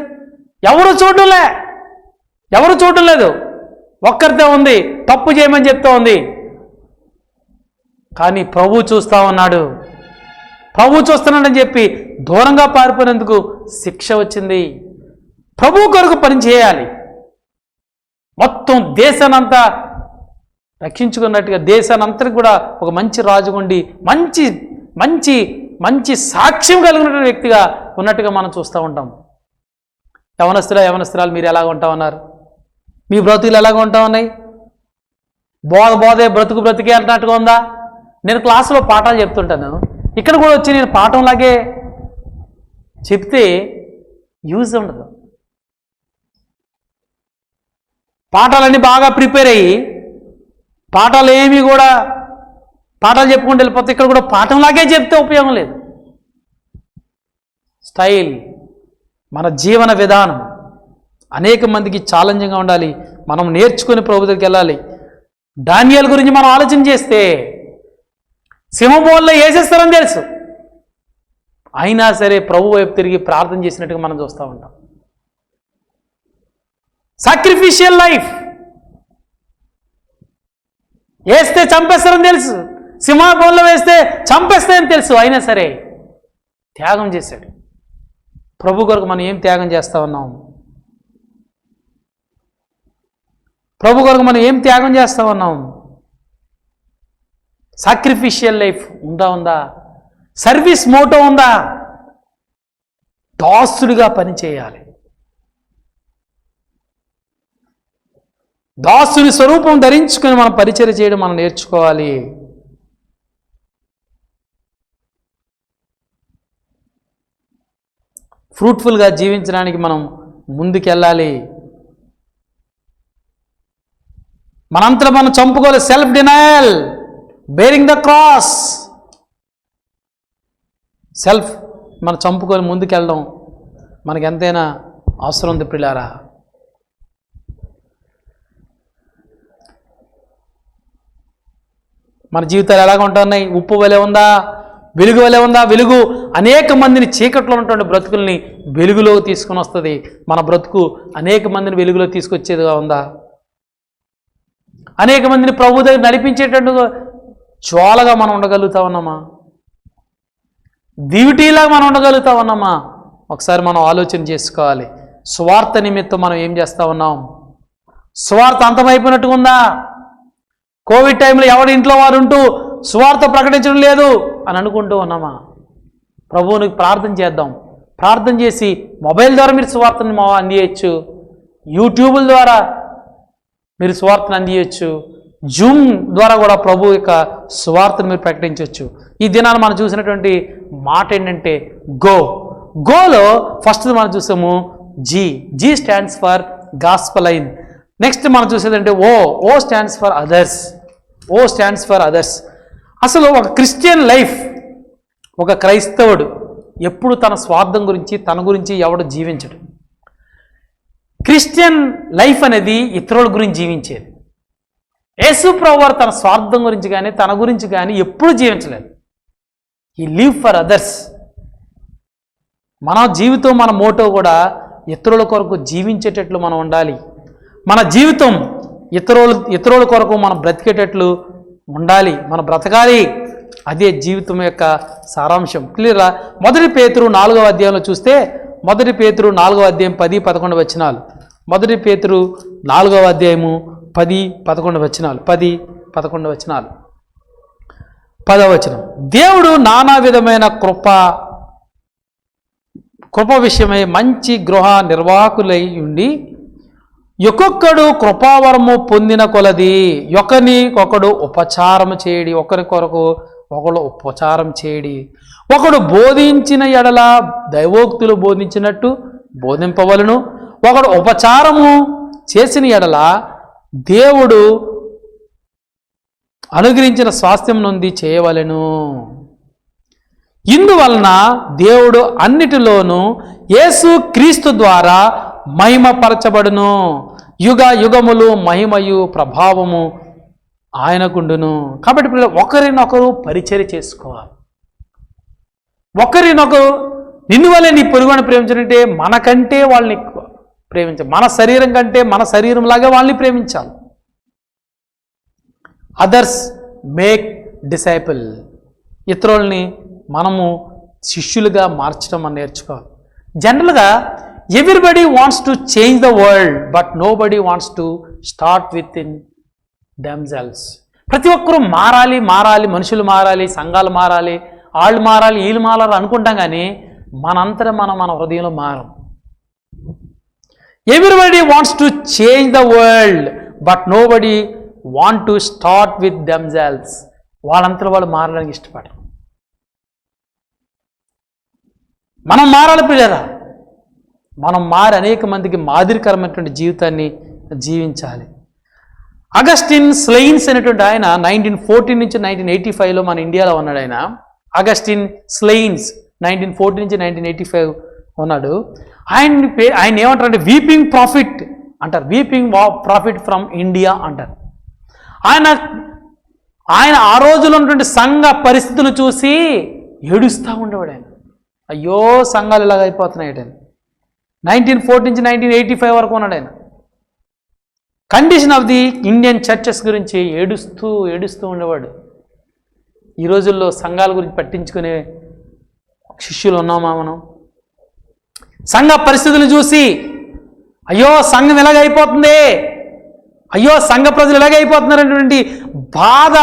ఎవరు చూడడం లేదు, ఒక్కరితే ఉంది, తప్పు చేయమని చెప్తా ఉంది. కానీ ప్రభు చూస్తూ ఉన్నాడు. ప్రభు చూస్తున్నాడని చెప్పి దూరంగా పారిపోయినందుకు శిక్ష వచ్చింది. ప్రభు కొరకు పని చేయాలి. మొత్తం దేశానంతా రక్షించుకున్నట్టుగా దేశానంతరికి కూడా ఒక మంచి రాజుగుండి మంచి మంచి మంచి సాక్ష్యం కలిగినటువంటి వ్యక్తిగా ఉన్నట్టుగా మనం చూస్తూ ఉంటాం. యవనస్తురాలు మీరు ఎలాగ ఉంటా ఉన్నారు? మీ బ్రతుకులు ఎలాగ ఉంటా ఉన్నాయి? బోధే బ్రతుకే అన్నట్టుగా ఉందా? నేను క్లాసులో పాఠాలు చెప్తుంటాను, ఇక్కడ కూడా వచ్చి నేను పాఠంలాగే చెప్తే యూజ్ ఉండదు. పాఠాలన్నీ బాగా ప్రిపేర్ అయ్యి పాఠాలు చెప్పుకుంటూ వెళ్ళిపోతే ఇక్కడ కూడా పాఠంలాగే చెప్తే ఉపయోగం లేదు. స్టైల్, మన జీవన విధానం అనేక మందికి ఛాలెంజింగ్గా ఉండాలి. మనం నేర్చుకుని ప్రభు దగ్గరికి వెళ్ళాలి. డానియేల్ గురించి మనం ఆలోచన చేస్తే సింహబోన్లో వేసేస్తారని తెలుసు, అయినా సరే ప్రభు వైపు తిరిగి ప్రార్థన చేసినట్టుగా మనం చూస్తూ ఉంటాం. సాక్రిఫిషియల్ లైఫ్, వేస్తే చంపేస్తారని తెలుసు, సింహబోన్లో వేస్తే చంపేస్తారని తెలుసు, అయినా సరే త్యాగం చేశాడు. ప్రభు కొరకు మనం ఏం త్యాగం చేస్తా ఉన్నాం? ప్రభు కొరకు మనం ఏం త్యాగం చేస్తా ఉన్నాం? సాక్రిఫిషియల్ లైఫ్ ఉందా? సర్వీస్ మోటో ఉందా? దాసుడిగా పనిచేయాలి. దాసుని స్వరూపం ధరించుకొని మనం పరిచర్య చేయడం మనం నేర్చుకోవాలి. ఫ్రూట్ఫుల్గా జీవించడానికి మనం ముందుకెళ్ళాలి. మనంతా మనం చంపుకోవాలి. Self denial, bearing the cross, మనం చంపుకొని ముందుకెళ్ళడం మనకి ఎంతైనా అవసరం ఉంది ప్రియులారా. మన జీవితాలు ఎలాగ ఉంటున్నాయి? ఉప్పు వలె ఉందా? వెలుగు వలె ఉందా? వెలుగు అనేక మందిని చీకట్లో ఉన్నటువంటి బ్రతుకుల్ని వెలుగులోకి తీసుకుని వస్తుంది. మన బ్రతుకు అనేక మందిని వెలుగులో తీసుకొచ్చేదిగా ఉందా? అనేక మందిని ప్రభు దగ్గర నడిపించేటట్టు జ్వాలగా మనం ఉండగలుగుతా ఉన్నామా? దివిటీలాగా మనం ఉండగలుగుతా ఉన్నామా? ఒకసారి మనం ఆలోచన చేసుకోవాలి. స్వార్థ నిమిత్తం మనం ఏం చేస్తూ ఉన్నాం? స్వార్థ అంతమైపోయినట్టుగా ఉందా? కోవిడ్ టైంలో ఎవరి ఇంట్లో వారు ఉంటూ స్వార్థ ప్రకటించడం లేదు అని అనుకుంటూ ఉన్నామా? ప్రభువునికి ప్రార్థన చేద్దాం. ప్రార్థన చేసి మొబైల్ ద్వారా మీరు స్వార్థని అందియచ్చు, యూట్యూబ్ల ద్వారా మీరు స్వార్థను అందియచ్చు, జూమ్ ద్వారా కూడా ప్రభు యొక్క స్వార్థను మీరు ప్రకటించవచ్చు. ఈ దినాన్ని మనం చూసినటువంటి మాట ఏంటంటే గోలో ఫస్ట్ మనం చూసాము జీ స్టాండ్స్ ఫర్ గాస్పలైన్. నెక్స్ట్ మనం చూసేదంటే ఓ స్టాండ్స్ ఫర్ అదర్స్. అసలు ఒక క్రిస్టియన్ లైఫ్, ఒక క్రైస్తవుడు ఎప్పుడు తన స్వార్థం గురించి తన గురించి ఎవడు జీవించడు. క్రిస్టియన్ లైఫ్ అనేది ఇతరుల గురించి జీవించేది. యేసు ప్రభువారు తన స్వార్థం గురించి కానీ తన గురించి కానీ ఎప్పుడు జీవించలేదు. ఈ లివ్ ఫర్ అదర్స్. మన జీవితం, మన మోటో కూడా ఇతరుల కొరకు జీవించేటట్లు మనం ఉండాలి. మన జీవితం ఇతరుల కొరకు మనం బ్రతికేటట్లు ఉండాలి, మనం బ్రతకాలి. అదే జీవితం యొక్క సారాంశం. క్లియరా? 1 పేతురు 4వ అధ్యాయంలో చూస్తే 1 పేతురు 4వ అధ్యాయం 10-11 వచనాలు. 1 పేతురు 4వ అధ్యాయము 10-11 వచనాలు. 10వ దేవుడు నానా విధమైన కృప విషయమై మంచి గృహ నిర్వాహకులై ఉండి ఒక్కొక్కడు కృపావరము పొందిన కొలది ఒకరికొకడు ఉపచారం చేయడి, ఒకరికొరకు ఒకడు ఉపచారం చేయడి. ఒకడు బోధించిన ఎడల దైవోక్తులు బోధించినట్టు బోధింపవలను. ఒకడు ఉపచారము చేసిన ఎడల దేవుడు అనుగ్రహించిన స్వాస్థ్యం నుండి చేయవలెను. ఇందువలన దేవుడు అన్నిటిలోనూ యేసు క్రీస్తు ద్వారా మహిమపరచబడును. యుగ యుగములు మహిమయు ప్రభావము ఆయనకుండును. కాబట్టి ఒకరినొకరు పరిచర్య చేసుకోవాలి. ఒకరినొకరు నిన్ను వల్లే నీ పొరుగును ప్రేమించాలంటే మనకంటే వాళ్ళని ఎక్కువ ప్రేమించాలి. మన శరీరం కంటే మన శరీరంలాగే వాళ్ళని ప్రేమించాలి. Others make disciple. ఇతరుల్ని మనము శిష్యులుగా మార్చడం అని నేర్చుకోవాలి. జనరల్గా everybody wants to change the world but nobody wants to start with in themselves. ప్రతి ఒక్కరూ మారాలి, మనుషులు మారాలి, సంఘాలు మారాలి, వాళ్ళు మారాలి, వీళ్ళు మారాలి అనుకుంటాం, కానీ మనంతటా మన హృదయంలో మారం. Everybody wants to change the world but nobody want to start with themselves. వాళ్ళంతలో వాళ్ళు మారడానికి ఇష్టపడరు. మనం మారాలి పిల్లరా. మనం మారి అనేక మందికి మాదిరికరమైనటువంటి జీవితాన్ని జీవించాలి. అగస్టిన్ స్లెయిన్స్ అనేటువంటి ఆయన 1914 నుంచి 1985లో మన ఇండియాలో ఉన్నాడు. అగస్టిన్ స్లెయిన్స్ 1914 నుంచి 1985 ఉన్నాడు. ఆయన ఏమంటారంటే వీపింగ్ ప్రాఫిట్ అంటారు. వీపింగ్ ప్రాఫిట్ ఫ్రమ్ ఇండియా అంటారు. ఆయన ఆ రోజులో ఉన్నటువంటి సంఘ పరిస్థితులు చూసి ఏడుస్తూ ఉండేవాడు. ఆయన అయ్యో సంఘాలు ఇలాగ అయిపోతున్నాయి. 1914 నుంచి 1985 వరకు ఉన్నాడు ఆయన. Condition of the Indian churches గురించి ఏడుస్తూ ఉండేవాడు. ఈ రోజుల్లో సంఘాల గురించి పట్టించుకునే శిష్యులు ఉన్నామా మనం? సంఘ పరిస్థితులు చూసి అయ్యో సంఘం ఇలాగైపోతుంది, అయ్యో సంఘ ప్రజలు ఇలాగైపోతున్నారనేటువంటి బాధ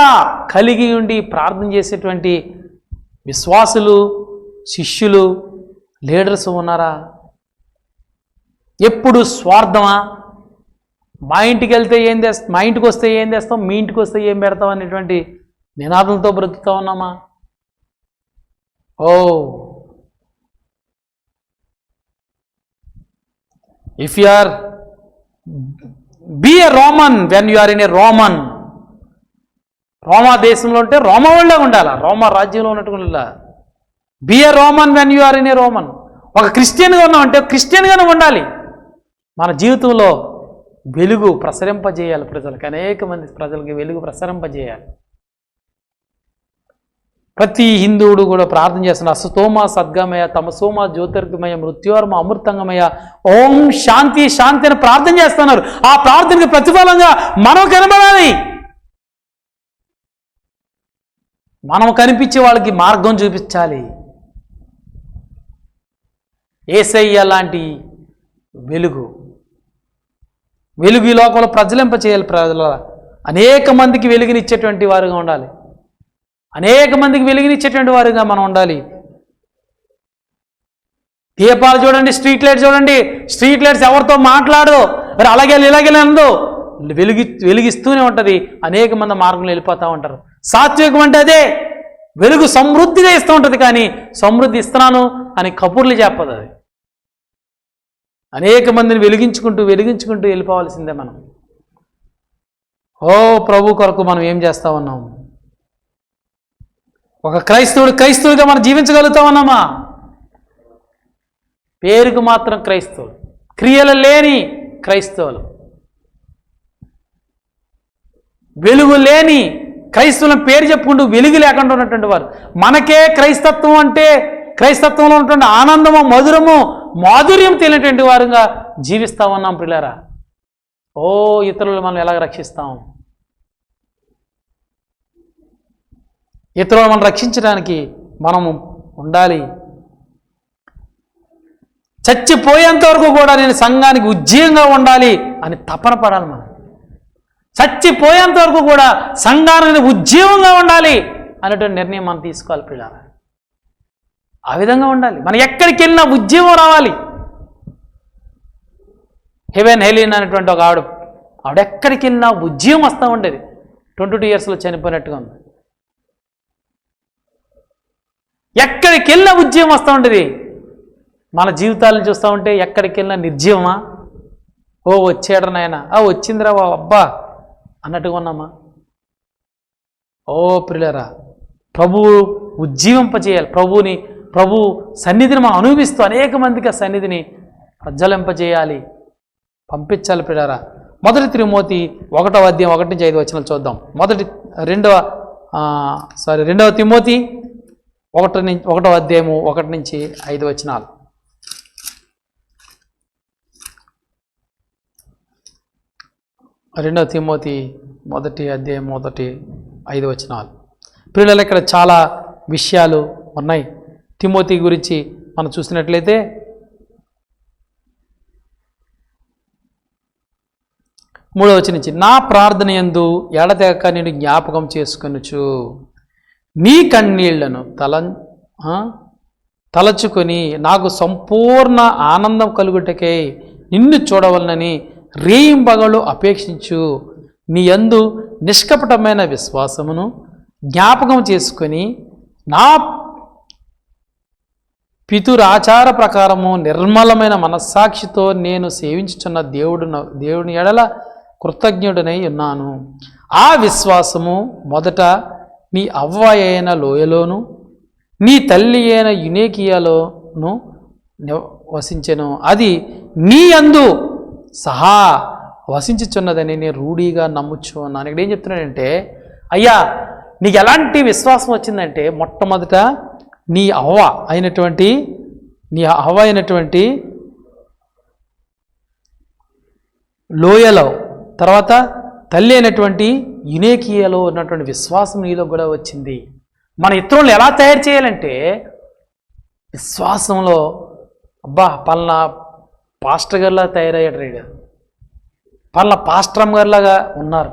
కలిగి ఉండి ప్రార్థన చేసేటువంటి విశ్వాసులు, శిష్యులు, లీడర్స్ ఉన్నారా? ఎప్పుడు స్వార్థమా? మా ఇంటికి వెళ్తే ఏం చేస్తాం, మా ఇంటికి వస్తే ఏం చేస్తాం, మీ ఇంటికి వస్తే ఏం పెడతాం అనేటువంటి నినాదంతో బ్రతుకుతా ఉన్నామా? Oh if you are be a Roman when you are in a Roman. రోమా దేశంలో ఉంటే రోమా వాళ్ళే ఉండాలా, రోమా రాజ్యంలో ఉన్నట్టుగా ఉండాలా. Be a Roman when you are in a Roman. ఒక క్రిస్టియన్గా ఉన్నామంటే క్రిస్టియన్గానే ఉండాలి. మన జీవితంలో వెలుగు ప్రసరింపజేయాలి. ప్రజలకు, అనేక మంది ప్రజలకి వెలుగు ప్రసరింపజేయాలి. ప్రతి హిందువుడు కూడా ప్రార్థన చేస్తున్న అసతోమ సద్గమయ తమసోమ జ్యోతిర్గమయ మృత్యోర్మ అమృతంగమయ ఓం శాంతి శాంతి అని ప్రార్థన చేస్తున్నారు. ఆ ప్రార్థనకి ప్రతిఫలంగా మనం కనబడాలి. మనం కనిపించే వాళ్ళకి మార్గం చూపించాలి. యేసయ్య లాంటి వెలుగు ఈ లోకంలో ప్రజలింప చేయాలి. ప్రజల అనేక మందికి వెలుగునిచ్చేటువంటి వారుగా ఉండాలి. అనేక మందికి వెలుగునిచ్చేటువంటి వారుగా మనం ఉండాలి. దీపాలు చూడండి, స్ట్రీట్ లైట్స్ చూడండి. స్ట్రీట్ లైట్స్ ఎవరితో మాట్లాడదు, మరి అలాగే ఇలాగే అందు వెలిగిస్తూనే ఉంటుంది. అనేక మంది మార్గంలో వెళ్ళిపోతూ ఉంటారు. సాత్వికం అంటే అదే, వెలుగు సమృద్ధిగా ఇస్తూ ఉంటుంది. కానీ సమృద్ధి ఇస్తున్నాను అని కబుర్లు చెప్పదు. అది అనేక మందిని వెలిగించుకుంటూ వెళ్ళిపోవాల్సిందే మనం. ఓ ప్రభు కొరకు మనం ఏం చేస్తా ఉన్నాము? ఒక క్రైస్తవుడిగా మనం జీవించగలుగుతా ఉన్నామా? పేరుకు మాత్రం క్రైస్తవులు, క్రియలు లేని క్రైస్తవులు, వెలుగు లేని క్రైస్తవులను పేరు చెప్పుకుంటూ వెలుగు లేకుండా ఉన్నటువంటి వారు. మనకే క్రైస్తత్వం అంటే క్రైస్తత్వంలో ఉన్నటువంటి ఆనందము, మధురము, మాధుర్యం తెలియనటువంటి వారుగా జీవిస్తా ఉన్నాం పిల్లరా. ఓ ఇతరులు మనం ఎలాగ రక్షిస్తాం? ఇతరులను మనం రక్షించడానికి మనము ఉండాలి. చచ్చిపోయేంత వరకు కూడా నేను సంఘానికి ఉజ్జీవంగా ఉండాలి అని తపన పడాలి. మనం చచ్చిపోయేంత వరకు కూడా సంఘానికి ఉజ్జీవంగా ఉండాలి అనేటువంటి నిర్ణయం మనం తీసుకోవాలి పిల్లలు. ఆ విధంగా ఉండాలి. మనం ఎక్కడికి వెళ్ళినా ఉద్యమం రావాలి. హెవెన్ హెలిన్ అనేటువంటి ఒక ఆవిడ ఎక్కడికి వెళ్ళినా ఉద్యమం వస్తూ ఉండేది. 22 yearsలో చనిపోయినట్టుగా ఉంది. ఎక్కడికి వెళ్ళినా ఉద్యమం వస్తూ ఉండేది. మన జీవితాలను చూస్తూ ఉంటే ఎక్కడికి వెళ్ళినా నిర్జీవమా? ఓ వచ్చాడు నాయన, వచ్చిందిరా అబ్బా అన్నట్టుగా ఉన్నామా? ఓ ప్రియులారా, ప్రభువు ఉజ్జీవింపజేయాలి. ప్రభు సన్నిధిని మనం అనుభవిస్తూ అనేక మందికి ఆ సన్నిధిని ప్రజ్వలింపజేయాలి, పంపించాలి ప్రియులారా. 1 తిమోతి 1:1-5 వచనాలు చూద్దాం. 2 తిమోతి 1:1-5 వచనాలు. 2 తిమోతి 1:5 వచనాలు. ప్రియులారా, ఇక్కడ చాలా విషయాలు ఉన్నాయి. తిమోతి గురించి మనం చూసినట్లయితే 3వ వచనం నుంచి, నా ప్రార్థన యందు ఎడతెగక నేను జ్ఞాపకం చేసుకొనుచు నీ కన్నీళ్లను తలచుకొని నాకు సంపూర్ణ ఆనందం కలుగుటకై నిన్ను చూడవలనని రేయింబగళ్ళు అపేక్షించు. నీ యందు నిష్కపటమైన విశ్వాసమును జ్ఞాపకం చేసుకొని నా పితురాచార ప్రకారము నిర్మలమైన మనస్సాక్షితో నేను సేవించుచున్న దేవుని ఎడల కృతజ్ఞుడనై ఉన్నాను. ఆ విశ్వాసము మొదట నీ అవ్వ అయిన లోయలోను నీ తల్లి అయిన యునేకియాలోను వసించెను. అది నీ యందు సహా వసించుచున్నదని నేను రూఢీగా నమ్ముచు ఉన్నాను. ఇక్కడ ఏం చెప్తున్నాడంటే, అయ్యా నీకు ఎలాంటి విశ్వాసం వచ్చిందంటే, మొట్టమొదట నీ అవ్వ అయినటువంటి లోయలో, తర్వాత తల్లి అయినటువంటి యునేకియాలో ఉన్నటువంటి విశ్వాసం నీలో కూడా వచ్చింది. మన ఇతరులను ఎలా తయారు చేయాలంటే విశ్వాసంలో, అబ్బా పలానా పాస్టర్ గారిలా తయారయ్యాడు రేడు, పలానా పాస్టర్ గారిలాగా ఉన్నారు,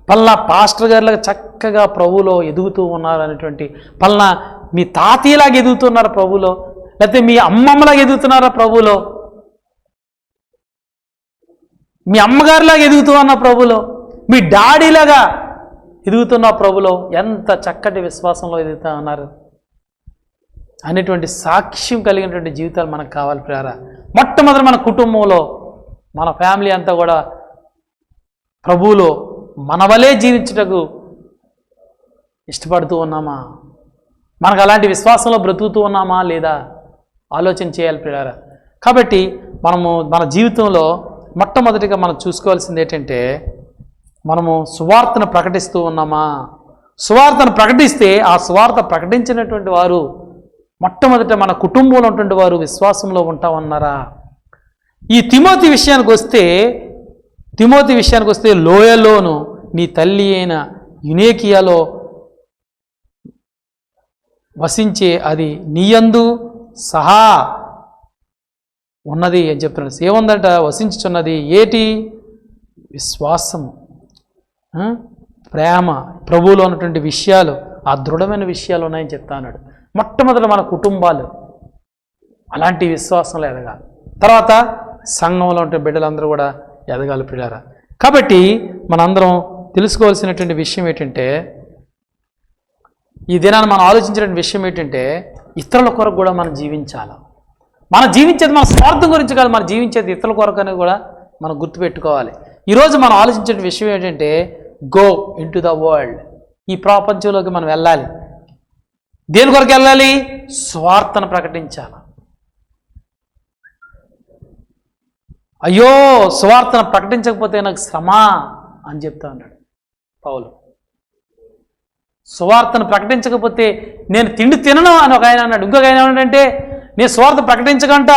పలానా పాస్టర్ గారిలాగా చక్కగా ప్రభువులో ఎదుగుతూ ఉన్నారు అనేటువంటి, పలానా మీ తాతయ్యలాగా ఎదుగుతున్నారు ప్రభువులో, లేకపోతే మీ అమ్మమ్మలాగా ఎదుగుతున్నారా ప్రభువులో, మీ అమ్మగారిలాగా ఎదుగుతూ ఉన్న ప్రభులో, మీ డాడీలాగా ఎదుగుతున్న ప్రభులో, ఎంత చక్కటి విశ్వాసంలో ఎదుగుతూ ఉన్నారు అనేటువంటి సాక్ష్యం కలిగినటువంటి జీవితాలు మనకు కావాలి ప్రియారా. మొట్టమొదటి మన కుటుంబంలో, మన ఫ్యామిలీ అంతా కూడా ప్రభువులో మన వలే జీవించుటకు ఇష్టపడుతూ ఉన్నామా? మనకు అలాంటి విశ్వాసంలో బ్రతుకుతూ ఉన్నామా లేదా ఆలోచన చేయాలి ప్రియారా. కాబట్టి మనము మన జీవితంలో మొట్టమొదటిగా మనం చూసుకోవాల్సింది ఏంటంటే, మనము సువార్తను ప్రకటిస్తూ ఉన్నామా? సువార్తను ప్రకటిస్తే ఆ సువార్త ప్రకటించినటువంటి వారు మొట్టమొదట మన కుటుంబంలో ఉన్నటువంటి వారు విశ్వాసంలో ఉంటా ఉన్నారా? ఈ తిమోతి విషయానికి వస్తే లోయలోను నీ తల్లి అయిన యునేకియాలో వసించే అది నీయందు సహా ఉన్నది అని చెప్తున్నాడు. ఏముందట? వసించుచున్నది ఏటి? విశ్వాసము, ప్రేమ, ప్రభువులో ఉన్నటువంటి విషయాలు, ఆ దృఢమైన విషయాలు ఉన్నాయని చెప్తా అన్నాడు. మొట్టమొదటి మన కుటుంబాలు అలాంటి విశ్వాసంలో ఎదగాలి. తర్వాత సంఘంలో ఉంటే బిడ్డలందరూ కూడా ఎదగాలి పిల్లారా. కాబట్టి మనందరం తెలుసుకోవాల్సినటువంటి విషయం ఏంటంటే, ఈ దినాన్ని మనం ఆలోచించినటువంటి విషయం ఏంటంటే, ఇతరుల కొరకు కూడా మనం జీవించాలి. మనం జీవించేది మన స్వార్థం గురించి కాదు, మనం జీవించేది ఇతరుల కొరకు అనేది కూడా మనం గుర్తుపెట్టుకోవాలి. ఈరోజు మనం ఆలోచించే విషయం ఏంటంటే, go into the world, ఈ ప్రపంచంలోకి మనం వెళ్ళాలి. దేని కొరకు వెళ్ళాలి? స్వార్థను ప్రకటించాలి. అయ్యో స్వార్థను ప్రకటించకపోతే నాకు శ్రమ అని చెప్తా ఉన్నాడు పౌలు. స్వార్థను ప్రకటించకపోతే నేను తిండి తినను అని ఒక ఆయన అన్నాడు. ఇంకొక ఆయన ఏమంటే, నేను స్వార్థ ప్రకటించకంట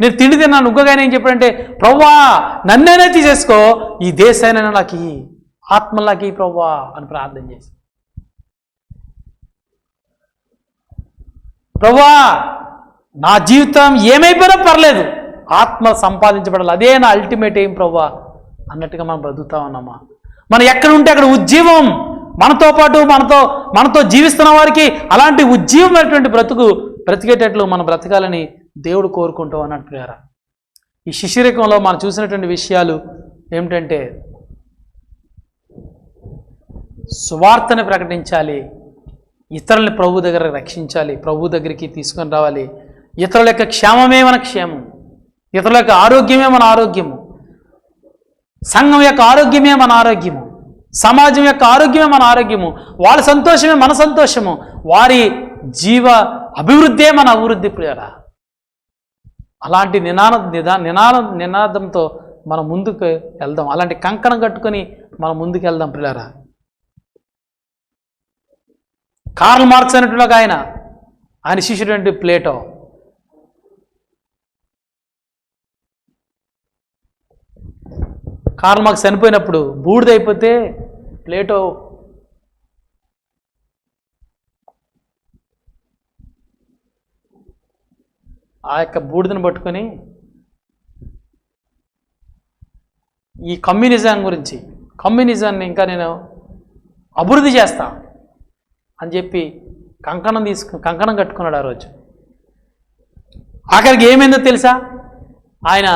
నేను తిండి తిన్నాను. ఇంకొక ఆయన ఏం చెప్పాడంటే, ప్రవ్వా నన్నైనా తీసేసుకో, ఈ దేశానైనా నాకు ఆత్మలాకి ప్రవ్వా అని ప్రార్థన చేసి, ప్రవ్వా నా జీవితం ఏమైపోయినా పర్లేదు, ఆత్మ సంపాదించబడాలి, అదే నా అల్టిమేట్ ఏం ప్రవ్వా అన్నట్టుగా మనం బ్రతుకుతా ఉన్నామా? మనం ఎక్కడ ఉంటే అక్కడ ఉజ్జీవం, మనతో పాటు మనతో జీవిస్తున్న వారికి అలాంటి ఉజ్జీవమైనటువంటి బ్రతికేటట్లు మనం బ్రతకాలని దేవుడు కోరుకుంటూ అన్నట్టు ప్రియారా. ఈ శిష్యరికంలో మనం చూసినటువంటి విషయాలు ఏమిటంటే సువార్తని ప్రకటించాలి, ఇతరుల్ని ప్రభు దగ్గర రక్షించాలి, ప్రభు దగ్గరికి తీసుకొని రావాలి. ఇతరుల యొక్క క్షేమమే మన క్షేమం, ఇతరుల యొక్క ఆరోగ్యమే మన ఆరోగ్యము, సంఘం యొక్క ఆరోగ్యమే మన ఆరోగ్యము, సమాజం యొక్క ఆరోగ్యమే మన ఆరోగ్యము, వాళ్ళ సంతోషమే మన సంతోషము, వారి జీవ అభివృద్ధే మన అభివృద్ధి ప్రియారా. అలాంటి నినాదంతో మనం ముందుకు వెళ్దాం, అలాంటి కంకణం కట్టుకొని మనం ముందుకు వెళ్దాం ప్రియారా. కార్ల్ మార్క్స్ అనేటువంటి ఆయన శిష్యుడు ప్లేటో. కార్ల్ మార్క్స్ చనిపోయినప్పుడు బూడిదైపోతే ప్లేటో ఆ యొక్క బూడిదను పట్టుకొని ఈ కమ్యూనిజాన్ని ఇంకా నేను అభివృద్ధి చేస్తా అని చెప్పి కంకణం కట్టుకున్నాడు ఆ రోజు. ఆఖరికి ఏమైందో తెలుసా, ఆయన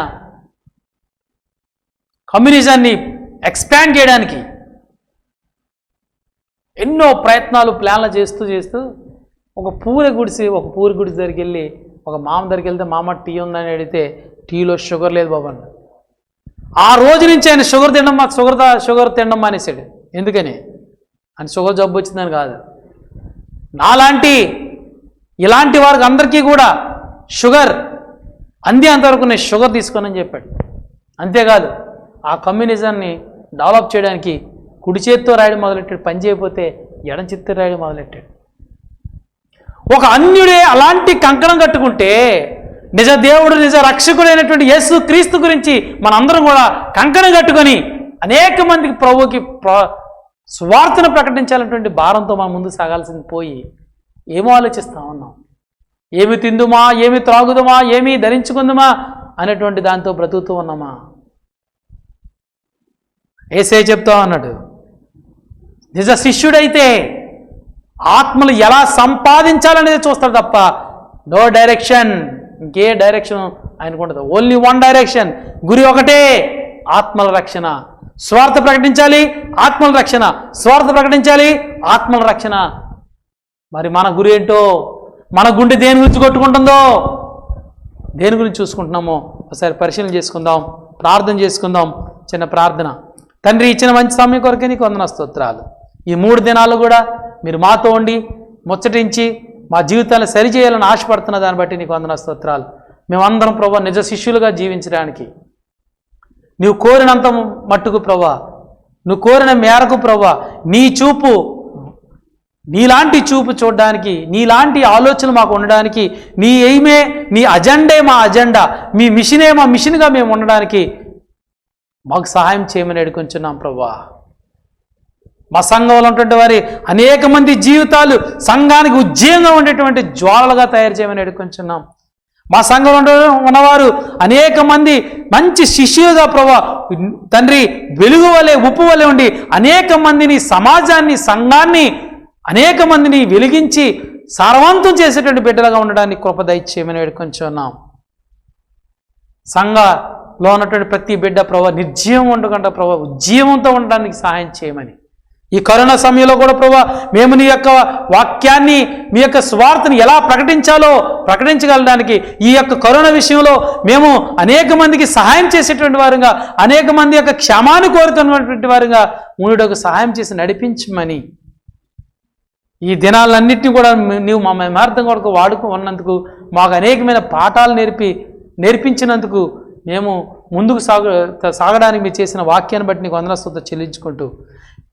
కమ్యూనిజాన్ని ఎక్స్పాండ్ చేయడానికి ఎన్నో ప్రయత్నాలు ప్లాన్లు చేస్తూ ఒక పూరి గుడిసి దగ్గరికి వెళ్ళి ఒక మామ దగ్గరికి వెళ్తే మామ టీ ఉందని అడిగితే టీలో షుగర్ లేదు బాబు అన్న. ఆ రోజు నుంచి ఆయన షుగర్ తినడం మానేశాడు. ఎందుకని? ఆయన షుగర్ జబ్బు వచ్చిందని కాదు, ఇలాంటి వారికి అందరికీ కూడా షుగర్ అంతవరకు నేను షుగర్ తీసుకోనని చెప్పాడు. అంతేకాదు ఆ కమ్యూనిజాన్ని డెవలప్ చేయడానికి కుడి చేత్తో రాయడం మొదలెట్టాడు, పని చేయకపోతే ఎడం చేత్తో రాయడం మొదలెట్టాడు. ఒక అన్యుడే అలాంటి కంకణం కట్టుకుంటే నిజ దేవుడు నిజ రక్షకుడైనటువంటి యేసు క్రీస్తు గురించి మనందరం కూడా కంకణం కట్టుకొని అనేక మందికి ప్రభువుకి సువార్తను ప్రకటించాలన్నటువంటి భారంతో మనం ముందు సాగాల్సింది పోయి ఏమో ఆలోచిస్తూ ఉన్నాం, ఏమి తిందుమా, ఏమి త్రాగుదుమా, ఏమి ధరించుకుందుమా అనేటువంటి దాంతో బ్రతుకుతూ ఉన్నామా? యేసే చెప్తా అన్నాడు, నిజ శిష్యుడైతే ఆత్మలు ఎలా సంపాదించాలనేది చూస్తాడు తప్ప నో డైరెక్షన్, ఇంకే డైరెక్షన్ ఆయనకు ఉండదు. ఓన్లీ వన్ డైరెక్షన్, గురి ఒకటే, ఆత్మల రక్షణ. స్వార్థ ప్రకటించాలి, ఆత్మల రక్షణ, స్వార్థ ప్రకటించాలి, ఆత్మల రక్షణ. మరి మన గురి ఏంటో, మన గుండె దేని గురించి కొట్టుకుంటుందో, దేని గురించి చూసుకుంటున్నామో ఒకసారి పరిశీలన చేసుకుందాం, ప్రార్థన చేసుకుందాం. చిన్న ప్రార్థన. తండ్రి, ఇచ్చిన మంచి సమయం కొరకే నీకు వందన స్తోత్రాలు. ఈ 3 దినాలు కూడా మీరు మాతో ఉండి ముచ్చటించి మా జీవితాన్ని సరిచేయాలని ఆశపడుతున్న దాన్ని బట్టి నీకు వందన స్తోత్రాలు. మేమందరం ప్రభా నిజ శిష్యులుగా జీవించడానికి నువ్వు కోరినంత మట్టుకు ప్రభా, నువ్వు కోరిన మేరకు ప్రభా, నీలాంటి చూపు చూడడానికి, నీలాంటి ఆలోచనలు మాకు ఉండడానికి, నీ ఎయిమే, నీ అజెండే మా అజెండా, మీ మిషనే మా మిషన్గా మేము ఉండడానికి మాకు సహాయం చేయమని అడుగుతున్నాం ప్రభా. మా సంఘంలో ఉన్నటువంటి వారి అనేక మంది జీవితాలు సంఘానికి ఉజ్జీవంగా ఉండేటువంటి జ్వాలలుగా తయారు చేయమని అడుగుతున్నాం. మా సంఘంలో ఉన్నవారు అనేక మంది మంచి శిష్యులుగా ప్రభా తండ్రి వెలుగు వలె ఉప్పు వలె ఉండి అనేక మందిని, సమాజాన్ని, సంఘాన్ని అనేక మందిని వెలిగించి సారవంతం చేసేటువంటి బిడ్డలుగా ఉండడానికి కృప దయచేయమని వేడుకొంచున్నాం. సంఘంలో ఉన్నటువంటి ప్రతి బిడ్డ ప్రభా నిర్జీవం ఉండకుండా ప్రభా ఉజ్జీవంతో ఉండడానికి సహాయం చేయమని, ఈ కరోనా సమయంలో కూడా ప్రభా మేము నీ యొక్క వాక్యాన్ని, మీ యొక్క స్వార్థని ఎలా ప్రకటించగలడానికి ఈ యొక్క కరోనా విషయంలో మేము అనేక మందికి సహాయం చేసేటువంటి వారుగా, అనేక మంది యొక్క క్షేమాన్ని కోరుతున్నటువంటి వారుగా ఉండుటకు సహాయం చేసి నడిపించమని, ఈ దినాలన్నింటినీ కూడా నీవు మా మహిమార్థం కొరకు వాడుకున్నందుకు, మాకు అనేకమైన పాఠాలు నేర్పించినందుకు మేము ముందుకు సాగడానికి మీరు చేసిన వాక్యాన్ని బట్టి నీకు వందన స్తుతులు చెల్లించుకుంటూ,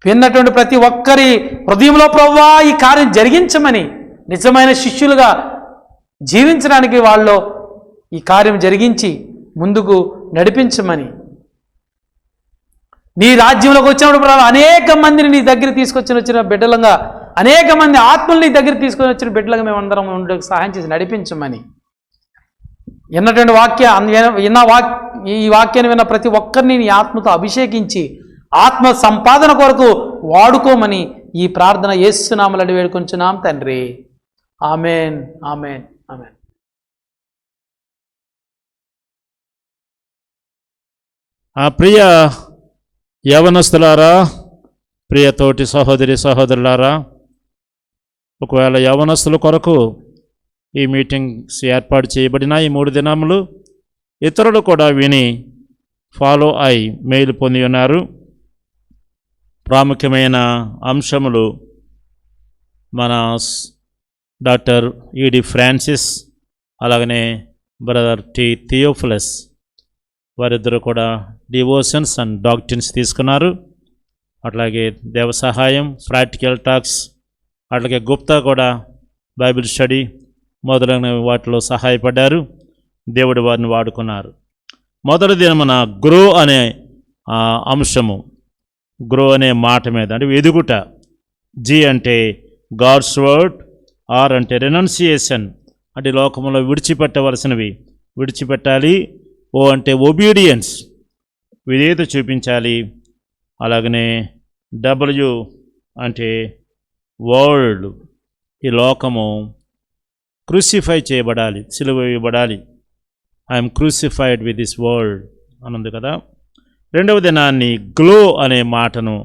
విన్నటువంటి ప్రతి ఒక్కరి హృదయంలో ప్రభువా ఈ కార్యం జరిగించమని, నిజమైన శిష్యులుగా జీవించడానికి వాళ్ళలో ఈ కార్యం జరిగించి ముందుకు నడిపించమని, నీ రాజ్యంలోకి వచ్చినప్పుడు ప్రభు అనేక మందిని నీ దగ్గర వచ్చిన బిడ్డలుగా, అనేక మంది ఆత్మలు నీ దగ్గర తీసుకొని వచ్చిన బిడ్డలుగా మేము అందరం ఉండడానికి సహాయం చేసి నడిపించమని, విన్నటువంటి ఈ వాక్యాన్ని విన్న ప్రతి ఒక్కరిని నీ ఆత్మతో అభిషేకించి ఆత్మ సంపాదన కొరకు వాడుకోమని ఈ ప్రార్థన యేసు నామములో వేడుకొంచున్నాం తండ్రి. Amen, amen, amen. ప్రియ యవనస్తులారా, ప్రియ తోటి సహోదరి సహోదరులారా, ఒకవేళ యవనస్తుల కొరకు ఈ మీటింగ్స్ ఏర్పాటు చేయబడిన ఈ 3 దినములు ఇతరులు కూడా విని ఫాలో అయి మేలు పొంది ఉన్నారు. ప్రాముఖ్యమైన అంశములు మన డాక్టర్ ఈడి ఫ్రాన్సిస్, అలాగనే బ్రదర్ థియోఫిలస్ వారిద్దరూ కూడా డివోషన్స్ అండ్ డాక్ట్రిన్స్ తీసుకున్నారు. అట్లాగే దేవ సహాయం, ప్రాక్టికల్ టాక్స్, అట్లాగే గుప్తా కూడా బైబిల్ స్టడీ మొదలైన వాటిలో సహాయపడ్డారు. దేవుడు వారిని వాడుకున్నారు. మొదటి దినమున గ్రో అనే అంశము, గ్రో అనే మాట మీద అంటే ఎదుగుట. జీ అంటే గాడ్స్ వర్డ్, ఆర్ అంటే రెనౌన్సియేషన్ అంటే లోకంలో విడిచిపెట్టవలసినవి విడిచిపెట్టాలి. ఓ అంటే ఒబీడియన్స్, విధేయత చూపించాలి. అలాగనే డబ్ల్యూ అంటే వరల్డ్, ఈ లోకము క్రూసిఫై చేయబడాలి, సిలువ వేయబడాలి. I'm crucified with this world అన్నది కదా. రెండవ దినాన్ని గ్లో అనే మాటను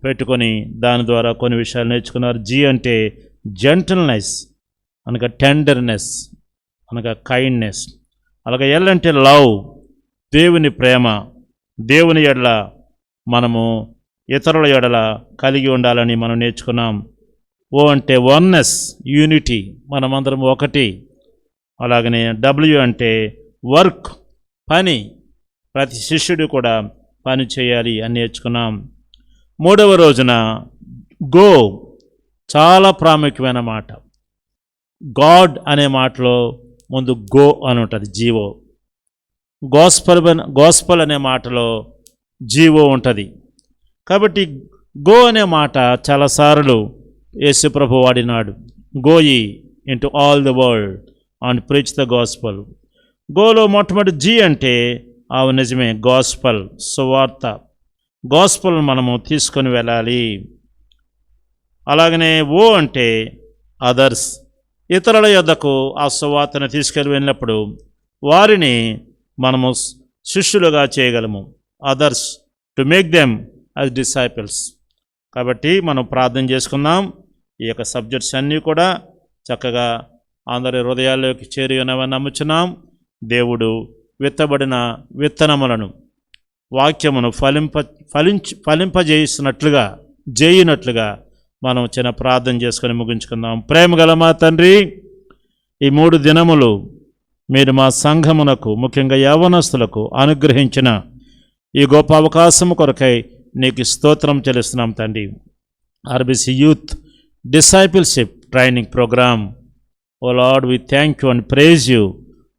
పెట్టుకొని దాని ద్వారా కొన్ని విషయాలు నేర్చుకున్నారు. జీ అంటే జెంటల్నెస్ అనగా టెండర్నెస్ అనగా కైండ్నెస్. అలాగే ఎల్ అంటే లవ్, దేవుని ప్రేమ, దేవుని ఎడల మనము ఇతరుల ఎడల కలిగి ఉండాలని మనం నేర్చుకున్నాం. ఓ అంటే వన్నెస్, యూనిటీ, మనమందరం ఒకటి. అలాగనే డబ్ల్యూ అంటే వర్క్, పని, ప్రతి శిష్యుడు కూడా పని చేయాలి అని నేర్చుకున్నాం. మూడవ రోజున గో, చాలా ప్రాముఖ్యమైన మాట. గాడ్ అనే మాటలో ముందు గో అని ఉంటుంది, జీవో. గాస్పల్ అనే మాటలో జీవో ఉంటుంది. కాబట్టి గో అనే మాట చాలాసార్లు యేసు ప్రభు వాడినాడు. Go ye into all the world and preach the gospel. గోలో మొట్టమొదటి జీ అంటే నిజమే, గాస్పల్, సువార్త. గాస్పల్ మనము తీసుకొని వెళ్ళాలి. అలాగనే ఓ అంటే అదర్స్, ఇతరుల యొద్దకు ఆ సువార్తను తీసుకెళ్ళి వెళ్ళినప్పుడు వారిని మనము శిష్యులుగా చేయగలము. Others, to make them as disciples. కాబట్టి మనం ప్రార్థన చేసుకుందాం. ఈ యొక్క సబ్జెక్ట్స్ అన్నీ కూడా చక్కగా అందరి హృదయాల్లోకి చేరి ఉన్నవని నమ్ముచున్నాం. దేవుడు విత్తబడిన విత్తనములను, వాక్యమును ఫలింపజేయునట్లుగా మనం చిన్న ప్రార్థన చేసుకొని ముగించుకుందాం. ప్రేమగల మా తండ్రి, ఈ 3 దినములు మీరు మా సంఘమునకు, ముఖ్యంగా యవ్వనస్తులకు అనుగ్రహించిన ఈ గొప్ప అవకాశం కొరకై నీకు స్తోత్రం చెల్లిస్తున్నాం తండ్రి. RBC youth discipleship training program, O Lord, we thank you and praise you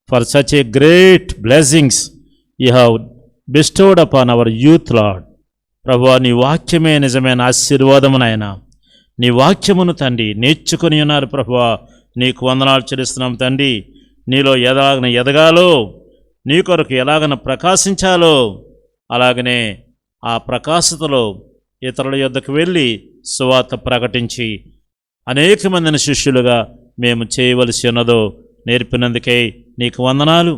for such a great blessings you have bestowed upon our youth, Lord. ప్రభువా, నీ వాక్యమే నిజమైన ఆశీర్వాదమునైనా. నీ వాక్యమును తండ్రి నేర్చుకుని ఉన్నారు ప్రభువా. నీకు వందనాలు చెల్లిస్తున్నాం తండ్రి. నీలో ఎలాగన ఎదగాలో, నీ కొరకు ఎలాగన ప్రకాశించాలో, అలాగనే ఆ ప్రకాశతలో ఇతరుల యొద్దకు వెళ్ళి సువార్త ప్రకటించి అనేక మందిని శిష్యులుగా మేము చేయవలసి ఉన్నదో నేర్పినందుకే నీకు వందనాలు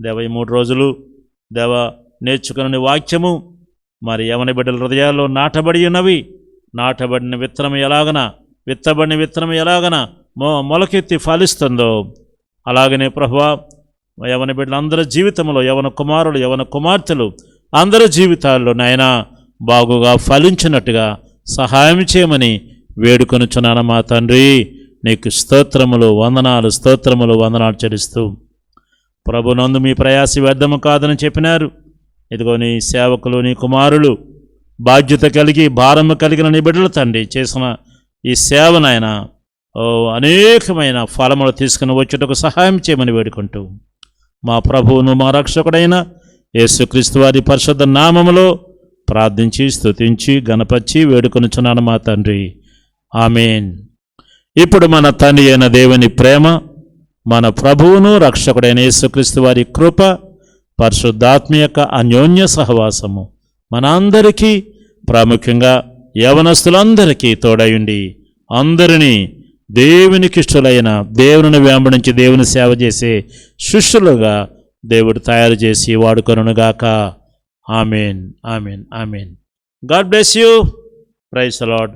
దేవ. ఈ 3 రోజులు దేవ నేర్చుకుని వాక్యము మరి యవన బిడ్డల హృదయాల్లో నాటబడి ఉన్నవి. నాటబడిన విత్తబడిన విత్తనం ఎలాగన మొలకెత్తి ఫలిస్తుందో అలాగనే ప్రభువా, యవన బిడ్డలందరి జీవితంలో, యవన కుమారులు, యవన కుమార్తెలు అందరి జీవితాల్లో నాయనా బాగుగా ఫలించినట్టుగా సహాయం చేయమని వేడుకొనుచున్నాను మా తండ్రి. నీకు స్తోత్రములు వందనాలు చెల్లిస్తూ, ప్రభునందు మీ ప్రయాస వ్యర్థము కాదని చెప్పినారు. ఇదిగో నీ సేవకులు, నీ కుమారులు బాధ్యత కలిగి, భారము కలిగిన నీ బిడ్డలు తండ్రి చేసిన ఈ సేవనైనా అనేకమైన ఫలములు తీసుకుని వచ్చుటకు సహాయం చేయమని వేడుకుంటూ, మా ప్రభువును మా రక్షకుడైన యేసుక్రీస్తు వారి పరిశుద్ధ నామములో ప్రార్థించి స్తుతించి గణపరిచి వేడుకొనుచున్నాను మా తండ్రి. ఆమేన్. ఇప్పుడు మన తండ్రి అయిన దేవుని ప్రేమ, మన ప్రభువును రక్షకుడైన యేసుక్రీస్తు వారి కృప, పరిశుద్ధాత్మ యొక్క అన్యోన్య సహవాసము మన అందరికీ, ప్రాముఖ్యంగా యవనస్తులందరికీ తోడయుండి అందరినీ దేవునికి ఇష్టలైన దేవుని వెంబడించి దేవుని సేవ చేసే శిష్యులుగా దేవుడు తయారు చేసి వాడుకొనుగాక. Amen, amen, amen. God bless you. Praise the lord.